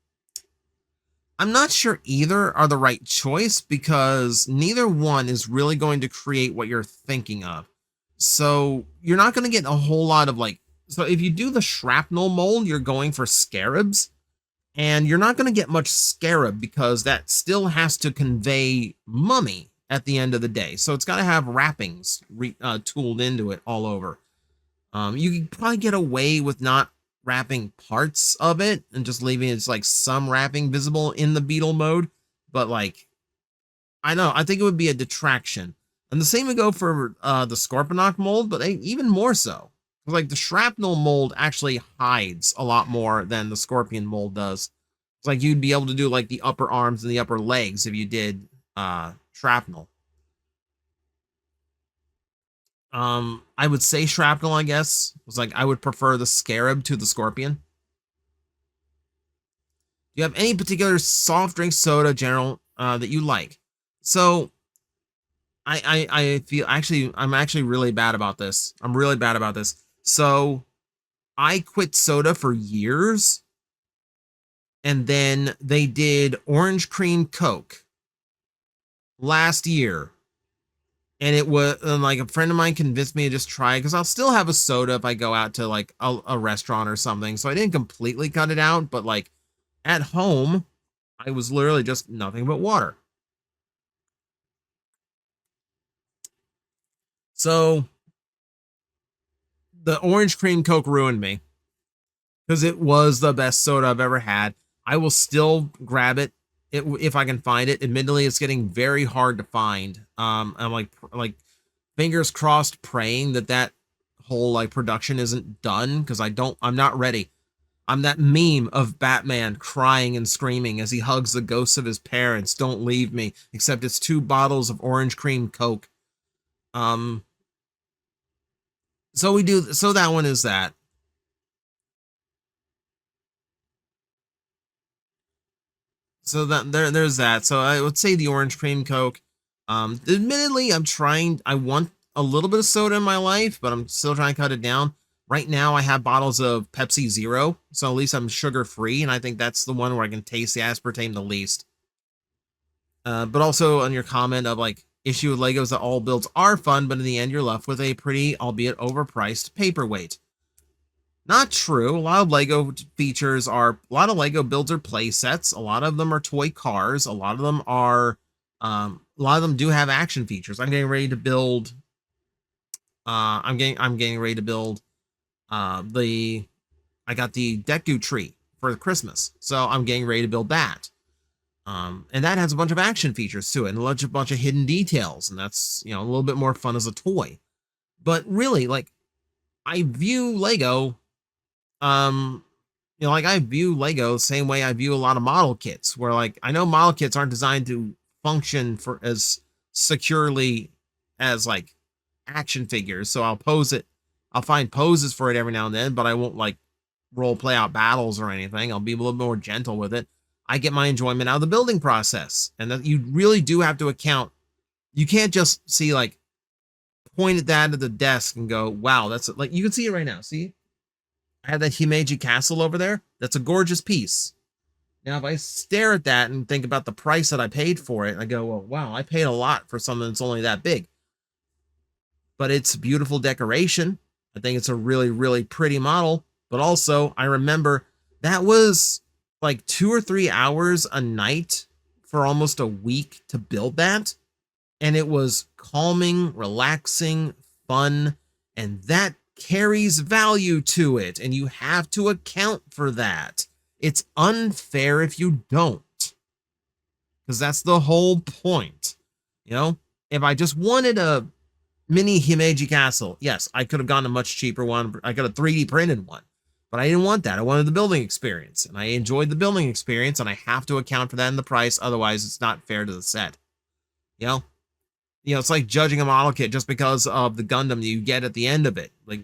not sure either are the right choice because neither one is really going to create what you're thinking of. So you're not going to get a whole lot of like, so if you do the Shrapnel mold, you're going for scarabs, and you're not going to get much scarab because that still has to convey mummy at the end of the day. So it's got to have wrappings tooled into it all over. You can probably get away with not wrapping parts of it and just leaving it's like some wrapping visible in the beetle mode, but like I think it would be a detraction. And the same would go for the Scorponok mold, but even more so. Like the Shrapnel mold actually hides a lot more than the Scorpion mold does. It's like you'd be able to do like the upper arms and the upper legs if you did Shrapnel. I would say Shrapnel, I guess. It's like I would prefer the Scarab to the Scorpion. Do you have any particular soft drink soda general that you like? So I feel I'm actually really bad about this. I'm really bad about this. So I quit soda for years, and then they did orange cream Coke last year. And it was like a friend of mine convinced me to just try it because I'll still have a soda if I go out to like a restaurant or something. So I didn't completely cut it out, but like at home, I was literally just nothing but water. So the orange cream Coke ruined me because it was the best soda I've ever had. I will still grab it if I can find it. Admittedly, it's getting very hard to find. I'm like fingers crossed, praying that whole like production isn't done because I'm not ready. I'm that meme of Batman crying and screaming as he hugs the ghosts of his parents. Don't leave me. Except it's 2 bottles of orange cream Coke. So that one is that. So there's that. So I would say the orange cream Coke. Admittedly, I want a little bit of soda in my life, but I'm still trying to cut it down. Right now, I have bottles of Pepsi Zero, so at least I'm sugar free, and I think that's the one where I can taste the aspartame the least. But also on your comment of like issue with Legos that all builds are fun, but in the end, you're left with a pretty, albeit overpriced, paperweight. Not true. A lot of Lego features are, a lot of Lego builds are play sets. A lot of them are toy cars. A lot of them are, a lot of them do have action features. I'm getting ready to build, I'm getting ready to build, I got the Deku tree for Christmas. So I'm getting ready to build that. And that has a bunch of action features to it and a bunch of hidden details. And that's, a little bit more fun as a toy. But really, like, I view Lego like I view Lego the same way I view a lot of model kits, where like I know model kits aren't designed to function for as securely as like action figures. So I'll find poses for it every now and then, but I won't like role play out battles or anything. I'll be a little more gentle with it. I get my enjoyment out of the building process, and that you really do have to account. You can't just see like point at that at the desk and go, wow, that's like, you can see it right now. See, I have that Himeji castle over there. That's a gorgeous piece. Now, if I stare at that and think about the price that I paid for it, I go, well, wow, I paid a lot for something that's only that big. But it's beautiful decoration. I think it's a really, really pretty model. But also, I remember that was like 2 or 3 hours a night for almost a week to build that. And it was calming, relaxing, fun, and that carries value to it. And you have to account for that. It's unfair if you don't. Because that's the whole point. You know, if I just wanted a mini Himeji castle, yes, I could have gotten a much cheaper one. I could have 3D printed one. But I didn't want that. I wanted the building experience. And I enjoyed the building experience, and I have to account for that in the price. Otherwise, it's not fair to the set. You know? It's like judging a model kit just because of the Gundam that you get at the end of it. Like,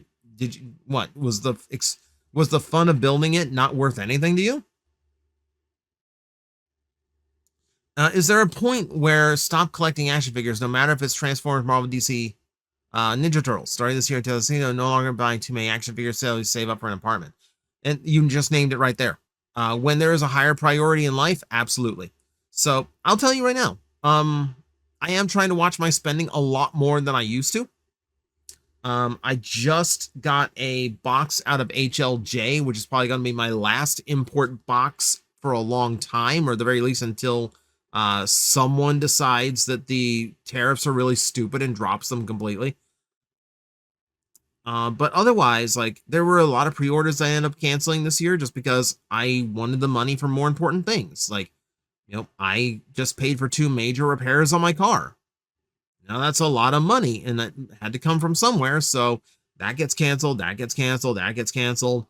what was the fun of building it not worth anything to you? Is there a point where stop collecting action figures, no matter if it's Transformers, Marvel, DC, Ninja Turtles? Starting this year, no longer buying too many action figure sales, save up for an apartment. And you just named it right there. When there is a higher priority in life, absolutely. So I'll tell you right now. I am trying to watch my spending a lot more than I used to. I just got a box out of HLJ, which is probably going to be my last import box for a long time, or at the very least until someone decides that the tariffs are really stupid and drops them completely. But otherwise, like, there were a lot of pre-orders I ended up canceling this year just because I wanted the money for more important things. Like, I just paid for 2 major repairs on my car. Now that's a lot of money, and that had to come from somewhere. So that gets canceled, that gets canceled, that gets canceled.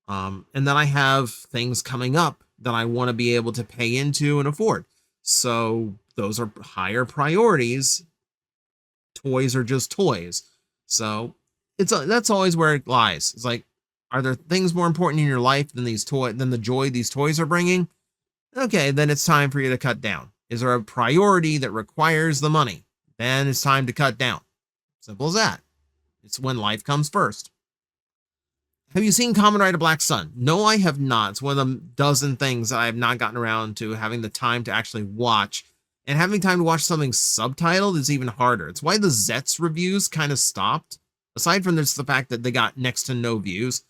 And then I have things coming up that I want to be able to pay into and afford. So those are higher priorities. Toys are just toys. So that's always where it lies. It's like, are there things more important in your life than the joy these toys are bringing? Okay, then it's time for you to cut down. Is there a priority that requires the money? Then it's time to cut down. Simple as that. It's when life comes first. Have you seen Kamen Rider Black Sun? No, I have not. It's one of the dozen things that I have not gotten around to having the time to actually watch. And having time to watch something subtitled is even harder. It's why the Zets reviews kind of stopped. Aside from this, the fact that they got next to no views,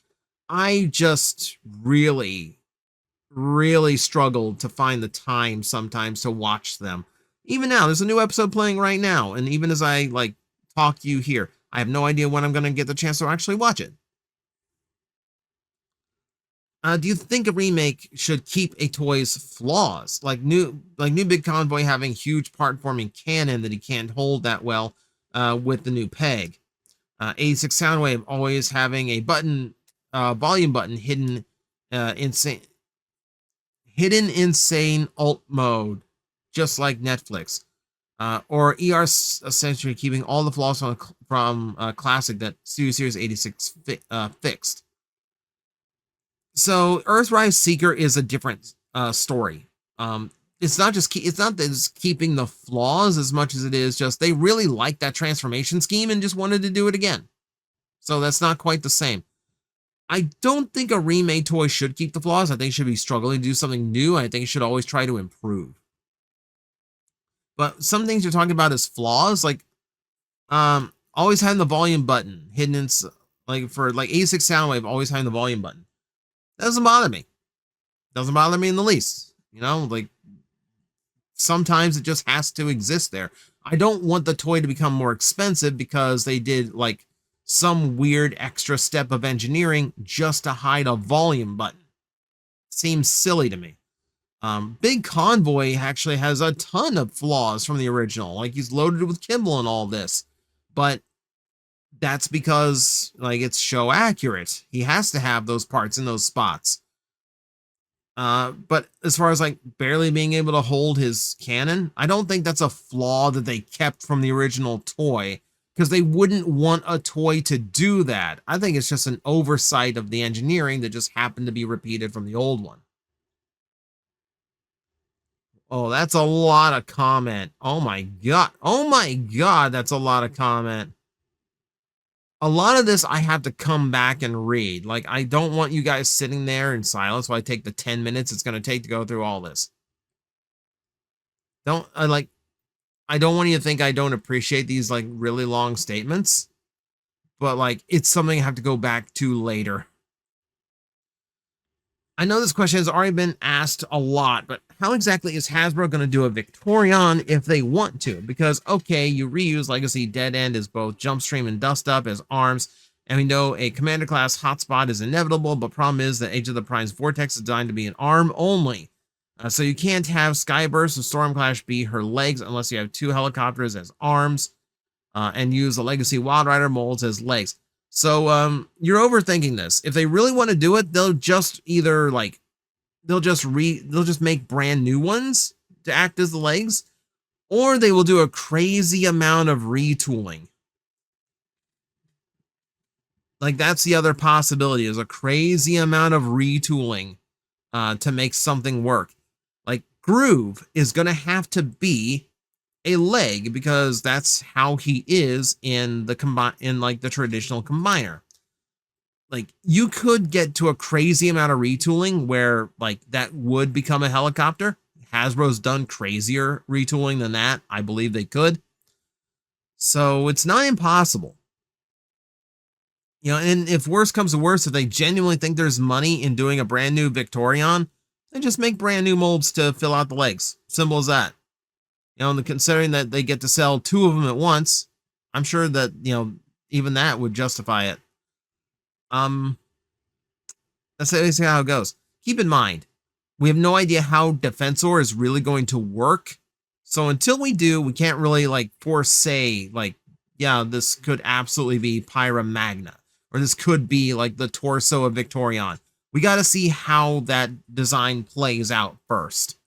I just really struggled to find the time sometimes to watch them. Even now, there's a new episode playing right now, and even as I talk to you here, I have no idea when I'm going to get the chance to actually watch it. Do you think a remake should keep a toy's flaws, like new Big Convoy having huge part forming cannon that he can't hold that well with the new peg? 86 Soundwave always having a volume button hidden insane alt mode, just like Netflix, or ER Century keeping all the flaws from Classic that Series 86 fixed. So Earthrise Seeker is a different story. It's not that it's keeping the flaws as much as it is just they really liked that transformation scheme and just wanted to do it again. So that's not quite the same. I don't think a remade toy should keep the flaws. I think it should be struggling to do something new. I think it should always try to improve. But some things you're talking about as flaws, like always having the volume button hidden in, for 86 Soundwave, always having the volume button. That doesn't bother me. Doesn't bother me in the least. Sometimes it just has to exist there. I don't want the toy to become more expensive because they did some weird extra step of engineering just to hide a volume button. Seems silly to me. Big Convoy actually has a ton of flaws from the original. He's loaded with kibble and all this. But that's because it's show accurate. He has to have those parts in those spots. But as far as barely being able to hold his cannon, I don't think that's a flaw that they kept from the original toy, because they wouldn't want a toy to do that. I think it's just an oversight of the engineering that just happened to be repeated from the old one. Oh, that's a lot of comment. Oh my god. Oh my god, that's a lot of comment. A lot of this I have to come back and read. I don't want you guys sitting there in silence while I take the 10 minutes it's going to take to go through all this. I don't want you to think I don't appreciate these really long statements, but it's something I have to go back to later. I know this question has already been asked a lot, but how exactly is Hasbro going to do a Victorion if they want to? Because, okay, you reuse Legacy Dead End as both Jumpstream and Dust Up as arms, and we know a Commander class hotspot is inevitable, but problem is that Age of the Prime's Vortex is designed to be an arm only. So you can't have Skyburst or Stormclash be her legs unless you have 2 helicopters as arms, and use the Legacy Wild Rider molds as legs. So you're overthinking this. If they really want to do it, they'll just either like they'll just make brand new ones to act as the legs, or they will do a crazy amount of retooling. Like that's the other possibility, is a crazy amount of retooling to make something work. Like Groove is going to have to be a leg because that's how he is in the traditional combiner. Like you could get to a crazy amount of retooling where like that would become a helicopter. Hasbro's done crazier retooling than that. I believe they could. So it's not impossible. You know, and if worse comes to worse, if they genuinely think there's money in doing a brand new Victorion, they just make brand new molds to fill out the legs. Simple as that. You know, and considering that they get to sell 2 of them at once, I'm sure that, you know, even that would justify it. That's basically how it goes. Keep in mind, we have no idea how Defensor is really going to work. So until we do, we can't really like foresay like, yeah, this could absolutely be Pyra Magna, or this could be like the torso of Victorion. We got to see how that design plays out first.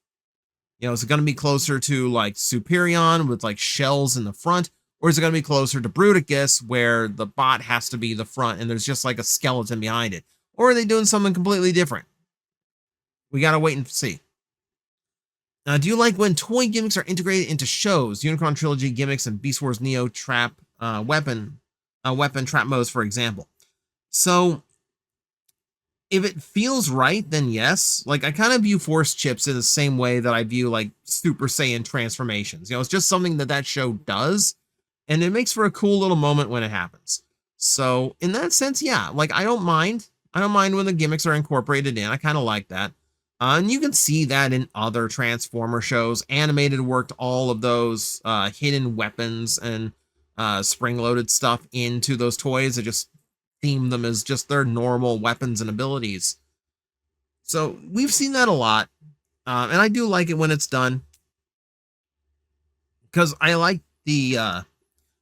You know, is it going to be closer to like Superion with like shells in the front? Or is it going to be closer to Bruticus where the bot has to be the front and there's just like a skeleton behind it? Or are they doing something completely different? We got to wait and see. Do you like when toy gimmicks are integrated into shows? Unicron Trilogy gimmicks and Beast Wars Neo trap weapon trap modes, for example. So if it feels right, then yes. Like I kind of view Force Chips in the same way that I view like Super Saiyan transformations. You know, it's just something that show does, and it makes for a cool little moment when it happens. So in that sense, yeah, like I don't mind. I don't mind when the gimmicks are incorporated in. I kind of like that. And you can see that in other Transformer shows. Animated worked all of those hidden weapons and spring-loaded stuff into those toys. It just theme them as just their normal weapons and abilities. So we've seen that a lot, and I do like it when it's done because I like the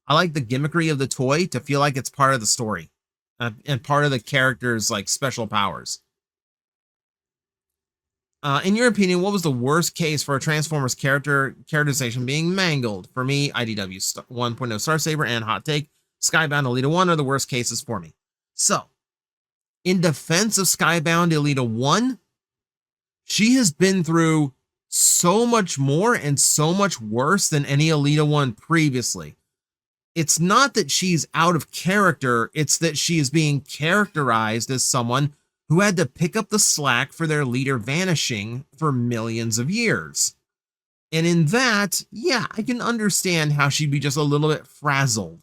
gimmickry of the toy to feel like it's part of the story and part of the character's like special powers. In your opinion, what was the worst case for a Transformers characterization being mangled? For me, IDW 1.0 Star Saber and Hot Take, Skybound Elita 1 are the worst cases for me. So, in defense of Skybound Elita 1, she has been through so much more and so much worse than any Elita 1 previously. It's not that she's out of character, it's that she is being characterized as someone who had to pick up the slack for their leader vanishing for millions of years. And in that, yeah, I can understand how she'd be just a little bit frazzled.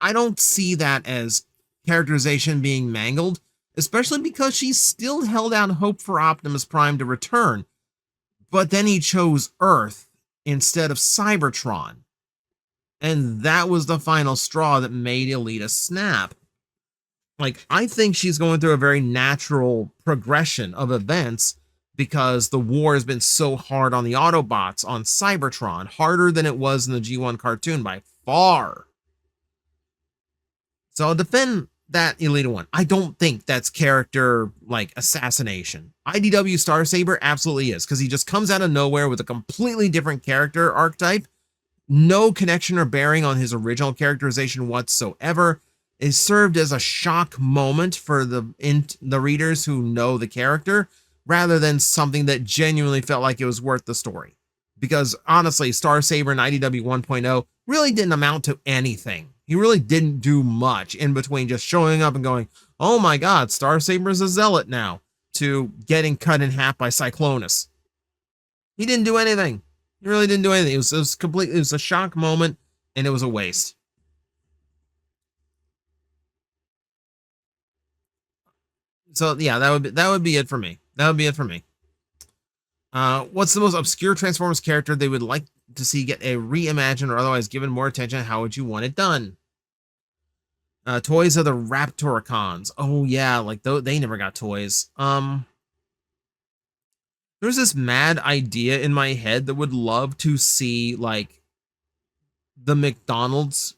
I don't see that as characterization being mangled, especially because she still held out hope for Optimus Prime to return. But then he chose Earth instead of Cybertron. And that was the final straw that made Elita snap. Like, I think she's going through a very natural progression of events because the war has been so hard on the Autobots on Cybertron, harder than it was in the G1 cartoon by far. So I'll defend that Elita 1. I don't think that's character, like, assassination. IDW Star Saber absolutely is, because he just comes out of nowhere with a completely different character archetype, no connection or bearing on his original characterization whatsoever. It served as a shock moment for the readers who know the character, rather than something that genuinely felt like it was worth the story. Because honestly, Star Saber and IDW 1.0 really didn't amount to anything. He really didn't do much in between just showing up and going, oh my god, Star Saber's a zealot now, to getting cut in half by Cyclonus. He didn't do anything. He really didn't do anything. It was a shock moment, and it was a waste. So yeah, that would be it for me. That would be it for me. What's the most obscure Transformers character they would like to see get a reimagined or otherwise given more attention? How would you want it done? Toys of the Raptoricons. Oh yeah, like they never got toys. There's this mad idea in my head that would love to see like the McDonald's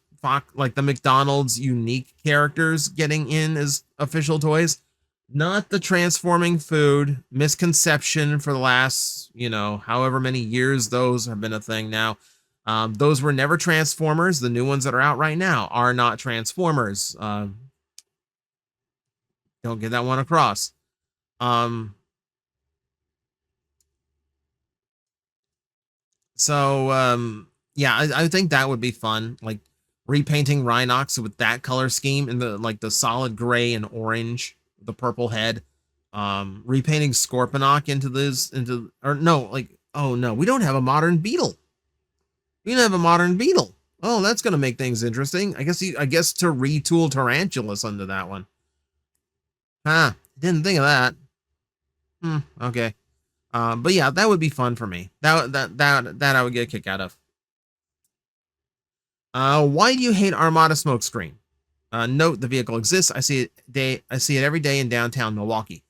like the McDonald's unique characters getting in as official toys. Not the transforming food misconception for the last, however many years those have been a thing now. Those were never Transformers. The new ones that are out right now are not Transformers. Don't get that one across. Yeah, I think that would be fun. Like repainting Rhinox with that color scheme in the solid gray and orange, the purple head. Repainting Scorponok oh no, we don't have a modern Beetle. We don't have a modern Beetle. Oh, that's gonna make things interesting. I guess to retool Tarantulas under that one. Huh, didn't think of that. Okay. But yeah, that would be fun for me. That I would get a kick out of. Why do you hate Armada Smokescreen? Note the vehicle exists. I see it every day in downtown Milwaukee.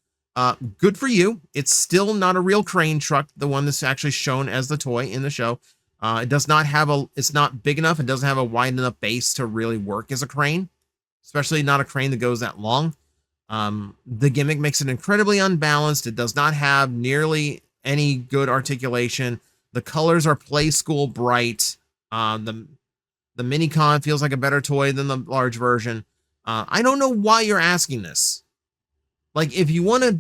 Good for you. It's still not a real crane truck, the one that's actually shown as the toy in the show. It does not have it's not big enough. It doesn't have a wide enough base to really work as a crane, especially not a crane that goes that long. The gimmick makes it incredibly unbalanced. It does not have nearly any good articulation. The colors are play school bright. The Minicon feels like a better toy than the large version. I don't know why you're asking this. Like, if you want to,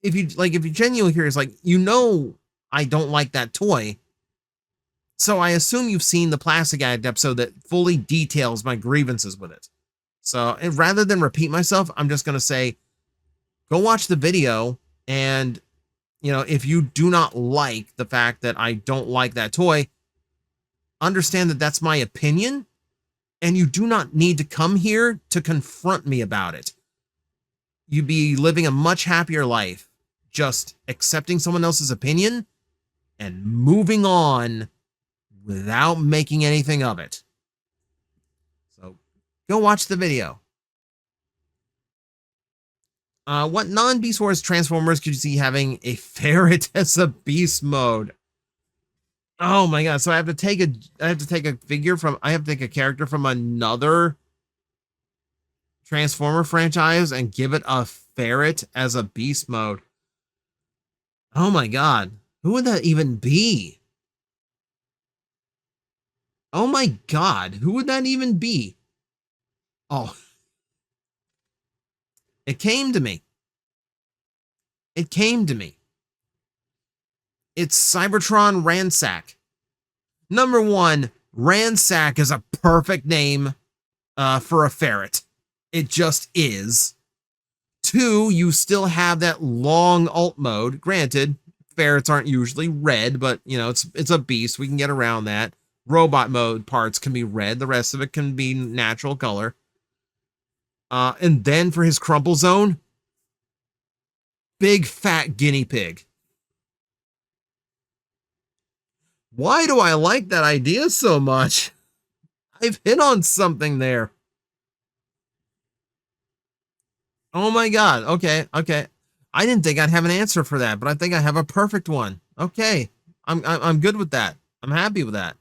if you genuinely curious, I don't like that toy. So I assume you've seen the Plastic Addict episode that fully details my grievances with it. So rather than repeat myself, I'm just going to say, go watch the video. And, if you do not like the fact that I don't like that toy, understand that that's my opinion. And you do not need to come here to confront me about it. You'd be living a much happier life just accepting someone else's opinion and moving on without making anything of it. So go watch the video. What non-Beast Wars Transformers could you see having a ferret as a beast mode? Oh my god! So I have to take a character from another Transformer franchise and give it a ferret as a beast mode. Oh my god! Who would that even be? Oh my god! Who would that even be? Oh. It came to me. It's Cybertron Ransack. Number one, Ransack is a perfect name for a ferret. It just is. Two, you still have that long alt mode. Granted, ferrets aren't usually red, but it's a beast. We can get around that. Robot mode parts can be red. The rest of it can be natural color. And then for his crumple zone, big fat guinea pig. Why do I like that idea so much? I've hit on something there. Oh my god. Okay. I didn't think I'd have an answer for that, but I think I have a perfect one. Okay. I'm good with that. I'm happy with that.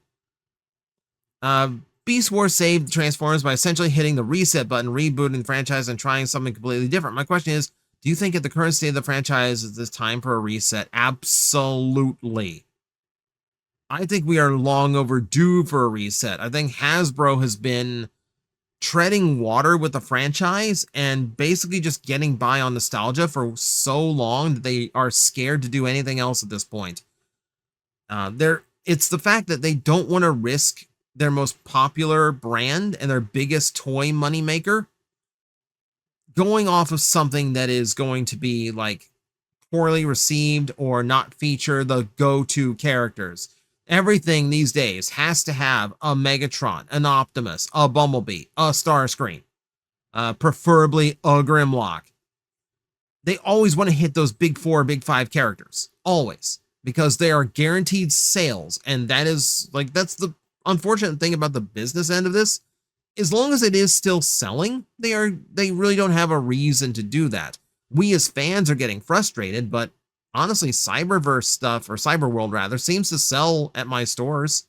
Beast Wars saved the Transformers by essentially hitting the reset button, rebooting the franchise, and trying something completely different. My question is, do you think at the current state of the franchise is this time for a reset? Absolutely. I think we are long overdue for a reset. I think Hasbro has been treading water with the franchise and basically just getting by on nostalgia for so long that they are scared to do anything else at this point. It's the fact that they don't want to risk their most popular brand and their biggest toy moneymaker going off of something that is going to be poorly received or not feature the go-to characters. Everything these days has to have a Megatron, an Optimus, a Bumblebee, a Starscream, preferably a Grimlock. they always want to hit those big 4, big 5 characters. Always. Because they are guaranteed sales. And that is, like, that's the unfortunate thing about the business end of this. As long as it is still selling, they really don't have a reason to do that. We as fans are getting frustrated, but honestly, Cyberverse stuff, or Cyberworld rather, seems to sell at my stores.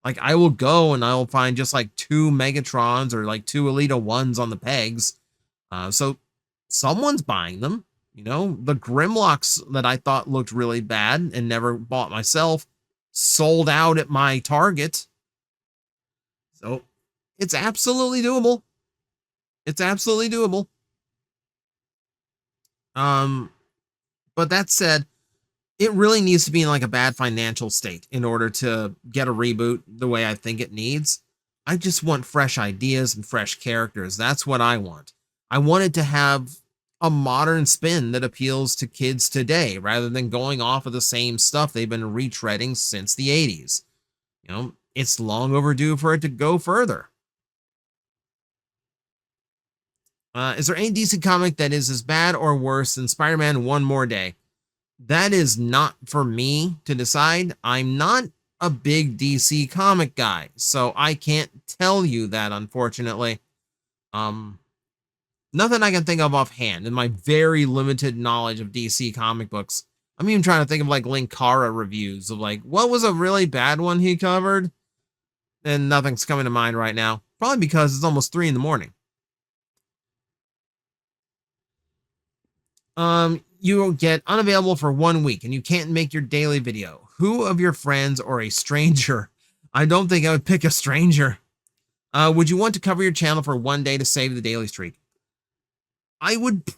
Like, I will go and I'll find just like 2 Megatrons or like 2 Elita 1s on the pegs. So someone's buying them. You know, the Grimlocks that I thought looked really bad and never bought myself sold out at my Target. So it's absolutely doable. It's absolutely doable. But that said, it really needs to be in like a bad financial state in order to get a reboot the way I think it needs. I just want fresh ideas and fresh characters. That's what I want. I want it to have a modern spin that appeals to kids today rather than going off of the same stuff they've been retreading since the 80s. You know, it's long overdue for it to go further. Is there any DC comic that is as bad or worse than Spider-Man One More Day? That is not for me to decide. I'm not a big DC comic guy, so I can't tell you that, unfortunately. Nothing I can think of offhand in my very limited knowledge of DC comic books. I'm even trying to think of like Linkara reviews of like, what was a really bad one he covered? And nothing's coming to mind right now. Probably because it's almost 3 in the morning. You will get unavailable for 1 week and you can't make your daily video. Who of your friends or a stranger? I don't think I would pick a stranger. Would you want to cover your channel for 1 day to save the daily streak? I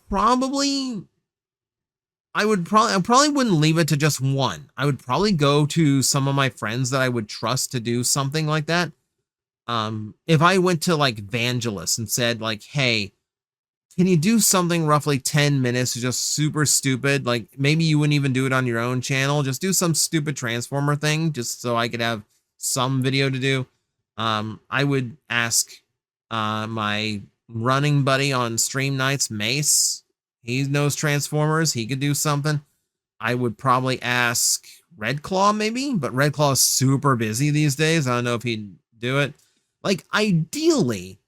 probably wouldn't leave it to just one. I would probably go to some of my friends that I would trust to do something like that. If I went to like Vangelis and said like, hey, can you do something roughly 10 minutes, just super stupid? Like maybe you wouldn't even do it on your own channel. Just do some stupid Transformer thing just so I could have some video to do. I would ask my running buddy on stream nights, Mace. He knows Transformers. He could do something. I would probably ask Red Claw maybe, but Red Claw is super busy these days. I don't know if he'd do it. Like ideally,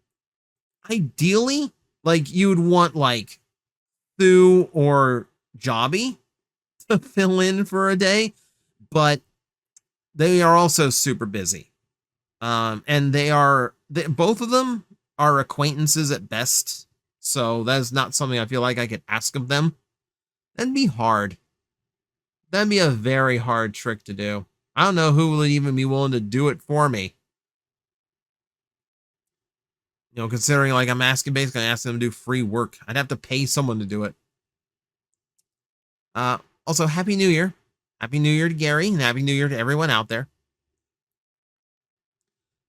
like you'd want like Thu or Jobby to fill in for a day, but they are also super busy. And both of them are acquaintances at best. So that is not something I feel like I could ask of them. That'd be hard. That'd be a very hard trick to do. I don't know who would even be willing to do it for me. You know, considering like I'm basically asking them to do free work. I'd have to pay someone to do it. Also, Happy New Year. Happy New Year to Gary and Happy New Year to everyone out there.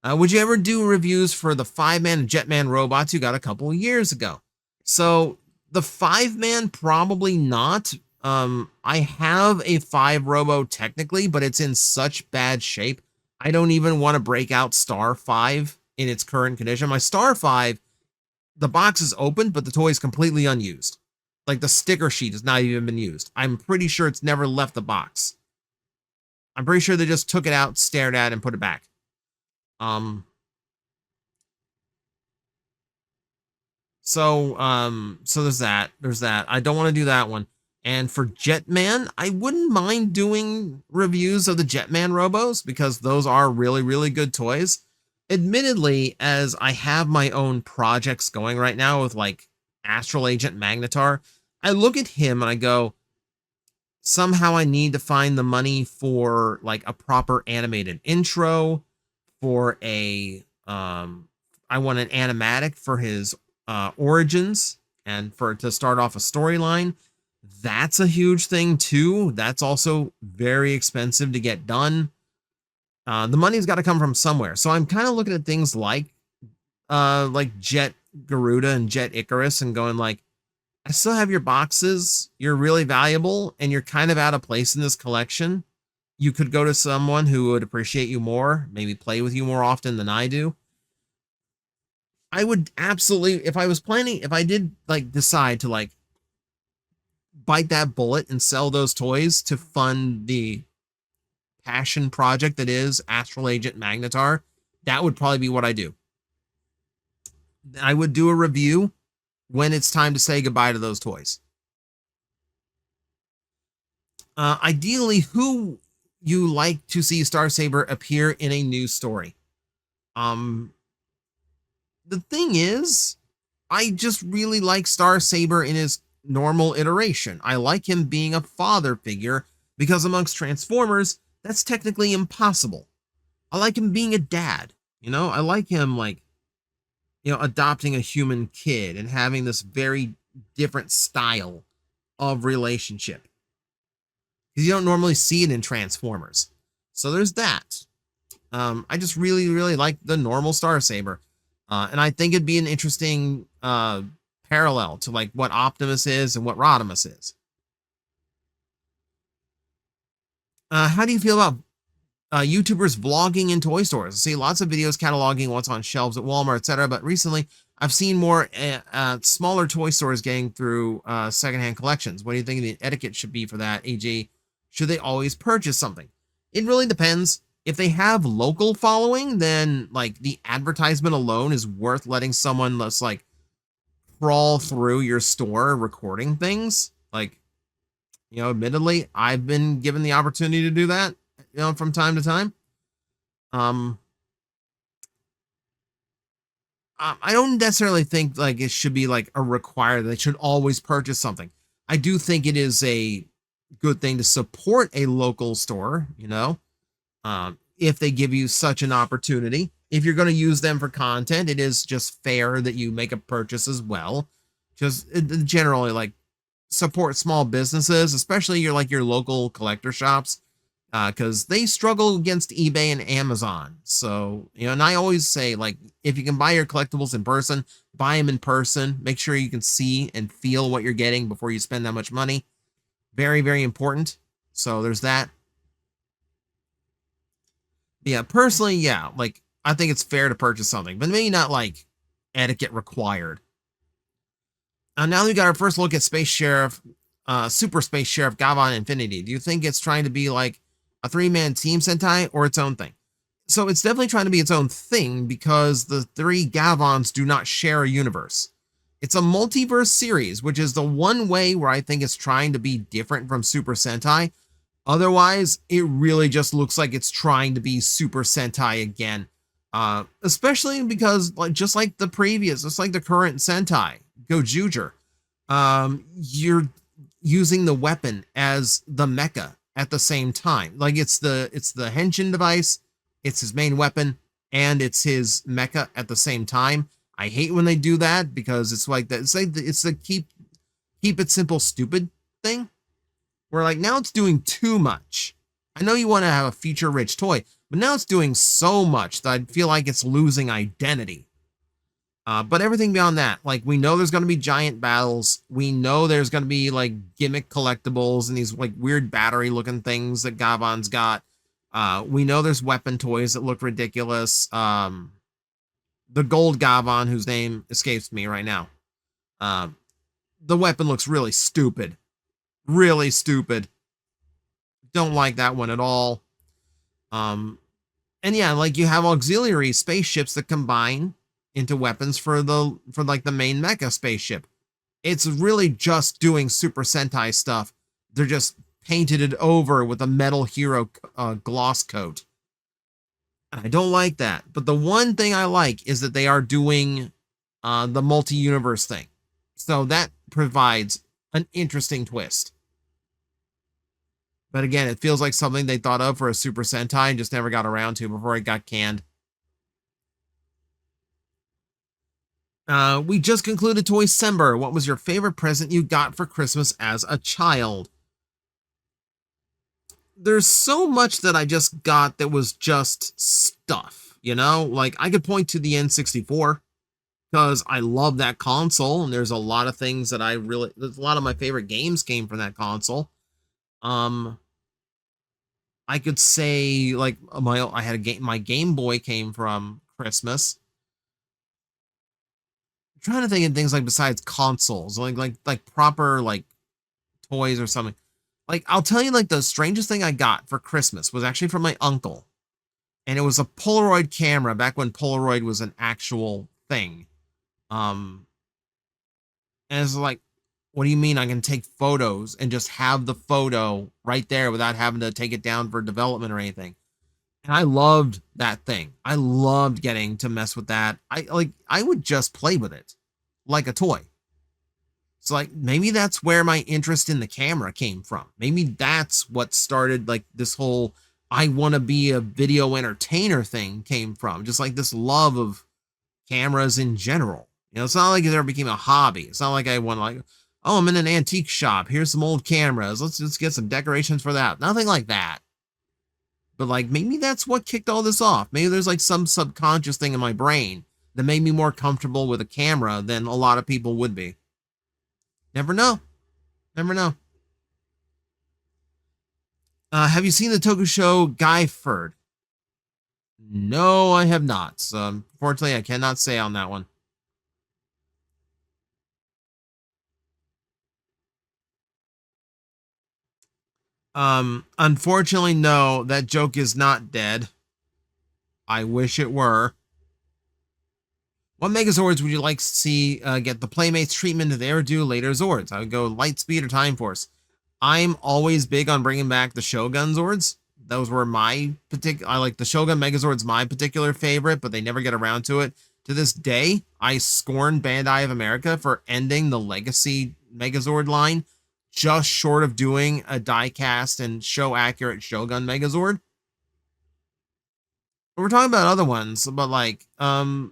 Would you ever do reviews for the 5-man and Jetman robots you got a couple of years ago? So the 5-man, probably not. I have a 5 robo technically, but it's in such bad shape. I don't even want to break out Star 5 in its current condition. My Star 5, the box is open, but the toy is completely unused. Like the sticker sheet has not even been used. I'm pretty sure it's never left the box. I'm pretty sure they just took it out, stared at, and put it back. So there's that. I don't want to do that one. And for Jetman, I wouldn't mind doing reviews of the Jetman Robos because those are really, really good toys. Admittedly, as I have my own projects going right now with like Astral Agent Magnetar, I look at him and I go, somehow I need to find the money for like a proper animated intro, for I want an animatic for his origins and to start off a storyline. That's a huge thing too. That's also very expensive to get done. The money's got to come from somewhere. So I'm kind of looking at things like Jet Garuda and Jet Icarus and going like, I still have your boxes. You're really valuable and you're kind of out of place in this collection. You could go to someone who would appreciate you more, maybe play with you more often than I do. I would absolutely, if I did like decide to like bite that bullet and sell those toys to fund the passion project that is Astral Agent Magnetar, that would probably be what I do. I would do a review when it's time to say goodbye to those toys. Ideally, who you like to see Star Saber appear in a new story? The thing is, I just really like Star Saber in his normal iteration. I like him being a father figure because amongst Transformers, that's technically impossible. I like him being a dad. I like him adopting a human kid and having this very different style of relationship. Because you don't normally see it in Transformers. So there's that. I just really, really like the normal Star Saber. And I think it'd be an interesting parallel to like what Optimus is and what Rodimus is. How do you feel about YouTubers vlogging in toy stores? I see lots of videos cataloging what's on shelves at Walmart, etc. But recently, I've seen more smaller toy stores getting through secondhand collections. What do you think the etiquette should be for that? E.g., should they always purchase something? It really depends. If they have local following, then like the advertisement alone is worth letting someone let's like crawl through your store recording things. Like, admittedly, I've been given the opportunity to do that, from time to time. I don't necessarily think like it should be like a require that they should always purchase something. I do think it is a good thing to support a local store, if they give you such an opportunity. If you're going to use them for content, it is just fair that you make a purchase as well. Just generally like support small businesses, especially your local collector shops, because they struggle against eBay and Amazon. So, and I always say, like, if you can buy your collectibles in person, buy them in person. Make sure you can see and feel what you're getting before you spend that much money. Very, very important. So there's that. Yeah, personally, yeah, like, I think it's fair to purchase something, but maybe not like etiquette required. Now that we got our first look at Space Sheriff, Super Space Sheriff Gavon Infinity, do you think it's trying to be like a 3-man team Sentai or its own thing? So it's definitely trying to be its own thing because the 3 Gavons do not share a universe. It's a multiverse series, which is the one way where I think it's trying to be different from Super Sentai. Otherwise, it really just looks like it's trying to be Super Sentai again. Especially because, just like the previous, just like the current Sentai, Gojuger, you're using the weapon as the mecha at the same time. Like it's the Henshin device, it's his main weapon, and it's his mecha at the same time. I hate when they do that because it's like that. It's the keep it simple, stupid thing. Where like now it's doing too much. I know you want to have a feature-rich toy, but now it's doing so much that I feel like it's losing identity. But everything beyond that, like we know there's going to be giant battles. We know there's going to be like gimmick collectibles and these like weird battery-looking things that Gavon's got. We know there's weapon toys that look ridiculous. The gold Gavon, whose name escapes me right now. The weapon looks really stupid. Really stupid. Don't like that one at all. And yeah, like you have auxiliary spaceships that combine into weapons for the main mecha spaceship. It's really just doing Super Sentai stuff. They're just painted it over with a Metal Hero gloss coat. And I don't like that. But the one thing I like is that they are doing the multi-universe thing. So that provides an interesting twist. But again, it feels like something they thought of for a Super Sentai and just never got around to before it got canned. We just concluded Toy-Sember. What was your favorite present you got for Christmas as a child? There's so much that I just got that was just stuff, Like, I could point to the N64 because I love that console, and there's a lot of things that a lot of my favorite games came from that console. I could say like my Game Boy came from Christmas. I'm trying to think of things like besides consoles, like proper like toys or something. Like, I'll tell you, like, the strangest thing I got for Christmas was actually from my uncle. And it was a Polaroid camera back when Polaroid was an actual thing. And it's like, what do you mean I can take photos and just have the photo right there without having to take it down for development or anything? And I loved that thing. I loved getting to mess with that. I would just play with it like a toy. So like maybe that's where my interest in the camera came from. Maybe that's what started like this whole I want to be a video entertainer thing came from. Just like this love of cameras in general. You know, it's not like it ever became a hobby. It's not like I want to like, oh, I'm in an antique shop. Here's some old cameras. Let's just get some decorations for that. Nothing like that. But like maybe that's what kicked all this off. Maybe there's like some subconscious thing in my brain that made me more comfortable with a camera than a lot of people would be. Never know. Never know. Have you seen the Toku show Guyford? No, I have not. So unfortunately, I cannot say on that one. Unfortunately, no, that joke is not dead. I wish it were. What Megazords would you like to see get the Playmates treatment that they ever do later Zords? I would go Lightspeed or Time Force. I'm always big on bringing back the Shogun Zords. Those were my particular. I like the Shogun Megazord's my particular favorite, but they never get around to it. To this day, I scorn Bandai of America for ending the Legacy Megazord line, just short of doing a die-cast and show-accurate Shogun Megazord. We're talking about other ones, but like, the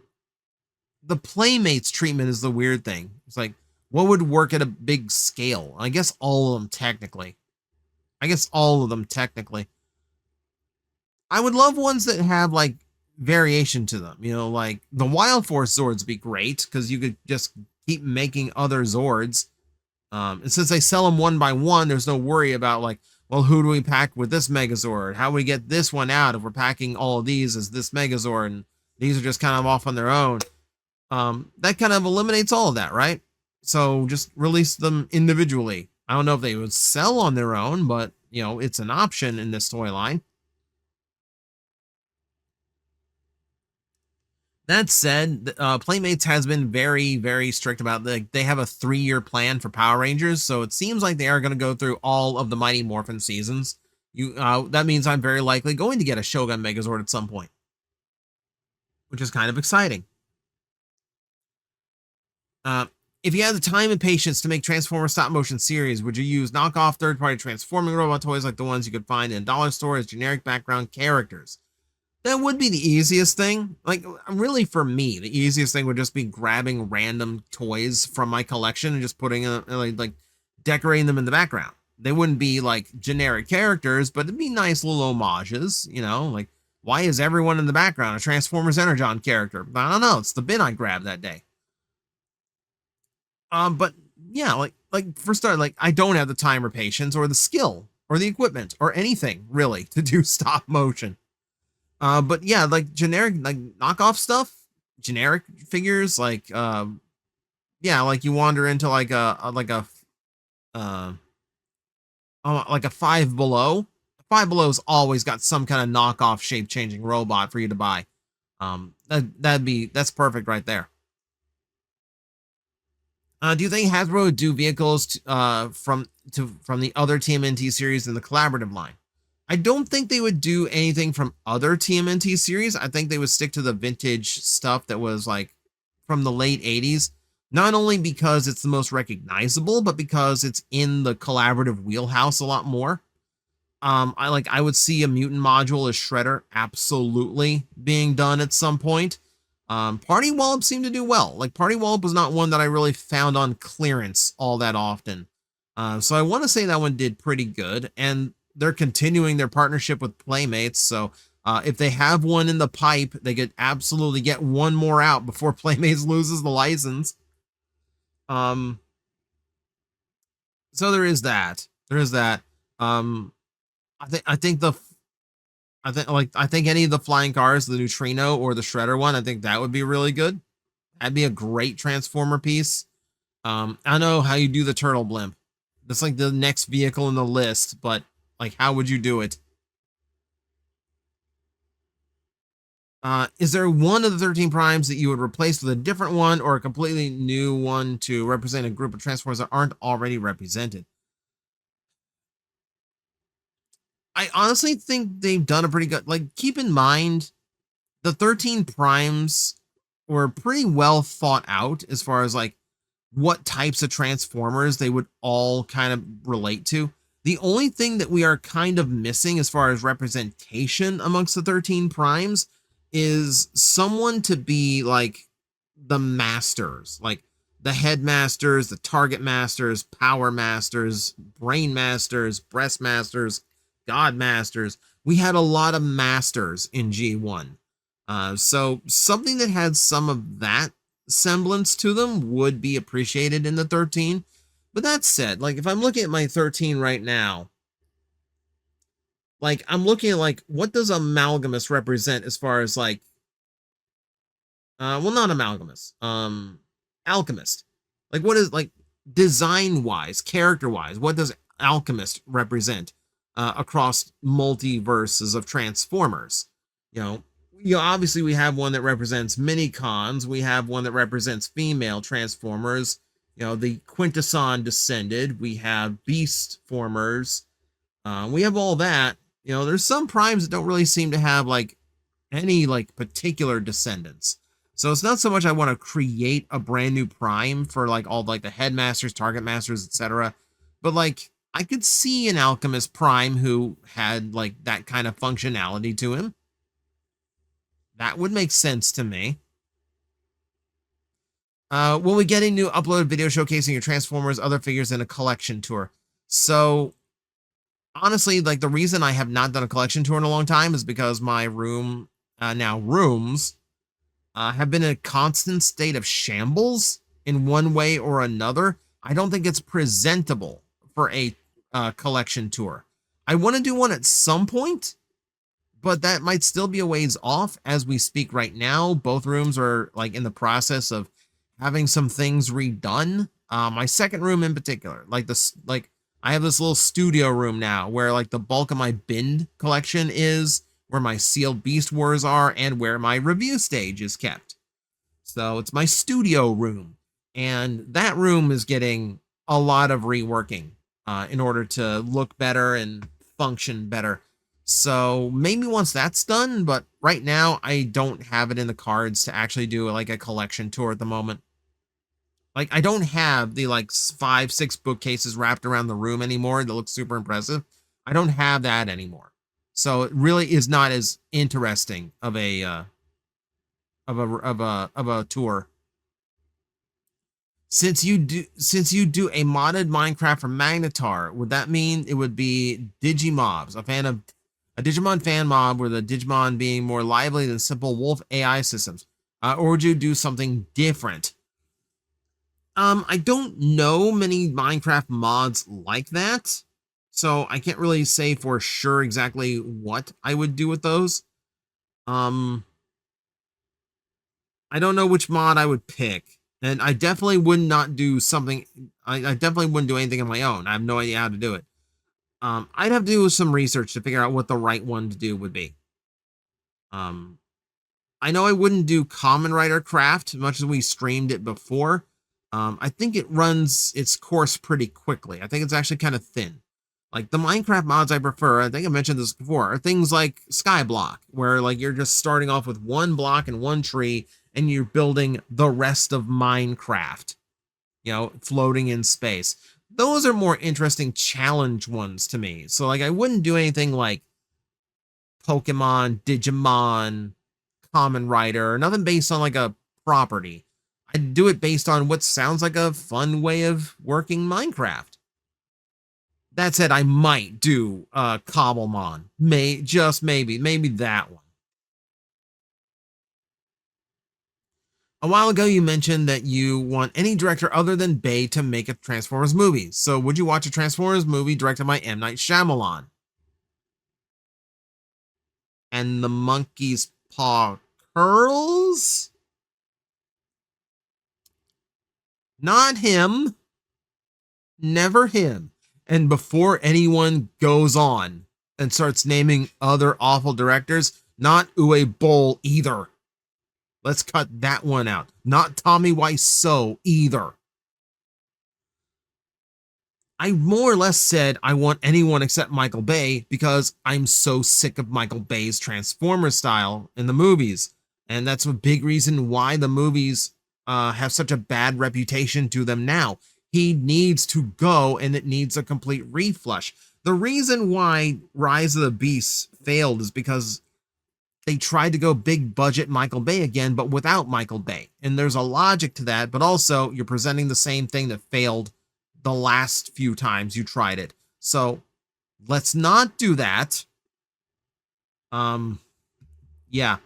Playmates treatment is the weird thing. It's like, what would work at a big scale? I guess all of them technically. I would love ones that have like variation to them. You know, like the Wild Force Zords would be great because you could just keep making other Zords. And since they sell them one by one, there's no worry about like, well, who do we pack with this Megazord? How do we get this one out if we're packing all of these as this Megazord and these are just kind of off on their own? That kind of eliminates all of that, right? So just release them individually. I don't know if they would sell on their own, but you know, it's an option in this toy line. That said, Playmates has been very, very strict about they have a 3-year plan for Power Rangers, so it seems like they are going to go through all of the Mighty Morphin seasons. That means I'm very likely going to get a Shogun Megazord at some point, which is kind of exciting. If you had the time and patience to make Transformers stop motion series, would you use knockoff third-party transforming robot toys like the ones you could find in a dollar store as generic background characters? That would be the easiest thing. Like, really, for me, the easiest thing would just be grabbing random toys from my collection and just putting like decorating them in the background. They wouldn't be like generic characters, but it'd be nice little homages. You know, like why is everyone in the background a Transformers Energon character? I don't know. It's the bin I grabbed that day. But yeah, like for start, like I don't have the time or patience or the skill or the equipment or anything really to do stop motion. But yeah, like generic, like knockoff stuff, generic figures, like, yeah, like you wander into like a Five Below. Five Below's always got some kind of knockoff shape changing robot for you to buy. That's perfect right there. Do you think Hasbro would do vehicles from the other TMNT series in the collaborative line? I don't think they would do anything from other TMNT series. I think they would stick to the vintage stuff that was like from the late 80s, not only because it's the most recognizable, but because it's in the collaborative wheelhouse a lot more. I would see a mutant module as Shredder absolutely being done at some point. Party Wallop seemed to do well. Like Party Wallop was not one that I really found on clearance all that often. So I want to say that one did pretty good, and they're continuing their partnership with Playmates. So if they have one in the pipe, they could absolutely get one more out before Playmates loses the license. So there is that. I think any of the flying cars, the Neutrino or the Shredder one, I think that would be really good. That'd be a great Transformer piece. I know how you do the turtle blimp. That's like the next vehicle in the list, but like, how would you do it? Is there one of the 13 primes that you would replace with a different one or a completely new one to represent a group of Transformers that aren't already represented? I honestly think they've done a pretty good, like, keep in mind, the 13 primes were pretty well thought out as far as like what types of Transformers they would all kind of relate to. The only thing that we are kind of missing as far as representation amongst the 13 primes is someone to be like the masters, like the Headmasters, the Targetmasters, Powermasters, Brainmasters, Breastmasters, Godmasters. We had a lot of masters in G1. So something that had some of that semblance to them would be appreciated in the 13. But that said, like if I'm looking at my 13 right now, like I'm looking at like what does Amalgamous represent as far as like well, not Amalgamous, Alchemist. Like what is like design wise, character wise, what does Alchemist represent across multiverses of Transformers? You know, obviously we have one that represents mini cons. We have one that represents female Transformers. You know, the Quintesson descended. We have Beast Formers. We have all that. You know, there's some primes that don't really seem to have like any like particular descendants. So it's not so much I want to create a brand new prime for like all like the Headmasters, Targetmasters, etc. But like I could see an Alchemist prime who had like that kind of functionality to him. That would make sense to me. Will we get a new uploaded video showcasing your Transformers, other figures in a collection tour? So honestly, like the reason I have not done a collection tour in a long time is because my rooms have been in a constant state of shambles in one way or another. I don't think it's presentable for a collection tour. I want to do one at some point, but that might still be a ways off as we speak right now. Both rooms are like in the process of having some things redone. My second room in particular, like this, like I have this little studio room now where like the bulk of my bin collection is, where my sealed Beast Wars are, and where my review stage is kept. So it's my studio room, and that room is getting a lot of reworking in order to look better and function better. So maybe once that's done, but right now I don't have it in the cards to actually do like a collection tour at the moment. Like I don't have the like 5-6 bookcases wrapped around the room anymore that look super impressive. I don't have that anymore. So it really is not as interesting of a tour. Since you do a modded Minecraft for Magnetar, would that mean it would be Digimobs, a Digimon fan mob, with the Digimon being more lively than simple wolf AI systems, or would you do something different? I don't know many Minecraft mods like that, so I can't really say for sure exactly what I would do with those. I don't know which mod I would pick, and I definitely would not do something. I definitely wouldn't do anything on my own. I have no idea how to do it. I'd have to do some research to figure out what the right one to do would be. I know I wouldn't do Common Writer Craft, much as we streamed it before. I think it runs its course pretty quickly. I think it's actually kind of thin. Like the Minecraft mods I prefer, I think I mentioned this before, are things like Skyblock, where like you're just starting off with one block and one tree, and you're building the rest of Minecraft, you know, floating in space. Those are more interesting challenge ones to me. So like I wouldn't do anything like Pokemon, Digimon, Common Writer, or nothing based on like a property. I'd do it based on what sounds like a fun way of working Minecraft. That said, I might do Cobblemon. Maybe that one. A while ago, you mentioned that you want any director other than Bay to make a Transformers movie. So would you watch a Transformers movie directed by M. Night Shyamalan? And the monkey's paw curls? Not him. Never him. And before anyone goes on and starts naming other awful directors, not Uwe Boll either. Let's cut that one out. Not Tommy Wiseau either. I more or less said I want anyone except Michael Bay because I'm so sick of Michael Bay's Transformers style in the movies. And that's a big reason why the movies have such a bad reputation to them now. He needs to go, and it needs a complete reflush. The reason why Rise of the Beasts failed is because they tried to go big budget Michael Bay again, but without Michael Bay. And there's a logic to that, but also you're presenting the same thing that failed the last few times you tried it. So let's not do that. Yeah.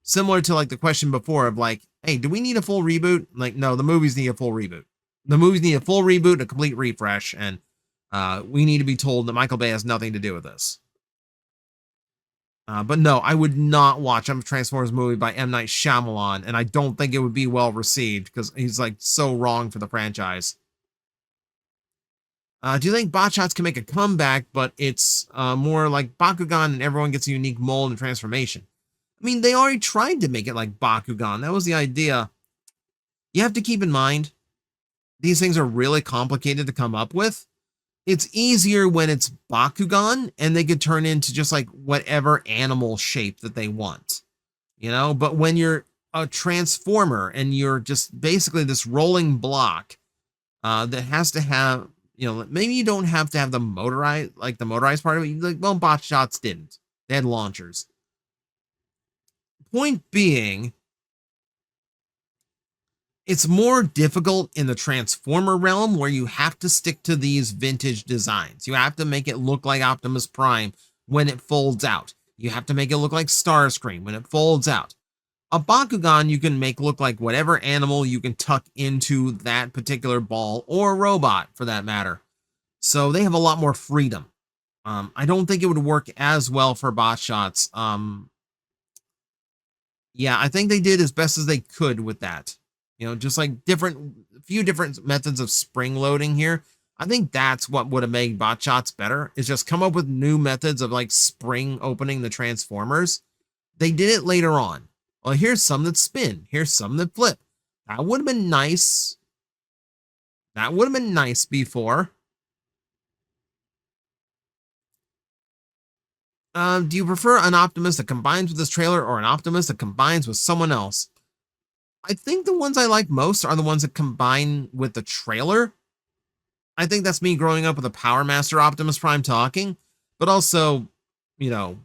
Similar to like the question before of like, hey, do we need a full reboot? Like, no, the movies need a full reboot. The movies need a full reboot, a complete refresh, and we need to be told that Michael Bay has nothing to do with this. But no, I would not watch a Transformers movie by M. Night Shyamalan, and I don't think it would be well received because he's like so wrong for the franchise. Do you think Botshots can make a comeback, but it's more like Bakugan and everyone gets a unique mold and transformation? I mean, they already tried to make it like Bakugan. That was the idea. You have to keep in mind, these things are really complicated to come up with. It's easier when it's Bakugan and they could turn into just like whatever animal shape that they want, you know? But when you're a Transformer and you're just basically this rolling block that has to have, you know, maybe you don't have to have the motorized part of it. Like, well, Botshots didn't. They had launchers. Point being, it's more difficult in the Transformer realm where you have to stick to these vintage designs. You have to make it look like Optimus Prime when it folds out. You have to make it look like Starscream when it folds out. A Bakugan you can make look like whatever animal you can tuck into that particular ball or robot for that matter. So they have a lot more freedom. I don't think it would work as well for Botshots. Yeah, I think they did as best as they could with that. You know, just like a few different methods of spring loading here. I think that's what would have made Botshots better, is just come up with new methods of like spring opening the Transformers. They did it later on. Well, here's some that spin. Here's some that flip. That would have been nice. That would have been nice before. Do you prefer an Optimus that combines with this trailer or an Optimus that combines with someone else? I think the ones I like most are the ones that combine with the trailer. I think that's me growing up with a Powermaster Optimus Prime talking, but also, you know,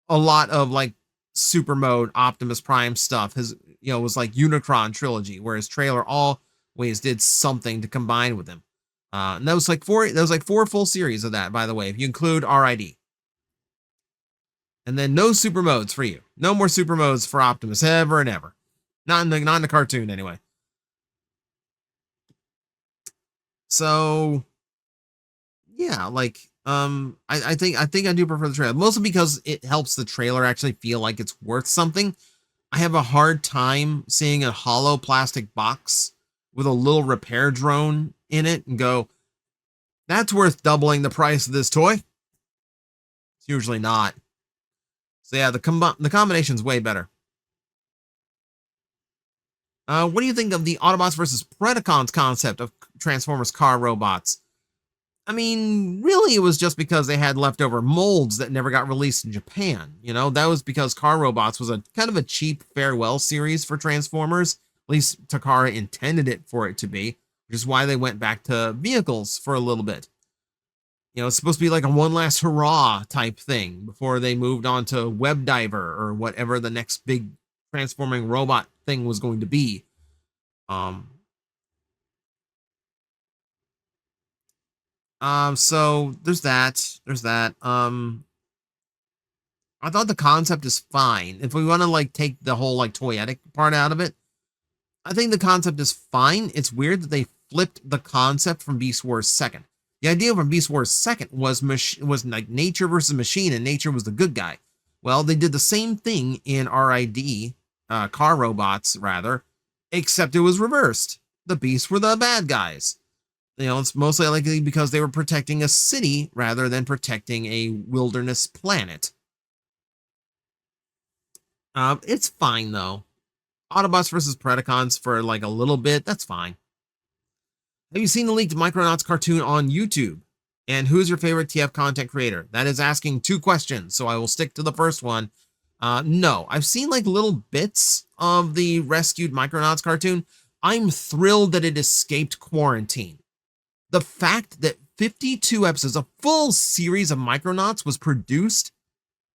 a lot of like super mode Optimus Prime stuff has, you know, was like Unicron trilogy, where his trailer always did something to combine with him. And that was like four full series of that, by the way, if you include RID. And then no super modes for you. No more super modes for Optimus ever and ever. Not in the cartoon anyway. So yeah, like I think I do prefer the trailer, mostly because it helps the trailer actually feel like it's worth something. I have a hard time seeing a hollow plastic box with a little repair drone in it and go, that's worth doubling the price of this toy. It's usually not. So yeah, the combination's way better. What do you think of the Autobots versus Predacons concept of Transformers car robots? I mean, really, it was just because they had leftover molds that never got released in Japan. You know, that was because Car Robots was a kind of a cheap farewell series for Transformers. At least Takara intended it for it to be, which is why they went back to vehicles for a little bit. You know, it's supposed to be like a one last hurrah type thing before they moved on to Web Diver or whatever the next big transforming robot thing was going to be. So there's that. I thought the concept is fine. If we want to like take the whole like toyetic part out of it, I think the concept is fine. It's weird that they flipped the concept from Beast Wars 2nd. The idea from Beast Wars 2nd was like nature versus machine, and nature was the good guy. Well, they did the same thing in RID, Car Robots rather, except it was reversed. The beasts were the bad guys. It's mostly likely because they were protecting a city rather than protecting a wilderness planet. It's fine though. Autobots versus Predacons for like a little bit, that's fine. Have you seen the leaked Micronauts cartoon on YouTube? And who's your favorite TF content creator? That is asking 2 questions, so I will stick to the first one. No, I've seen like little bits of the rescued Micronauts cartoon. I'm thrilled that it escaped quarantine. The fact that 52 episodes, a full series of Micronauts was produced,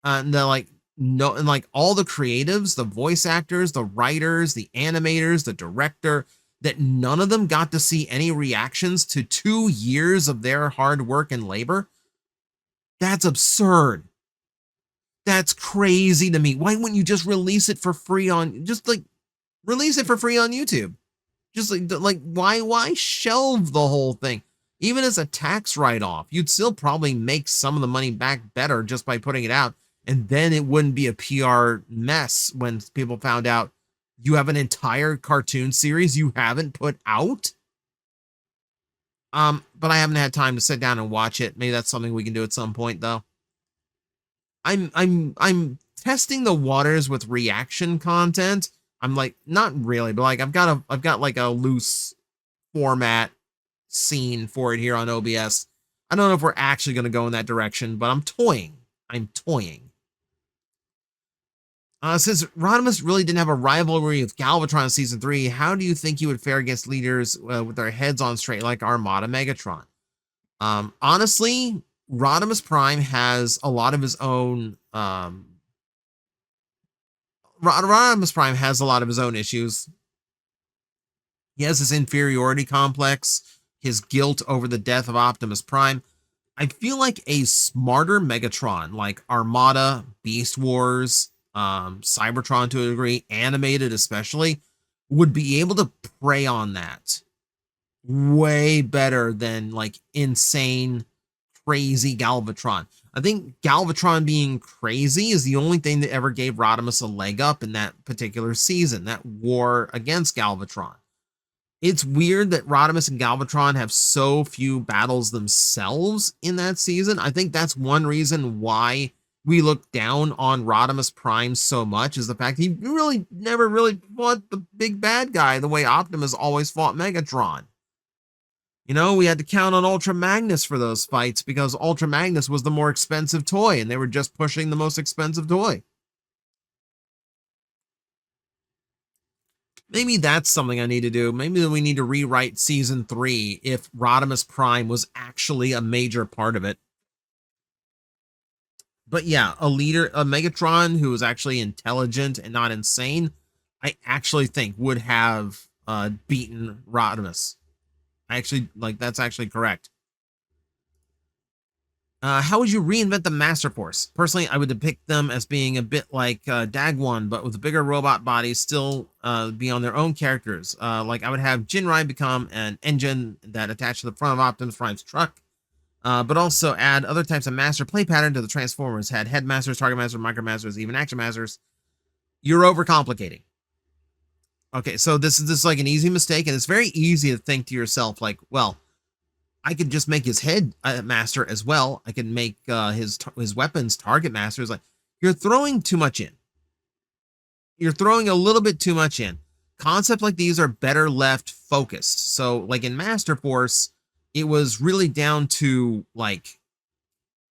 and all the creatives, the voice actors, the writers, the animators, the director, that none of them got to see any reactions to 2 years of their hard work and labor. That's absurd. That's crazy to me. Why wouldn't you just release it for free release it for free on YouTube? Just why shelve the whole thing? Even as a tax write-off, you'd still probably make some of the money back better just by putting it out. And then it wouldn't be a PR mess when people found out you have an entire cartoon series you haven't put out. But I haven't had time to sit down and watch it. Maybe that's something we can do at some point though. I'm testing the waters with reaction content. I'm like, not really, but like I've got like a loose format scene for it here on OBS. I don't know if we're actually going to go in that direction, but I'm toying. Since Rodimus really didn't have a rivalry with Galvatron in Season 3, how do you think he would fare against leaders with their heads on straight like Armada Megatron? Honestly, Rodimus Prime has a lot of his own... Rodimus Prime has a lot of his own issues. He has his inferiority complex, his guilt over the death of Optimus Prime. I feel like a smarter Megatron, like Armada, Beast Wars, Cybertron to a degree, animated especially, would be able to prey on that way better than like insane, crazy Galvatron. I think Galvatron being crazy is the only thing that ever gave Rodimus a leg up in that particular season, that war against Galvatron. It's weird that Rodimus and Galvatron have so few battles themselves in that season. I think that's one reason why we look down on Rodimus Prime so much, is the fact he really never really fought the big bad guy the way Optimus always fought Megatron. You know, we had to count on Ultra Magnus for those fights because Ultra Magnus was the more expensive toy and they were just pushing the most expensive toy. Maybe that's something I need to do. Maybe we need to rewrite Season 3 if Rodimus Prime was actually a major part of it. But yeah, a Megatron who was actually intelligent and not insane, I actually think would have beaten Rodimus. That's actually correct. How would you reinvent the Master Force? Personally, I would depict them as being a bit like Dagwan, but with bigger robot bodies, still be on their own characters. Like I would have Jinrai become an engine that attached to the front of Optimus Prime's truck, but also add other types of master play pattern to the Transformers. Had Headmasters, Targetmasters, Micromasters, even Actionmasters. You're overcomplicating. Okay, so this is like an easy mistake, and it's very easy to think to yourself, like, well, I could just make his head master as well. I can make his weapons Targetmasters. Like, you're throwing too much in. You're throwing a little bit too much in. Concepts like these are better left focused. So, like in Master Force, it was really down to like,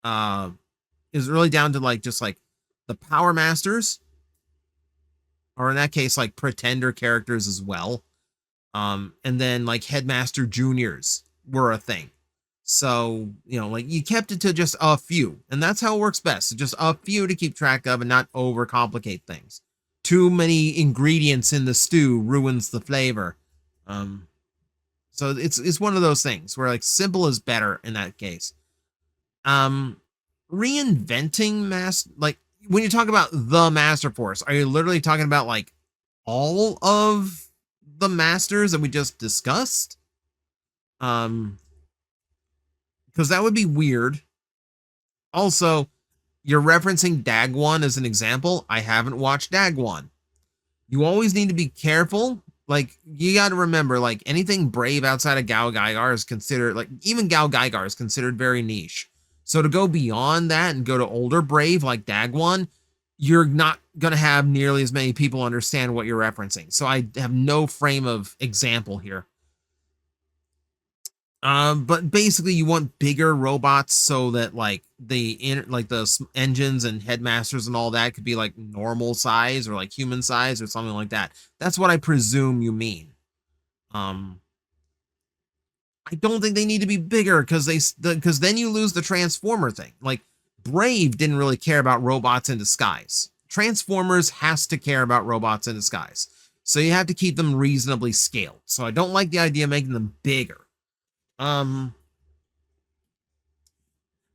just like the Powermasters, or in that case, like pretender characters as well. And then like Headmaster Juniors were a thing. So, you know, like you kept it to just a few, and that's how it works best. So just a few to keep track of and not overcomplicate things. Too many ingredients in the stew ruins the flavor. So it's one of those things where like simple is better in that case. Reinventing like when you talk about the Master Force, are you literally talking about like all of the masters that we just discussed? Because that would be weird. Also, you're referencing Dagwan as an example. I haven't watched Dagwan. You always need to be careful Like, you got to remember, like, anything brave outside of Gao Gaigar is considered, like, even Gao Gaigar is considered very niche. So to go beyond that and go to older brave like Dagwon, you're not going to have nearly as many people understand what you're referencing. So I have no frame of example here. But basically, you want bigger robots so that like the engines and headmasters and all that could be like normal size or like human size or something like that. That's what I presume you mean. I don't think they need to be bigger because because then you lose the Transformer thing. Like Brave didn't really care about robots in disguise. Transformers has to care about robots in disguise. So you have to keep them reasonably scaled. So I don't like the idea of making them bigger. I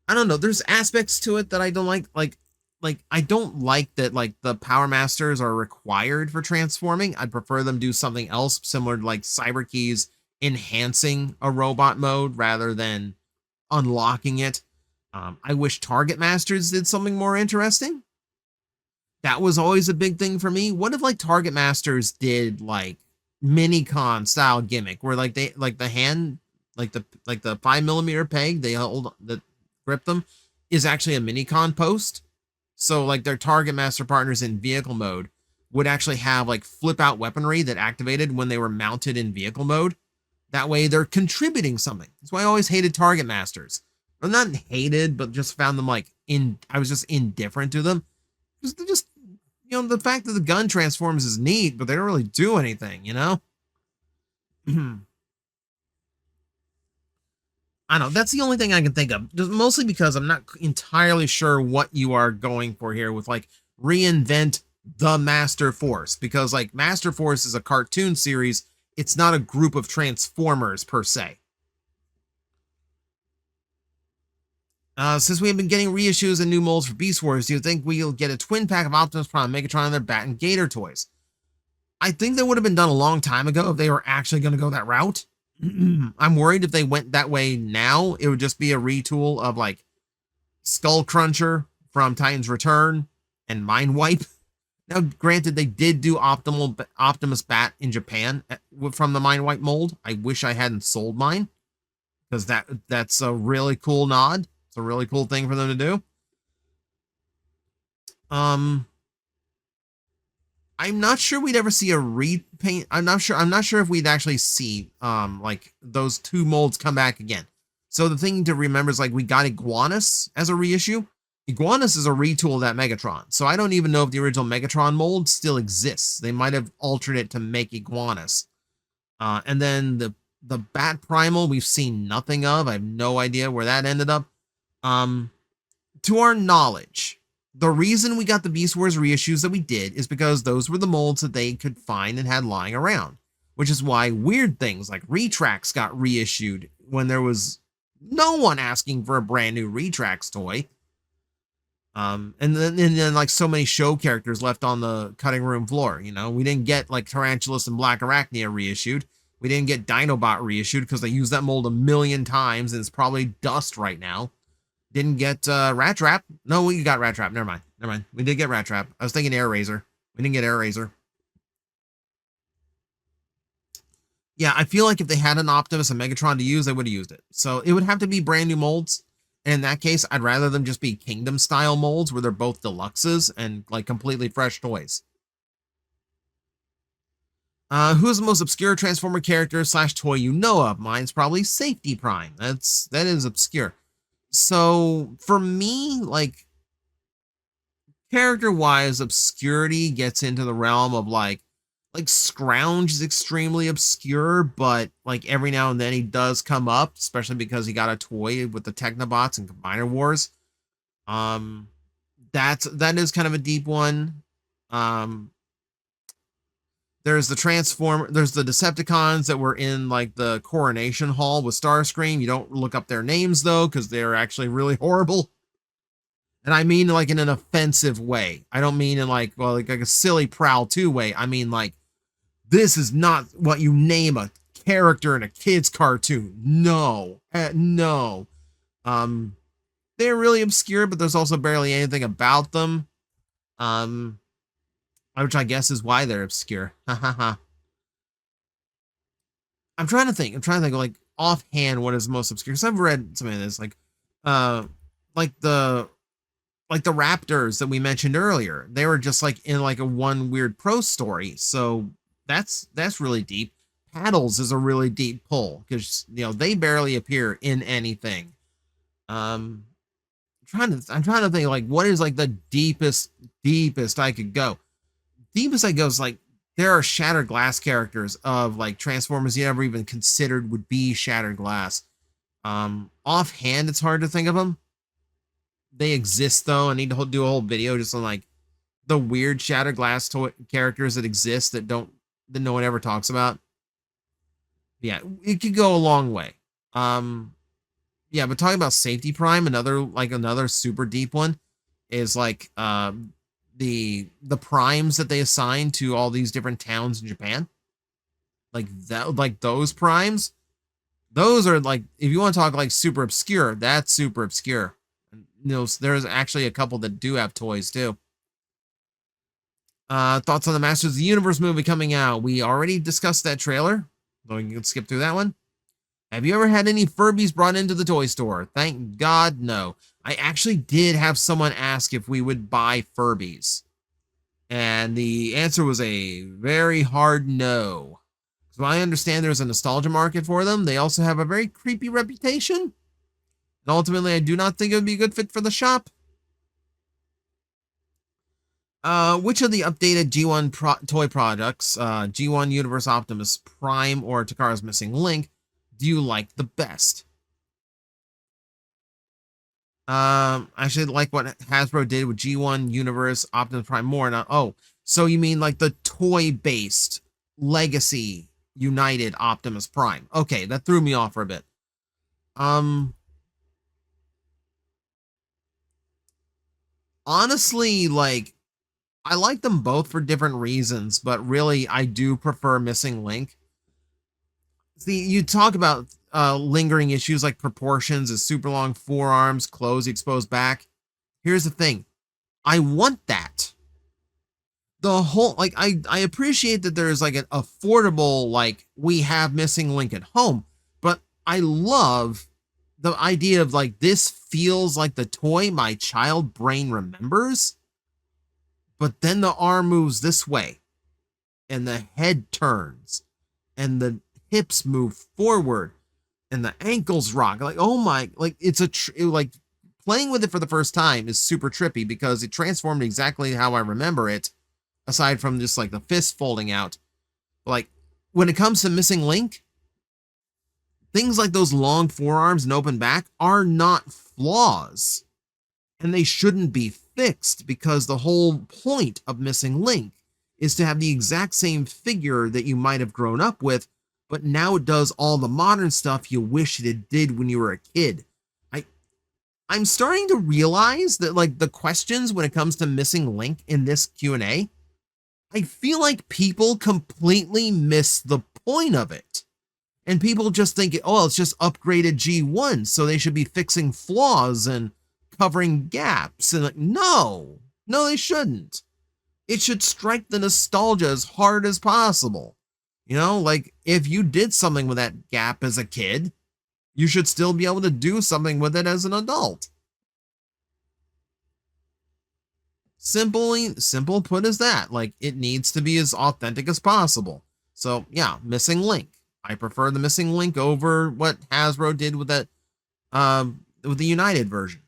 don't know. There's aspects to it that I don't like. Like I don't like that like the Powermasters are required for transforming. I'd prefer them do something else similar to like Cyber Keys enhancing a robot mode rather than unlocking it. I wish Targetmasters did something more interesting. That was always a big thing for me. What if like Targetmasters did like mini con style gimmick where like they like the hand like the 5mm peg they hold that grip them is actually a mini con post. So like their Target Master partners in vehicle mode would actually have like flip out weaponry that activated when they were mounted in vehicle mode. That way they're contributing something. That's why I always hated Target Masters. I'm not hated, but just found them like I was just indifferent to them. Just the fact that the gun transforms is neat, but they don't really do anything, you know? I don't know. That's the only thing I can think of. Just mostly because I'm not entirely sure what you are going for here with like reinvent the Master Force. Because like Master Force is a cartoon series. It's not a group of Transformers per se. Since we have been getting reissues and new molds for Beast Wars, do you think we'll get a twin pack of Optimus Prime, Megatron, and their Bat and Gator toys? I think that would have been done a long time ago if they were actually going to go that route. I'm worried if they went that way now, it would just be a retool of like Skull Cruncher from Titan's Return and Mind Wipe. Now, granted, they did do Optimus Bat in Japan from the Mind Wipe mold. I wish I hadn't sold mine because that's a really cool nod. It's a really cool thing for them to do. I'm not sure we'd ever see a repaint. I'm not sure if we'd actually see like those two molds come back again. So the thing to remember is like we got Iguanus as a reissue. Iguanus is a retool of that Megatron. So I don't even know if the original Megatron mold still exists. They might have altered it to make Iguanus. And then the Bat Primal we've seen nothing of. I have no idea where that ended up. To our knowledge, the reason we got the Beast Wars reissues that we did is because those were the molds that they could find and had lying around, which is why weird things like Retrax got reissued when there was no one asking for a brand new Retrax toy. And then like so many show characters left on the cutting room floor. You know, we didn't get like Tarantulas and Black Arachnia reissued. We didn't get Dinobot reissued because they used that mold a million times and it's probably dust right now. Didn't get Rat Trap. No, we got Rat Trap. Never mind. We did get Rat Trap. I was thinking Air Razor. We didn't get Air Razor. Yeah, I feel like if they had an Optimus and Megatron to use, they would have used it. So it would have to be brand new molds. And in that case, I'd rather them just be Kingdom style molds where they're both deluxes and like completely fresh toys. Who is the most obscure Transformer character / toy you know of? Mine's probably Safety Prime. That is obscure. So for me, like character-wise, obscurity gets into the realm of like Scrounge is extremely obscure, but like every now and then he does come up, especially because he got a toy with the Technobots and Combiner Wars. That is kind of a deep one. There's the Decepticons that were in like the Coronation Hall with Starscream. You don't look up their names though, because they're actually really horrible. And I mean like in an offensive way. I don't mean in like a silly Prowl 2 way. I mean like this is not what you name a character in a kid's cartoon. No. No. They're really obscure, but there's also barely anything about them. Which I guess is why they're obscure. I'm trying to think. Like offhand what is most obscure. Because I've read something of this, uh, like the Raptors that we mentioned earlier. They were just like in like a one weird prose story. So that's really deep. Paddles is a really deep pull because they barely appear in anything. I'm trying to think like what is like the deepest I could go. Deepest I go is like there are Shattered Glass characters of like Transformers you never even considered would be Shattered Glass. Offhand, it's hard to think of them. They exist though. I need to do a whole video just on like the weird Shattered Glass characters that exist that no one ever talks about. Yeah, it could go a long way. Yeah, but talking about Safety Prime, another super deep one is like the primes that they assign to all these different towns in Japan. Like that, like those primes, those are like, if you want to talk like super obscure, that's super obscure. There's actually a couple that do have toys too. Thoughts on the Masters of the Universe movie coming out? We already discussed that trailer, so we can skip through that one. Have you ever had any Furbies brought into the toy store? Thank God, no. I actually did have someone ask if we would buy Furbies. And the answer was a very hard no. So I understand there's a nostalgia market for them. They also have a very creepy reputation. And ultimately, I do not think it would be a good fit for the shop. Which of the updated G1 toy products, G1 Universe Optimus Prime or Takara's Missing Link, do you like the best? I actually like what Hasbro did with G1 Universe Optimus Prime more. Now, oh, so you mean like the toy-based Legacy United Optimus Prime? Okay, that threw me off for a bit. Honestly, like, I like them both for different reasons, but really, I do prefer Missing Link. See, you talk about lingering issues like proportions, his super long forearms, clothes, exposed back. Here's the thing. I want that. The whole, like, I appreciate that there's like an affordable, like, we have Missing Link at home, but I love the idea of like, this feels like the toy my child brain remembers, but then the arm moves this way and the head turns and the hips move forward and the ankles rock. Like, oh my, like it's like playing with it for the first time is super trippy because it transformed exactly how I remember it, aside from just like the fist folding out. Like when it comes to Missing Link, things like those long forearms and open back are not flaws, and they shouldn't be fixed because the whole point of Missing Link is to have the exact same figure that you might have grown up with, but now it does all the modern stuff you wish it did when you were a kid. I'm starting to realize that like the questions when it comes to Missing Link in this Q&A, I feel like people completely miss the point of it. And people just think, oh, it's just upgraded G1, so they should be fixing flaws and covering gaps. And like, no, they shouldn't. It should strike the nostalgia as hard as possible. Like if you did something with that gap as a kid, you should still be able to do something with it as an adult. Simple put as that. Like it needs to be as authentic as possible. So yeah, Missing Link. I prefer the Missing Link over what Hasbro did with that, with the United version.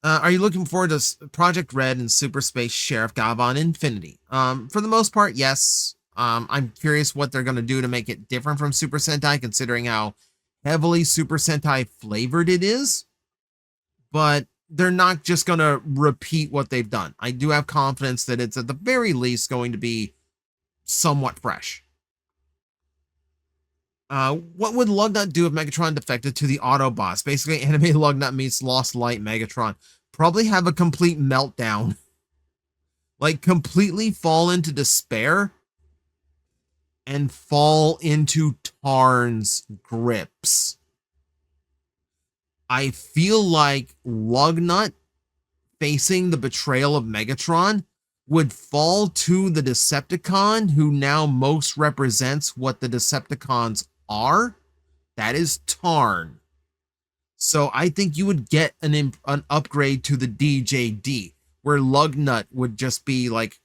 Are you looking forward to Project Red and Super Space Sheriff Gabon Infinity? For the most part, yes. I'm curious what they're going to do to make it different from Super Sentai, considering how heavily Super Sentai flavored it is. But they're not just going to repeat what they've done. I do have confidence that it's at the very least going to be somewhat fresh. What would Lugnut do if Megatron defected to the Autobots? Basically, anime Lugnut meets Lost Light Megatron. Probably have a complete meltdown. Like, completely fall into despair and fall into Tarn's grips. I feel like Lugnut facing the betrayal of Megatron would fall to the Decepticon who now most represents what the Decepticons are. That is Tarn. So I think you would get an upgrade to the DJD, where Lugnut would just be like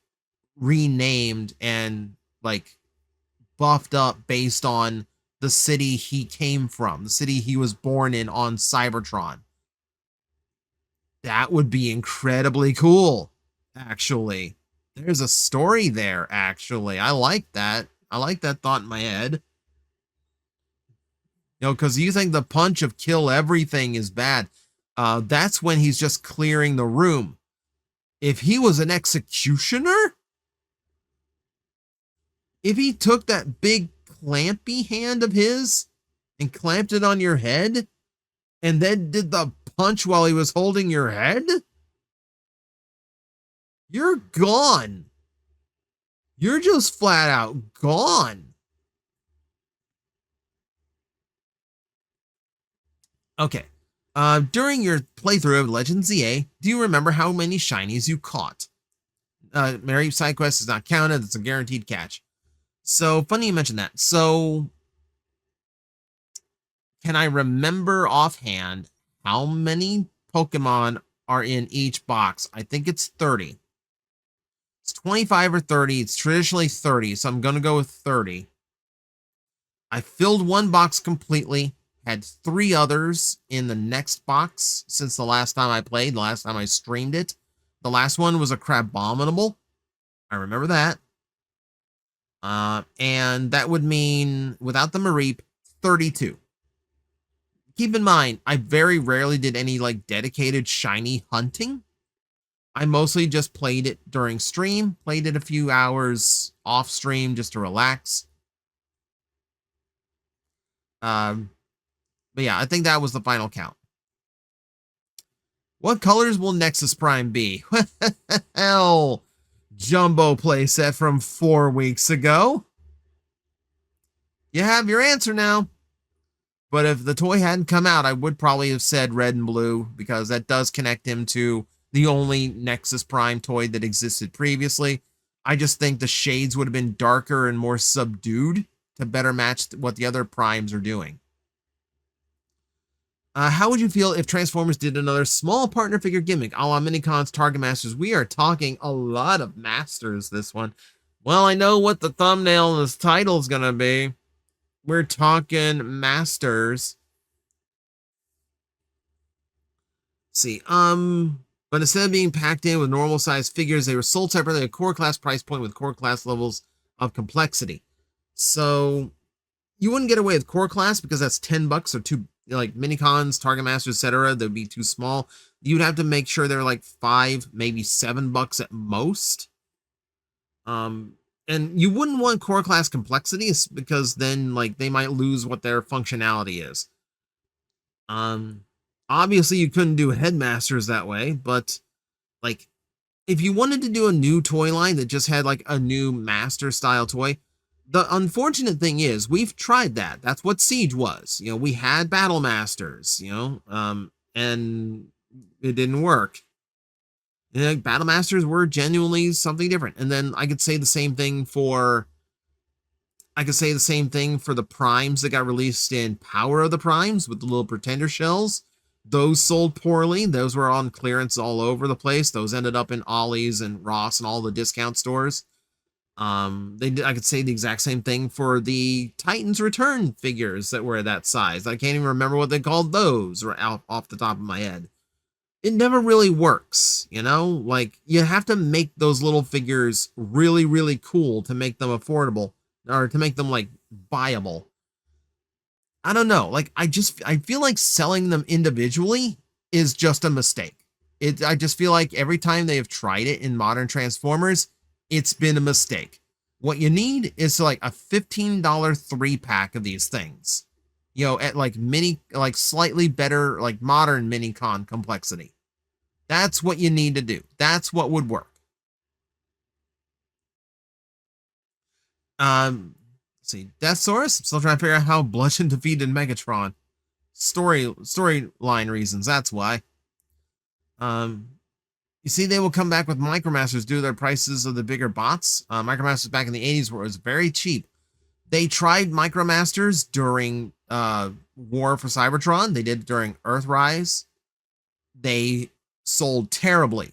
renamed and like buffed up based on the city he came from, the city he was born in on Cybertron. That would be incredibly cool, actually. There's a story there, actually. I like that. I like that thought in my head. You know, because you think the punch of kill everything is bad. That's when he's just clearing the room. If he was an executioner, if he took that big clampy hand of his and clamped it on your head and then did the punch while he was holding your head, you're gone. You're just flat out gone. Okay. During your playthrough of Legends ZA, do you remember how many shinies you caught? Mary side quest is not counted. It's a guaranteed catch. So funny you mentioned that. So can I remember offhand how many Pokemon are in each box? I think it's 30. It's 25 or 30. It's traditionally 30, so I'm going to go with 30. I filled one box completely, had 3 others in the next box since the last time I played, the last time I streamed it. The last one was a Crabominable. I remember that. And that would mean, without the Mareep, 32. Keep in mind, I very rarely did any like dedicated shiny hunting. I mostly just played it during stream, played it a few hours off stream just to relax. But yeah, I think that was the final count. What colors will Nexus Prime be? Hell, Jumbo playset from 4 weeks ago. You have your answer now. But if the toy hadn't come out, I would probably have said red and blue, because that does connect him to the only Nexus Prime toy that existed previously. I just think the shades would have been darker and more subdued to better match what the other Primes are doing. How would you feel if Transformers did another small partner figure gimmick a la Minicons, Targetmasters? We are talking a lot of Masters this one. Well, I know what the thumbnail and this title is going to be. We're talking Masters. Let's see. But instead of being packed in with normal size figures, they were sold separately at a core class price point with core class levels of complexity. So you wouldn't get away with core class because that's $10 or too, like Minicons, Targetmasters, etc. They'd be too small. You'd have to make sure they're like $5, maybe $7 at most. And you wouldn't want core class complexities because then like they might lose what their functionality is. Obviously you couldn't do Headmasters that way, but like if you wanted to do a new toy line that just had like a new master style toy, the unfortunate thing is we've tried that. That's what Siege was. You know, we had Battlemasters, you know, and it didn't work. And Battlemasters were genuinely something different. And then I could say the same thing for the Primes that got released in Power of the Primes with the little Pretender shells. Those sold poorly. Those were on clearance all over the place. Those ended up in Ollie's and Ross and all the discount stores. I could say the exact same thing for the Titans Return figures that were that size. I can't even remember what they called those off the top of my head. It never really works, you know? Like, you have to make those little figures really, really cool to make them affordable, or to make them, like, viable. I don't know. Like, I feel like selling them individually is just a mistake. I just feel like every time they have tried it in modern Transformers, it's been a mistake. What you need is like a $15 3-pack of these things. You know, at like slightly better, like modern Minicon complexity. That's what you need to do. That's what would work. Let's see, Deathsaurus. I'm still trying to figure out how Bludgeon defeated Megatron. Storyline reasons. That's why. You see, they will come back with Micromasters due to their prices of the bigger bots. Micromasters back in the 80s was very cheap. They tried Micromasters during War for Cybertron. They did it during Earthrise. They sold terribly.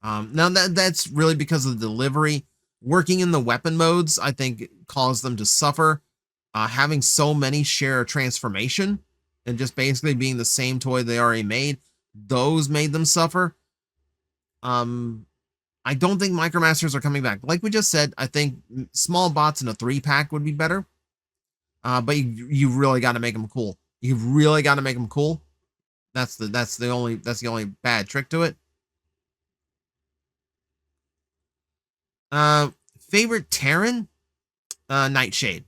Now that's really because of the delivery. Working in the weapon modes, I think, caused them to suffer. Having so many share a transformation and just basically being the same toy they already made, those made them suffer. I don't think Micromasters are coming back. Like we just said, I think small bots in a 3-pack would be better. But you really got to make them cool. You've really got to make them cool. That's the only bad trick to it. Favorite Terran? Nightshade.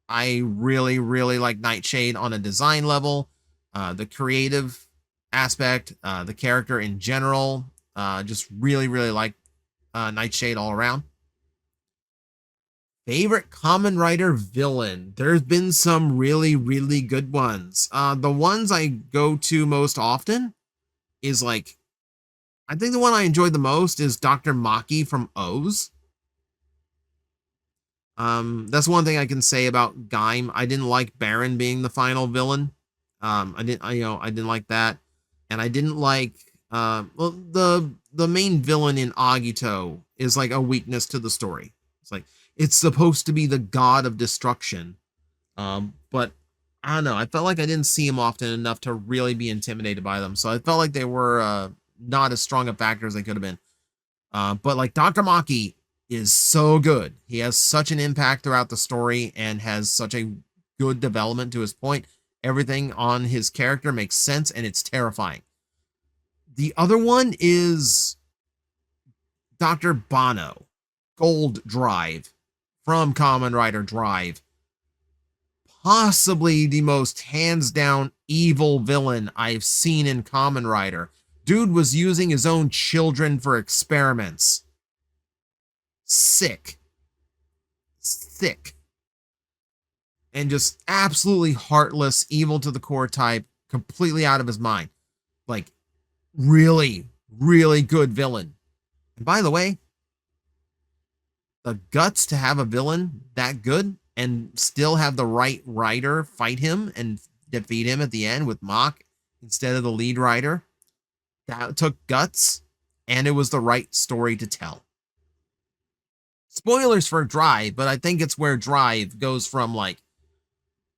I really, really like Nightshade on a design level. The creative aspect, the character in general. Just really, really like Nightshade all around. Favorite Kamen Rider villain? There's been some really, really good ones. The ones I go to most often is like, I think the one I enjoyed the most is Dr. Maki from O's. That's one thing I can say about Gaim. I didn't like Baron being the final villain. I didn't like that, and I didn't like well, the main villain in Agito is like a weakness to the story. It's like it's supposed to be the god of destruction, but I don't know. I felt like I didn't see him often enough to really be intimidated by them. So I felt like they were not as strong a factor as they could have been. But like Dr. Maki is so good. He has such an impact throughout the story and has such a good development to his point. Everything on his character makes sense and it's terrifying. The other one is Dr. Bono, Gold Drive from Kamen Rider Drive. Possibly the most hands down evil villain I've seen in Kamen Rider. Dude was using his own children for experiments. Sick. And just absolutely heartless, evil to the core type, completely out of his mind. Like, really, really good villain. And by the way, the guts to have a villain that good and still have the right rider fight him and defeat him at the end with Mach instead of the lead rider, that took guts, and it was the right story to tell. Spoilers for Drive, but I think it's where Drive goes from like,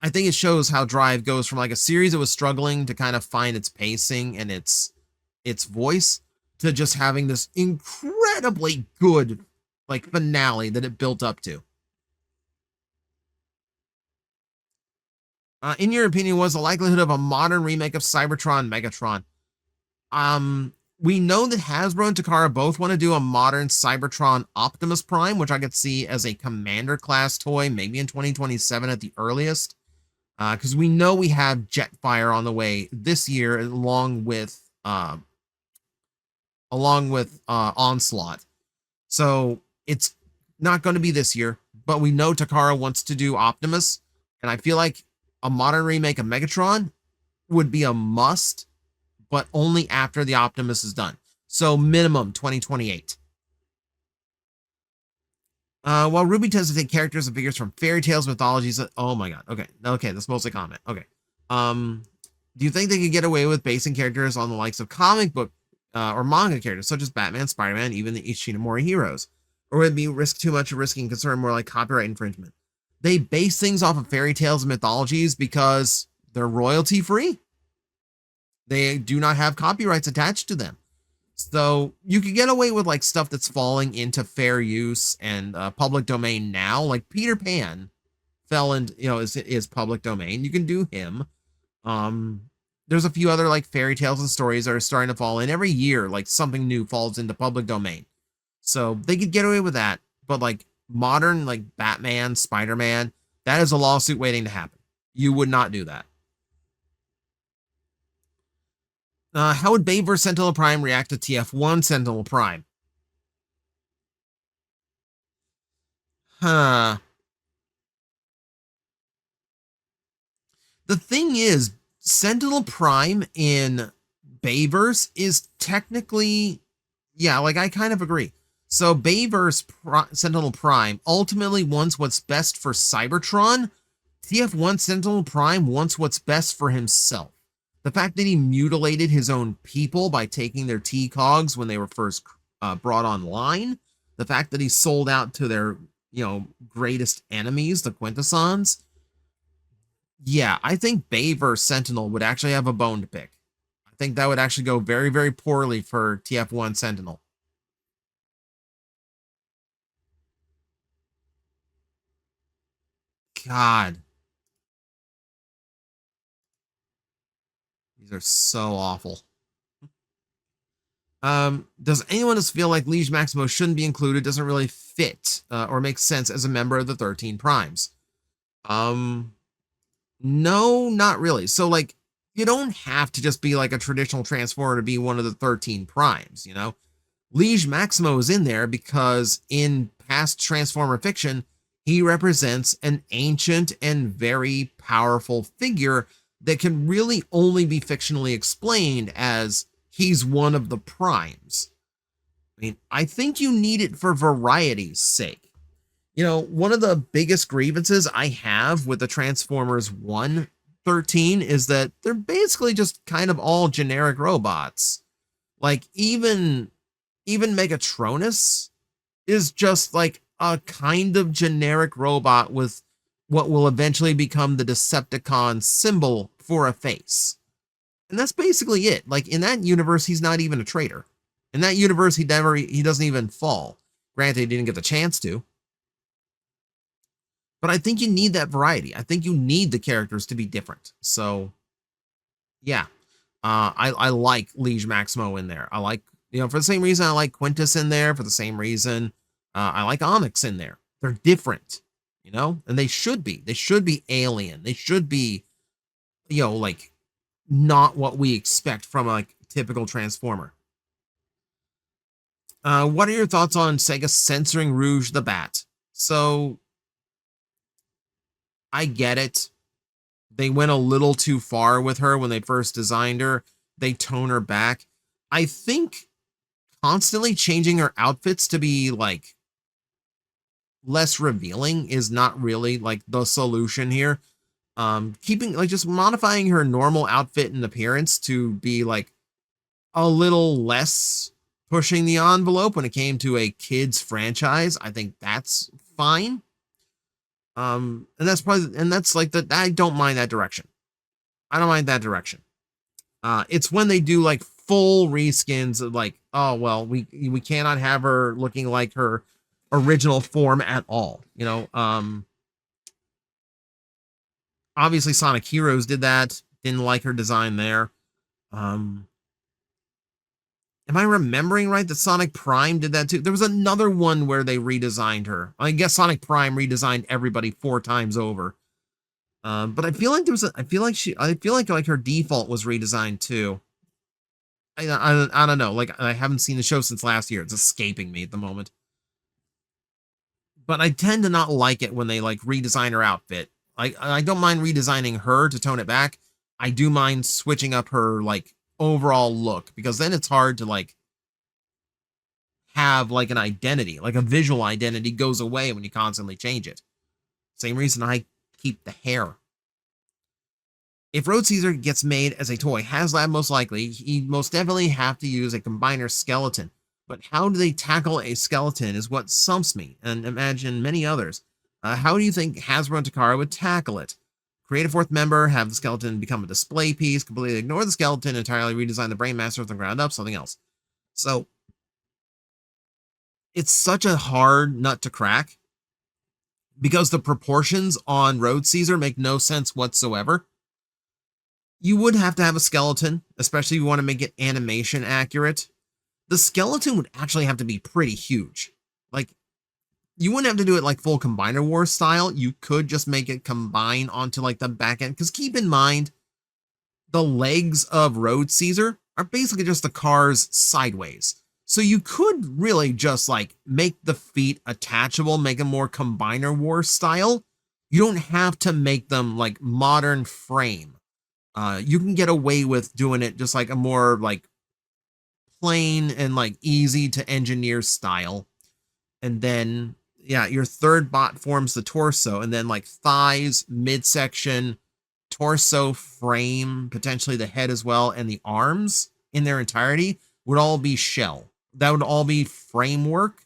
I think it shows how Drive goes from like a series that was struggling to kind of find its pacing and its voice to just having this incredibly good like finale that it built up to. In your opinion, was the likelihood of a modern remake of Cybertron Megatron? We know that Hasbro and Takara both want to do a modern Cybertron Optimus Prime, which I could see as a Commander class toy, maybe in 2027 at the earliest. Because we know we have Jetfire on the way this year, along with Onslaught. So it's not going to be this year, but we know Takara wants to do Optimus, and I feel like a modern remake of Megatron would be a must, but only after the Optimus is done. So minimum 2028. While Ruby tends to take characters and figures from fairy tales, mythologies. Oh my god. Okay, that's mostly comment. Okay. Do you think they could get away with basing characters on the likes of comic book or manga characters such as Batman, Spider-Man, even the Ishinomori heroes? Or would it be too much of risking concern more like copyright infringement? They base things off of fairy tales and mythologies because they're royalty free. They do not have copyrights attached to them. So you could get away with like stuff that's falling into fair use and public domain now. Like Peter Pan fell into, is public domain. You can do him. There's a few other like fairy tales and stories that are starting to fall in every year. Like something new falls into public domain. So they could get away with that. But like modern, like Batman, Spider-Man, that is a lawsuit waiting to happen. You would not do that. How would Babe vs. Sentinel Prime react to TF1 Sentinel Prime? The thing is, Sentinel Prime in Bayverse is technically, yeah, like I kind of agree. So Bayverse Sentinel Prime ultimately wants what's best for Cybertron. TF1 Sentinel Prime wants what's best for himself. The fact that he mutilated his own people by taking their T-Cogs when they were first brought online, the fact that he sold out to their, greatest enemies, the Quintessons. Yeah, I think Bayverse Sentinel would actually have a bone to pick. I think that would actually go very, very poorly for TF1 Sentinel. God. These are so awful. Does anyone else feel like Liege Maximo shouldn't be included? Doesn't really fit or make sense as a member of the 13 Primes? No, not really. So, like, you don't have to just be like a traditional Transformer to be one of the 13 Primes, Liege Maximo is in there because in past Transformer fiction, he represents an ancient and very powerful figure that can really only be fictionally explained as he's one of the primes. I mean, I think you need it for variety's sake. One of the biggest grievances I have with the Transformers 1-13 is that they're basically just kind of all generic robots. Like, even Megatronus is just like a kind of generic robot with what will eventually become the Decepticon symbol for a face. And that's basically it. Like, in that universe, he's not even a traitor. In that universe, he doesn't even fall. Granted, he didn't get the chance to. But I think you need that variety. I think you need the characters to be different. So, yeah. I like Liege Maximo in there. I like, for the same reason I like Quintus in there, for the same reason I like Onyx in there. They're different, and they should be. They should be alien. They should be, like, not what we expect from a typical Transformer. What are your thoughts on Sega censoring Rouge the Bat? So, I get it. They went a little too far with her when they first designed her. They tone her back. I think constantly changing her outfits to be, like, less revealing is not really, like, the solution here. Keeping, like, just modifying her normal outfit and appearance to be, like, a little less pushing the envelope when it came to a kids franchise, I think that's fine. And that's like I don't mind that direction. I don't mind that direction. It's when they do like full reskins of like, oh well, we cannot have her looking like her original form at all. Obviously Sonic Heroes did that. Didn't like her design there. Am I remembering right that Sonic Prime did that too? There was another one where they redesigned her. I guess Sonic Prime redesigned everybody 4 times over. But I feel like I feel like her default was redesigned too. I don't know. Like, I haven't seen the show since last year. It's escaping me at the moment. But I tend to not like it when they like redesign her outfit. I don't mind redesigning her to tone it back. I do mind switching up her like overall look, because then it's hard to like have like an identity, like a visual identity goes away when you constantly change it. Same reason I keep the hair. If Road Caesar gets made as a toy, HasLab most likely, he'd most definitely have to use a combiner skeleton. But how do they tackle a skeleton is what stumps me, and imagine many others. How do you think Hasbro and Takara would tackle it? Create a 4th member, have the skeleton become a display piece, completely ignore the skeleton, entirely redesign the Brainmaster from the ground up, something else. So, it's such a hard nut to crack, because the proportions on Road Caesar make no sense whatsoever. You would have to have a skeleton, especially if you want to make it animation accurate. The skeleton would actually have to be pretty huge. Like, you wouldn't have to do it like full Combiner Wars style. You could just make it combine onto like the back end. Because keep in mind, the legs of Road Caesar are basically just the cars sideways. So you could really just like make the feet attachable, make them more Combiner Wars style. You don't have to make them like modern frame. You can get away with doing it just like a more like plain and like easy to engineer style. And then, yeah, your third bot forms the torso, and then like thighs, midsection, torso, frame, potentially the head as well, and the arms in their entirety would all be shell. That would all be framework.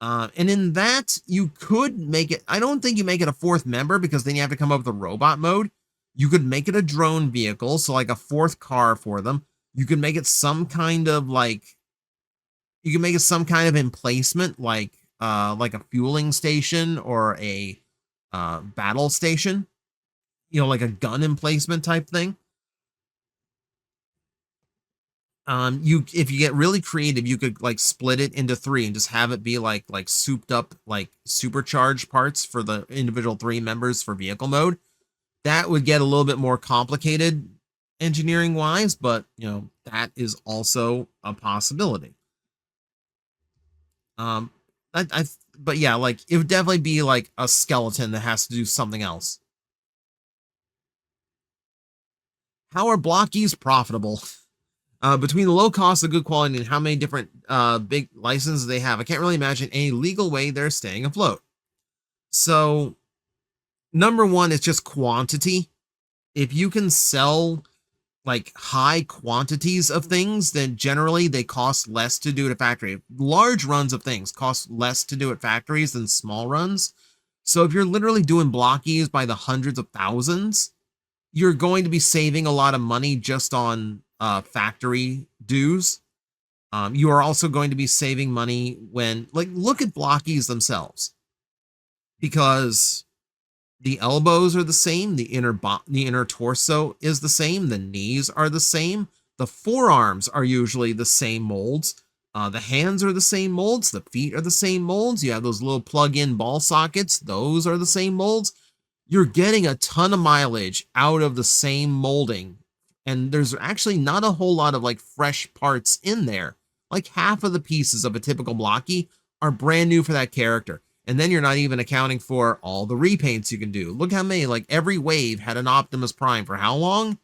And in that, you could make it, I don't think you make it a fourth member because then you have to come up with a robot mode. You could make it a drone vehicle, so like a fourth car for them. You could make it some kind of like, you can make it some kind of emplacement, like a fueling station or a battle station, you know, like a gun emplacement type thing. If you get really creative, you could like split it into three and just have it be like souped up, like supercharged parts for the individual three members for vehicle mode. That would get a little bit more complicated engineering wise, but you know, that is also a possibility. But yeah, like it would definitely be like a skeleton that has to do something else. How are blockies profitable? Between the low cost of good quality and how many different big licenses they have, I can't really imagine any legal way they're staying afloat. So, number one, it's just quantity. If you can sell like high quantities of things, then generally they cost less to do at a factory. Large runs of things cost less to do at factories than small runs. So if you're literally doing blockies by the hundreds of thousands, you're going to be saving a lot of money just on factory dues. You are also going to be saving money when, like, look at blockies themselves, because the elbows are the same, the inner torso is the same, the knees are the same, the forearms are usually the same molds, the hands are the same molds, the feet are the same molds. You have those little plug-in ball sockets, those are the same molds. You're getting a ton of mileage out of the same molding, and there's actually not a whole lot of like fresh parts in there. Like half of the pieces of a typical blocky are brand new for that character. And then you're not even accounting for all the repaints you can do. Look how many, like every wave had an Optimus Prime for how long?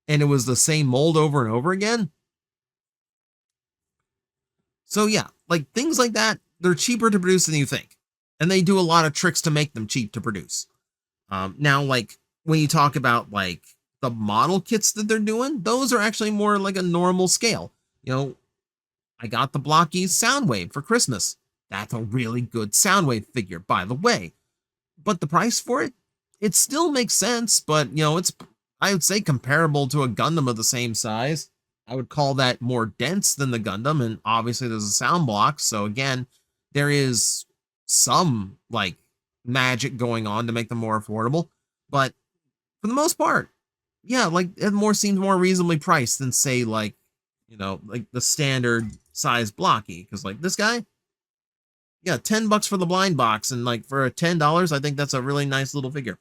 And it was the same mold over and over again. So yeah, like things like that, they're cheaper to produce than you think. And they do a lot of tricks to make them cheap to produce. Now, like when you talk about like the model kits that they're doing, those are actually more like a normal scale. You know, I got the Blocky Soundwave for Christmas. That's a really good Soundwave figure, by the way. But the price for it, it still makes sense, but you know, it's, I would say, comparable to a Gundam of the same size. I would call that more dense than the Gundam, and obviously there's a sound block, so again, there is some like magic going on to make them more affordable. But for the most part, yeah, like it seems more reasonably priced than say like, you know, like the standard size blocky. Because like this guy, yeah, $10 for the blind box, and like for $10, I think that's a really nice little figure.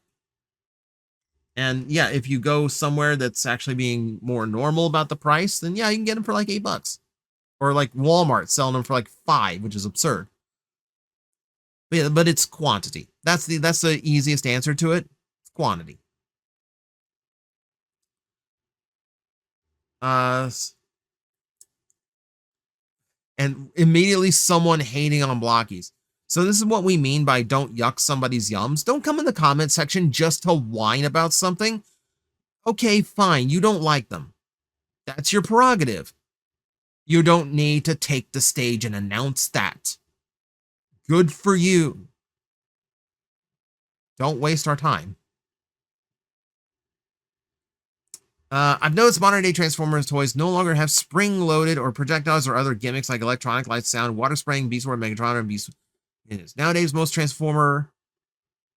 And yeah, if you go somewhere that's actually being more normal about the price, then yeah, you can get them for like $8. Or like Walmart selling them for like $5, which is absurd. But yeah, but it's quantity. That's the easiest answer to it. It's quantity. And immediately someone hating on blockies. So this is what we mean by don't yuck somebody's yums. Don't come in the comment section just to whine about something. Okay, fine, you don't like them. That's your prerogative. You don't need to take the stage and announce that. Good for you. Don't waste our time. I've noticed modern day Transformers toys no longer have spring-loaded or projectiles or other gimmicks like electronic light, sound, water spraying, Beast Wars, Megatron, and Beast. Nowadays, most Transformer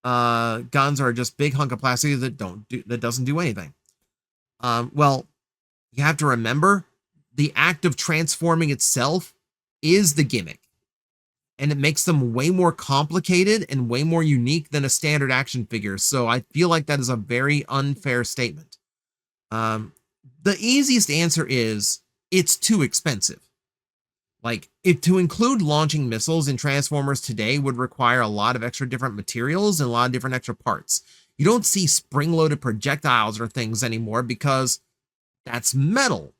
guns are just big hunk of plastic that doesn't do anything. Well, you have to remember the act of transforming itself is the gimmick, and it makes them way more complicated and way more unique than a standard action figure. So I feel like that is a very unfair statement. The easiest answer is it's too expensive. Like, if to include launching missiles in Transformers today would require a lot of extra different materials and a lot of different extra parts. You don't see spring-loaded projectiles or things anymore because that's metal.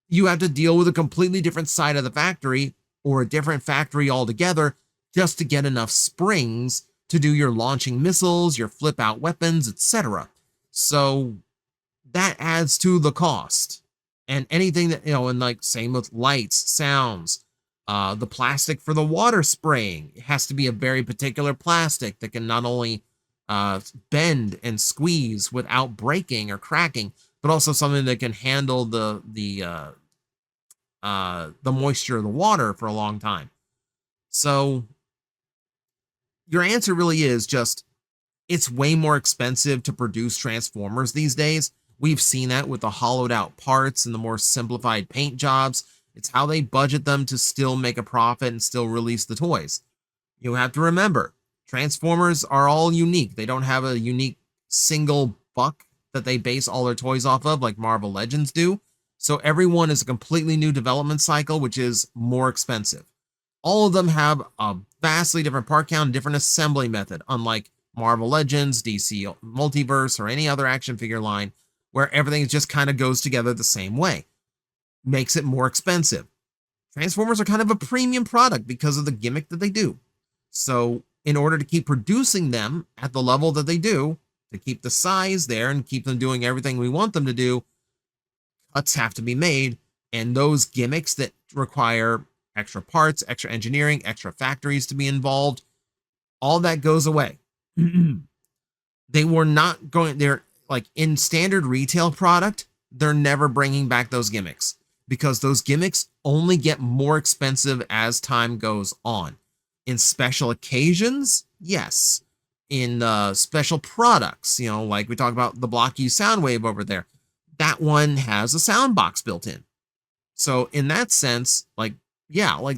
You have to deal with a completely different side of the factory or a different factory altogether just to get enough springs to do your launching missiles, your flip-out weapons, etc. So that adds to the cost. And anything that, and like same with lights, sounds, the plastic for the water spraying, it has to be a very particular plastic that can not only bend and squeeze without breaking or cracking, but also something that can handle the moisture of the water for a long time. So your answer really is just, it's way more expensive to produce Transformers these days. We've seen that with the hollowed out parts and the more simplified paint jobs. It's how they budget them to still make a profit and still release the toys. You have to remember, Transformers are all unique. They don't have a unique single buck that they base all their toys off of like Marvel Legends do. So everyone is a completely new development cycle, which is more expensive. All of them have a vastly different part count and different assembly method, unlike Marvel Legends, DC Multiverse, or any other action figure line, where everything just kind of goes together the same way. Makes it more expensive. Transformers are kind of a premium product because of the gimmick that they do. So in order to keep producing them at the level that they do, to keep the size there and keep them doing everything we want them to do, cuts have to be made. And those gimmicks that require extra parts, extra engineering, extra factories to be involved, all that goes away. They were not going, they're like in standard retail product, they're never bringing back those gimmicks because those gimmicks only get more expensive as time goes on. In special occasions, yes. In special products, like we talk about the Block U Soundwave over there, that one has a sound box built in. So in that sense, like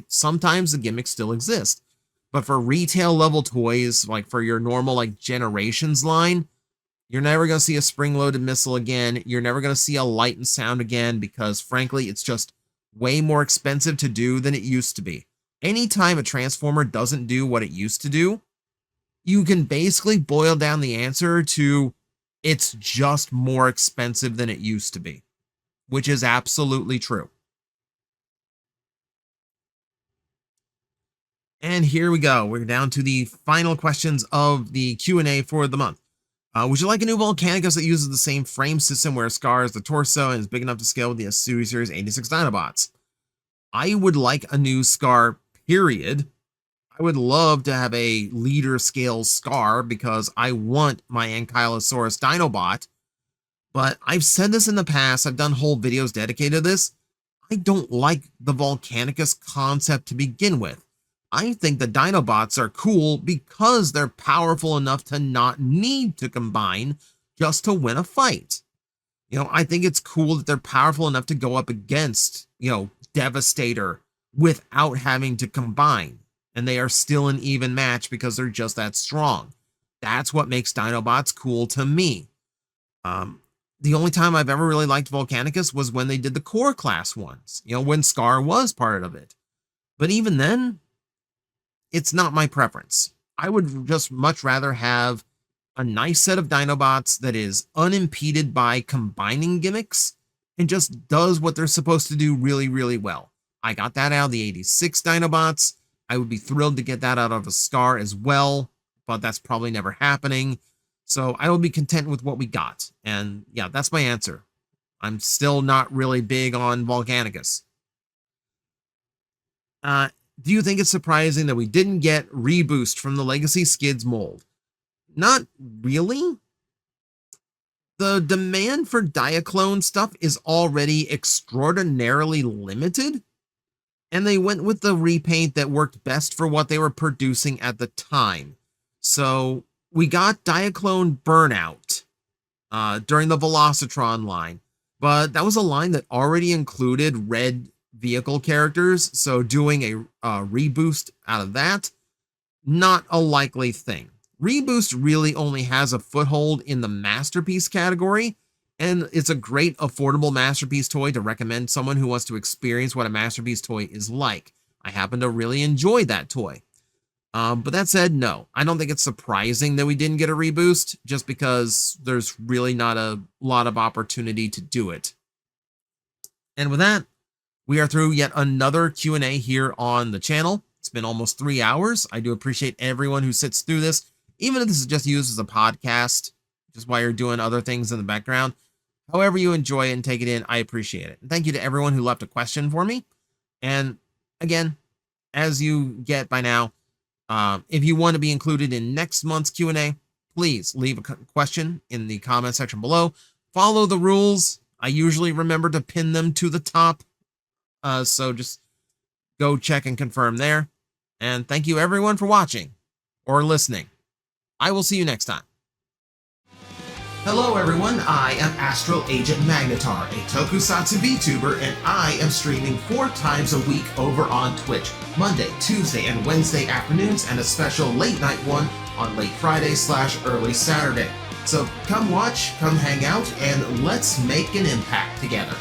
sometimes the gimmicks still exist. But for retail level toys, like for your normal like Generations line, you're never going to see a spring-loaded missile again. You're never going to see a light and sound again because, frankly, it's just way more expensive to do than it used to be. Anytime a Transformer doesn't do what it used to do, you can basically boil down the answer to it's just more expensive than it used to be, which is absolutely true. And here we go. We're down to the final questions of the Q&A for the month. Would you like a new Volcanicus that uses the same frame system where Scar is the torso and is big enough to scale with the SUV Series 86 Dinobots? I would like a new Scar, period. I would love to have a leader scale Scar because I want my Ankylosaurus Dinobot. But I've said this in the past. I've done whole videos dedicated to this. I don't like the Volcanicus concept to begin with. I think the Dinobots are cool because they're powerful enough to not need to combine just to win a fight. I think it's cool that they're powerful enough to go up against, Devastator without having to combine. And they are still an even match because they're just that strong. That's what makes Dinobots cool to me. The only time I've ever really liked Volcanicus was when they did the core class ones, when Scar was part of it. But even then, it's not my preference. I would just much rather have a nice set of Dinobots that is unimpeded by combining gimmicks and just does what they're supposed to do really, really well. I got that out of the 86 Dinobots. I would be thrilled to get that out of a Scar as well, but that's probably never happening. So I will be content with what we got. And yeah, that's my answer. I'm still not really big on Volcanicus. Do you think it's surprising that we didn't get Reboost from the Legacy Skids mold? Not really. The demand for Diaclone stuff is already extraordinarily limited, and they went with the repaint that worked best for what they were producing at the time. So we got Diaclone Burnout during the Velocitron line, but that was a line that already included red vehicle characters, so doing a reboost out of that, not a likely thing. Reboost really only has a foothold in the Masterpiece category, and it's a great affordable Masterpiece toy to recommend someone who wants to experience what a Masterpiece toy is like. I happen to really enjoy that toy. But that said, no, I don't think it's surprising that we didn't get a reboost, just because there's really not a lot of opportunity to do it. And with that, we are through yet another Q&A here on the channel. It's been almost 3 hours. I do appreciate everyone who sits through this, even if this is just used as a podcast, just while you're doing other things in the background. However you enjoy it and take it in, I appreciate it. And thank you to everyone who left a question for me. And again, as you get by now, if you want to be included in next month's Q&A, please leave a question in the comment section below. Follow the rules. I usually remember to pin them to the top. So just go check and confirm there. And thank you everyone for watching or listening. I will see you next time. Hello everyone, I am Astral Agent Magnetar, a Tokusatsu VTuber, and I am streaming 4 times a week over on Twitch, Monday, Tuesday, and Wednesday afternoons, and a special late night one on late Friday/early Saturday. So come watch, come hang out, and let's make an impact together.